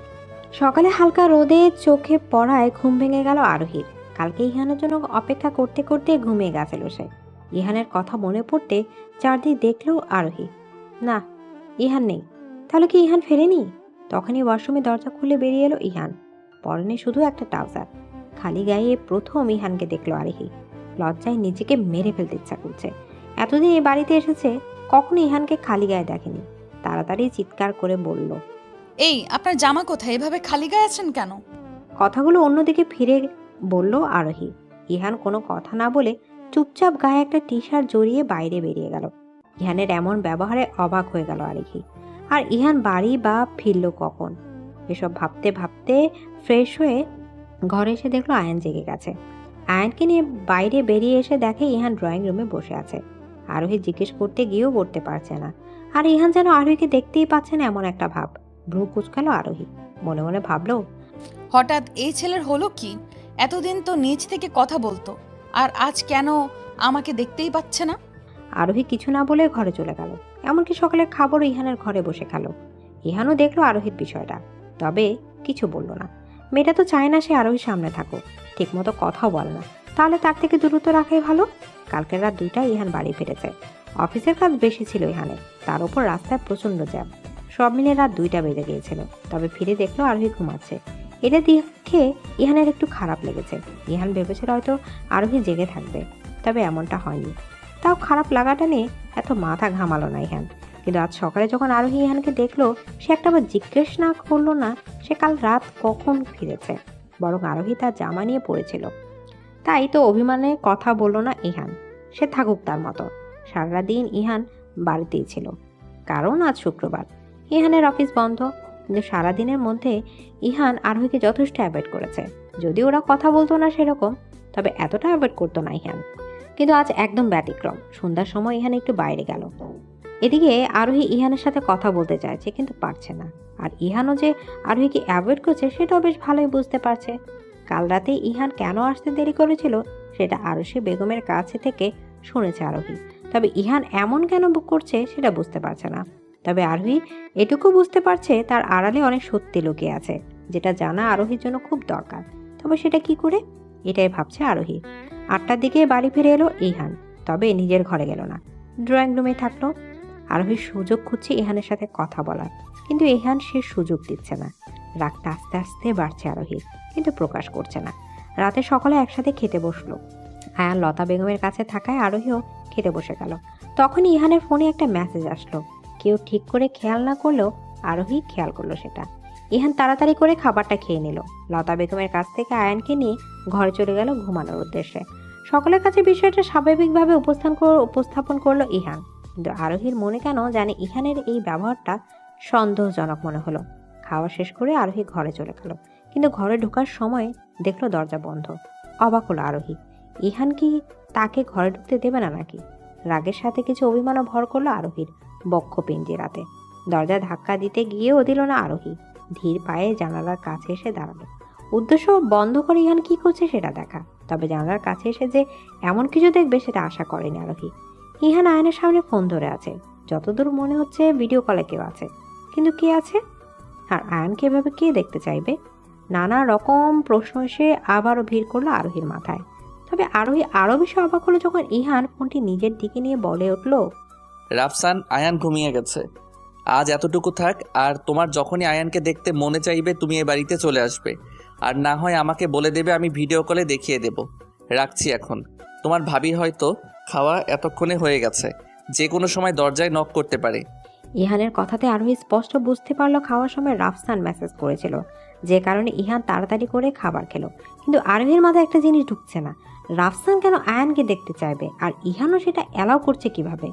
সকালে হালকা রোদে চোখে পড়ায় ঘুম ভেঙে গেল আরোহীর। কালকে ইহানের জন্য অপেক্ষা করতে করতে ঘুমিয়ে গেছিল সে। ইহানের কথা মনে পড়তে চারদিক দেখলেও আরোহী, না ইহান নেই। তাহলে কি ইহান ফেরেনি? তখনই ওয়াশরুমে দরজা খুলে বেরিয়ে এলো ইহান, পরনে শুধু একটা ট্রাউজার। খালি গায়ে প্রথম ইহানকে দেখলো আরোহী। লজ্জায় নিজেকে মেরে ফেলতে ইচ্ছা করছে। এতদিন এই বাড়িতে এসেছে, কখনো ইহানকে খালি গায়ে দেখেনি। তাড়াতাড়ি চিৎকার করে বলল, এই আপনার জামা কোথায়, এভাবে খালি গায়ে আছেন কেন? কথাগুলো অন্যদিকে ফিরে বলল আরোহী। ইহান কোনো কথা না বলে চুপচাপ গায়ে একটা টি শার্ট জড়িয়ে বাইরে বেরিয়ে গেল। ইহানের এমন ব্যবহারে অবাক হয়ে গেল আরোহী। আর ইহান বাড়ি বা ফিরল কখন? এসব ভাবতে ভাবতে ফ্রেশ হয়ে ঘরে এসে দেখলো আয়ান জেগে গেছে। আয়ানকে নিয়ে বাইরে বেরিয়ে এসে দেখে ইহান ড্রয়িং রুমে বসে আছে। আরোহী জিজ্ঞেস করতে গিয়েও করতে পারছে না। আর ইহান যেন আরোহীকে দেখতেই পাচ্ছে না, এমন একটা ভাব। ভ্রু কুচকালো আরোহী, মনে মনে ভাবলো, হঠাৎ এই ছেলের হলো কি? এতদিন তো নিজ থেকে কথা বলতো, আর আজ কেন আমাকে দেখতেই পাচ্ছে না? আরোহী কিছু না বলে ঘরে চলে গেল। এমনকি সকালের খাবারও ইহানের ঘরে বসে খেলো। ইহানও দেখলো আরোহীর বিষয়টা, তবে কিছু বলল না। মেয়েটা তো চায় না সে আরোহীর সামনে থাকুক, ঠিকমতো কথাও বলে না। তাহলে তার থেকে দূরত্ব রাখাই ভালো। কালকের রাত 2টায় ইহান বাড়ি ফিরেছে। অফিসের কাজ বেশি ছিল ইহানের, তার উপর রাস্তায় প্রচণ্ড জ্যাম। সব মিলে রাত 2টা বেজে গিয়েছিল। তবে ফিরে দেখলো আরোহী ঘুমাচ্ছে। এটা দেখে ইহানের একটু খারাপ লেগেছে। ইহান ভেবেছিল হয়তো আরোহী জেগে থাকবে, তবে এমনটা হয়নি। তাও খারাপ লাগাটা নিয়ে এত মাথা ঘামালো না ইহান। কিন্তু আজ সকালে যখন আরোহী ইহানকে দেখলো, সে একটাবার জিজ্ঞেস না করলো না সে কাল রাত কখন ফিরেছে, বরং আরোহী তার জামা নিয়ে পড়েছিল। তাই তো অভিমানে কথা বললো না ইহান। সে থাকুক তার মতো। সারাদিন ইহান বাড়িতেই ছিল, কারণ আজ শুক্রবার, ইহানের অফিস বন্ধ। কিন্তু সারাদিনের মধ্যে ইহান আরোহীকে যথেষ্ট অ্যাভয়েড করেছে। যদি ওরা কথা বলতো না সেরকম, তবে এতটা অ্যাভয়েড করতো না ইহান। কিন্তু আজ একদম ব্যতিক্রম। সন্ধ্যার সময় ইহান একটু বাইরে গেল। এদিকে আরোহী ইহানের সাথে কথা বলতে চাইছে, কিন্তু পারছে না। আর ইহানও যে আরোহীকে অ্যাভয়েড করছে সেটাও বেশ ভালোই বুঝতে পারছে। কাল রাতে ইহান কেন আসতে দেরি করেছিল সেটা আরশি বেগমের কাছে থেকে শুনেছে আরোহী। তবে ইহান এমন কেন বুক করছে সেটা বুঝতে পারছে না। তবে আরোহী এটুকু বুঝতে পারছে তার আড়ালে অনেক সত্যি লুকিয়ে আছে, যেটা জানা আরোহীর জন্য খুব দরকার। তবে সেটা কি করে, এটাই ভাবছে আরোহী। 8টার দিকে বাড়ি ফিরে এলো ইহান, তবে নিজের ঘরে গেল না, ড্রয়িং রুমে থাকলো। আরোহীর সুযোগ খুঁজছে ইহানের সাথে কথা বলার, কিন্তু ইহান সে সুযোগ দিচ্ছে না। রাগটা আস্তে আস্তে বাড়ছে আরোহীর, কিন্তু প্রকাশ করছে না। রাতে সকালে একসাথে খেতে বসলো। আয়ান লতা বেগমের কাছে থাকায় আরোহীও খেতে বসে গেল। তখনই ইহানের ফোনে একটা মেসেজ আসলো। কেউ ঠিক করে খেয়াল না করলেও আরোহী খেয়াল করলো সেটা। ইহান তাড়াতাড়ি করে খাবারটা খেয়ে নিল। লতা বেগমের কাছ থেকে আয়ানকে নিয়ে ঘরে চলে গেল ঘুমানোর উদ্দেশ্যে। সকলের কাছে বিষয়টা স্বাভাবিকভাবে উপস্থাপন করলো ইহান। কিন্তু আরোহীর মনে কেন জানে ইহানের এই ব্যবহারটা সন্দেহজনক মনে হলো। খাওয়া শেষ করে আরোহী ঘরে চলে গেল, কিন্তু ঘরে ঢোকার সময় দেখলো দরজা বন্ধ। অবাক হলো আরোহী, ইহান কি তাকে ঘরে ঢুকতে দেবে না নাকি? রাগের সাথে কিছু অভিমানও ভর করলো আরোহীর বক্ষ পিঞ্জিরাতে। দরজা ধাক্কা দিতে গিয়েও দিল না আরোহী, ধীর পায়ে জানালার কাছে এসে দাঁড়ালো। উদ্দেশ্য বন্ধ করে ইহান কি করছে সেটা দেখা, তবে জানালার কাছে এসে যে এমন কিছু দেখবে সেটা আশা করেনি আরোহী। ইহান আয়নের সামনে ফোন ধরে আছে, যতদূর মনে হচ্ছে ভিডিও কলে কেউ আছে, কিন্তু কে আছে? আর আয়নকে এভাবে কে দেখতে চাইবে? নানা রকম প্রশ্ন এসে আবারও ভিড় করলো আরোহীর মাথায়। তবে আরোহী আরও বেশি অবাক হলো যখন ইহান ফোনটি নিজের দিকে নিয়ে বলে উঠল, রাফসান, আয়ান ঘুমিয়ে গেছে। আজ এতটুকু থাক, আর তোমার যখনই আয়ানকে দেখতে মনে চাইবে তুমি এ বাড়িতে চলে আসবে, আর না হয় আমাকে বলে দেবে, আমি ভিডিও কলে দেখিয়ে দেব। রাখছি এখন। তোমার ভাবির হয়তো খাওয়া এতক্ষণে হয়ে গেছে, যে কোনো সময় দরজায় নক করতে পারে। ইহানের কথাতে আরোহী স্পষ্ট বুঝতে পারলো খাওয়ার সময় রাফসান মেসেজ করেছিল, যে কারণে ইহান তাড়াতাড়ি করে খাবার খেলো। কিন্তু আরোহীর মাথায় একটা জিনিস ঢুকছে না, রাফসান কেন আয়ানকে দেখতে চাইবে, আর ইহানও সেটা অ্যালাউ করছে কিভাবে?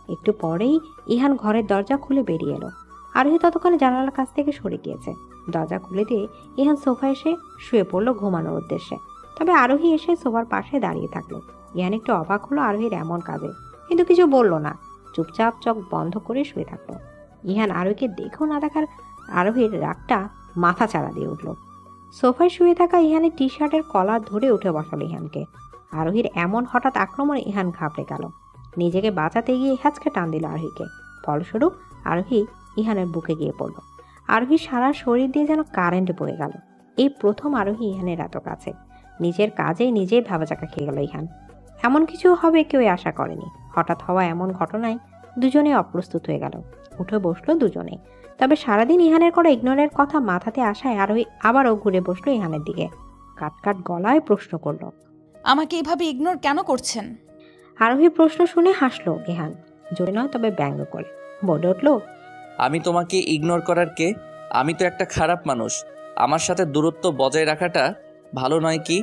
একটু পরেই ইহান ঘরের দরজা খুলে বেরিয়ে এলো। আরোহী ততক্ষণে জানালার কাছ থেকে সরে গিয়েছে। দরজা খুলে দিয়ে ইহান সোফা এসে শুয়ে পড়লো ঘুমানোর উদ্দেশ্যে। তবে আরোহী এসে সোফার পাশে দাঁড়িয়ে থাকলো। ইহান একটু অবাক হলো আরোহীর এমন কাজে, কিন্তু কিছু বলল না, চুপচাপ চোখ বন্ধ করে শুয়ে থাকলো। ইহান আরোহীকে দেখেও না দেখার আরোহীর রাগটা মাথা চাড়া দিয়ে উঠল। সোফায় শুয়ে থাকা ইহানের টি শার্টের কলার ধরে উঠে বসালো ইহানকে। আরোহীর এমন হঠাৎ আক্রমণে ইহান ঘাবড়ে গেল, নিজেকে বাঁচাতে গিয়ে হ্যাঁচকে টান দিল আরোহীকে। ফলস্বরূপ আরোহী ইহানের বুকে গিয়ে পড়ল। আরোহীর সারা শরীর দিয়ে যেন কারেন্ট বয়ে গেল। এই প্রথম আরোহী ইহানের এত কাছে। নিজের কাজেই নিজেই ভাবাচাকা খেয়ে গেল ইহান। এমন কিছু হবে কেউ আশা করেনি। হঠাৎ হওয়া এমন ঘটনায় দুজনে অপ্রস্তুত হয়ে গেল। উঠে বসলো দুজনে। তবে সারাদিন ইহানের করা ইগনোরের কথা মাথাতে আসায় আরোহী আবারও ঘুরে বসলো ইহানের দিকে। কাট গলায় প্রশ্ন করলো, আমাকে এভাবে ইগনোর কেন করছেন? আরোহীর প্রশ্ন শুনে হাসলো ইহান, জোরে নয় তবে ব্যঙ্গ করে বলে উঠল, আমি তোমাকে ইগনোর করার কে? আমি তো একটা খারাপ মানুষ। আমার সাথে দূরত্ব বজায় রাখাটা ভালো নয় কি?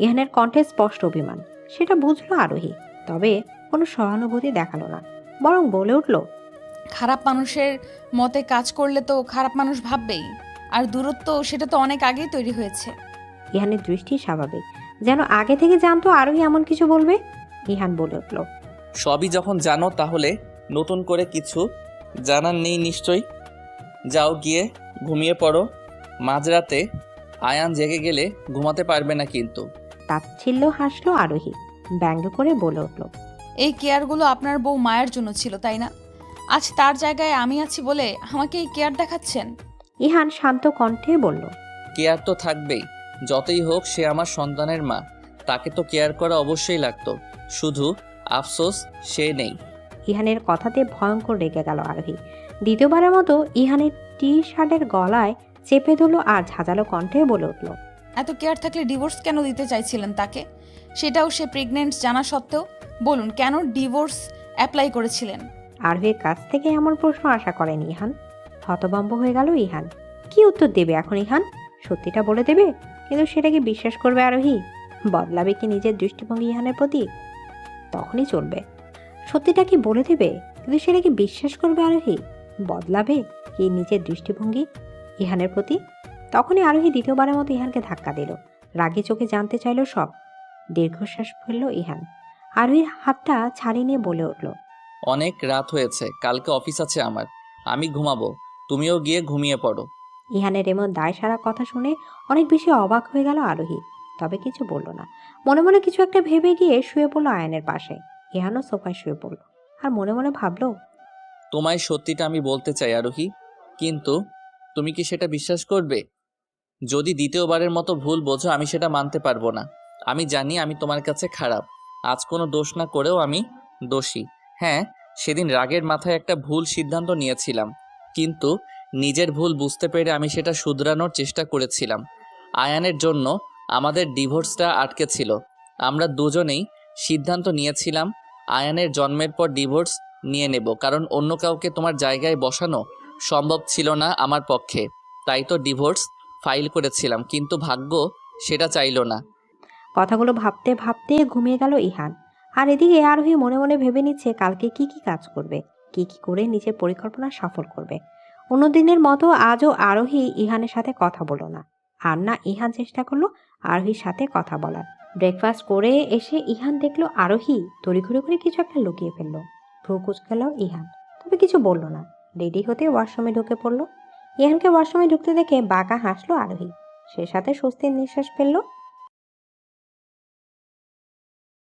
ইহানের কণ্ঠে স্পষ্ট অভিমান, সেটা বুঝলো আরোহী, তবে কোনো সহানুভূতি দেখালো না, বরং বলে উঠল, খারাপ মানুষের মতে কাজ করলে তো খারাপ মানুষ ভাববেই, আর দূরত্ব সেটা তো অনেক আগেই তৈরি হয়েছে। ইহানের দৃষ্টি স্বাভাবিক, যেন আগে থেকে জানতো আরোহী এমন কিছু বলবে। ইহান বলে উঠল, সবই যখন জানো তাহলে নতুন করে কিছু জানার নেই নিশ্চয়ই। যাও গিয়ে ঘুমিয়ে পড়ো। মাঝরাতে আয়ান জেগে গেলে ঘুমাতে পারবে না কিন্তু। তাচ্ছিল্য হাসলো আরোহী, ব্যঙ্গ করে বলে উঠল, এই কেয়ারগুলো আপনার বউ মায়ের জন্য ছিল, তাই না? আজ তার জায়গায় আমি আছি বলে আমাকে এই কেয়ার দেখাচ্ছেন? ইহান শান্ত কণ্ঠে বলল, কেয়ার তো থাকবেই, যতই হোক সে আমার সন্তানের মা, তাকে তো কেয়ার করা অবশ্যই লাগতো। শুধু আফসোস সে নেই। ইহানের কথাতে ভয়ঙ্কর রেগে গেল আরোহী। দ্বিতীয়বারের মতো ইহানের টি শার্টের গলায় চেপে ধরলো আর ঝাঁঝালো কণ্ঠে বলে উঠল, এত কেয়ার থাকলে ডিভোর্স কেন দিতে চাইছিলেন তাকে? সেটাও সে প্রেগনেন্ট জানা সত্ত্বেও। বলুন, কেন ডিভোর্স অ্যাপ্লাই করেছিলেন? আরোহীর কাছ থেকে এমন প্রশ্ন আশা করেনি ইহান। হতভম্ব হয়ে গেল ইহান। কি উত্তর দেবে এখন ইহান? সত্যিটা বলে দেবে, কিন্তু সেটা কি বিশ্বাস করবে আরোহী? বদলাবে কি নিজের দৃষ্টিভঙ্গি ইহানের প্রতি? তখনই চলবে। সত্যিটা কি বলে দেবে, কিন্তু সেটা কি বিশ্বাস করবে আরোহী? বদলাবে কি নিজের দৃষ্টিভঙ্গি ইহানের প্রতি? তখনই আরোহী দ্বিতীয়বারের মতো ইহানকে ধাক্কা দিল। রাগী চোখে জানতে চাইল সব। দীর্ঘশ্বাস ফেলল ইহান। আরোহীর হাতটা ছাড়িয়ে নিয়ে বলে উঠল, অনেক রাত হয়েছে, কালকে অফিস আছে আমার, আমি ঘুমাবো, তুমিও গিয়ে ঘুমিয়ে পড়ো। ইহানের এমন দায়সারা কথা শুনে অনেক বেশি অবাক হয়ে গেল আরোহী, তবে কিছু বলল না। মনে মনে কিছু একটা ভেবে গিয়ে শুয়ে পড়লো আয়নের পাশে। ইহানও সোফায় শুয়ে পড়ল আর মনে মনে ভাবলো, তোমায় সত্যিটা আমি বলতে চাই আরোহী, কিন্তু তুমি কি সেটা বিশ্বাস করবে? যদি দ্বিতীয়বারের মতো ভুল বোঝো আমি সেটা মানতে পারবো না। আমি জানি আমি তোমার কাছে খারাপ, আজ কোনো দোষ না করেও আমি দোষী। হ্যাঁ, সেদিন রাগের মাথায় একটা ভুল সিদ্ধান্ত নিয়েছিলাম, কিন্তু নিজের ভুল বুঝতে পেরে আমি সেটা শুধরানোর চেষ্টা করেছিলাম। আয়ানের জন্য আমাদের ডিভোর্সটা আটকে ছিল। আমরা দুজনেই সিদ্ধান্ত নিয়েছিলাম আয়ানের জন্মের পর ডিভোর্স নিয়ে নেব, কারণ অন্য কাউকে তোমার জায়গায় বসানো সম্ভব ছিল না আমার পক্ষে। তাই তো ডিভোর্স ফাইল করেছিলাম, কিন্তু ভাগ্য সেটা চাইলো না। কথাগুলো ভাবতে ভাবতে ঘুমিয়ে গেল ইহান। আর এদিকে আরোহী মনে মনে ভেবে নিচ্ছে কালকে কি কি কাজ করবে, কি কি করে নিজের পরিকল্পনা সফল করবে। অন্যদিনের মতো আজও আরোহী ইহানের সাথে কথা বলল না, আর না ইহান চেষ্টা করলো আরোহীর সাথে কথা বলার। ব্রেকফাস্ট করে এসে ইহান দেখলো আরোহী তড়িঘড়ি করে কিছু একটা লুকিয়ে ফেললো। ভ্রু কুঁচকাল ইহান, তবে কিছু বলল না। রেডি হতে ওয়াশরুমে ঢুকে পড়লো। ইহানকে ওয়াশরুমে ঢুকতে দেখে বাঁকা হাসলো আরোহী। সে সাথে স্বস্তির নিঃশ্বাস ফেললো।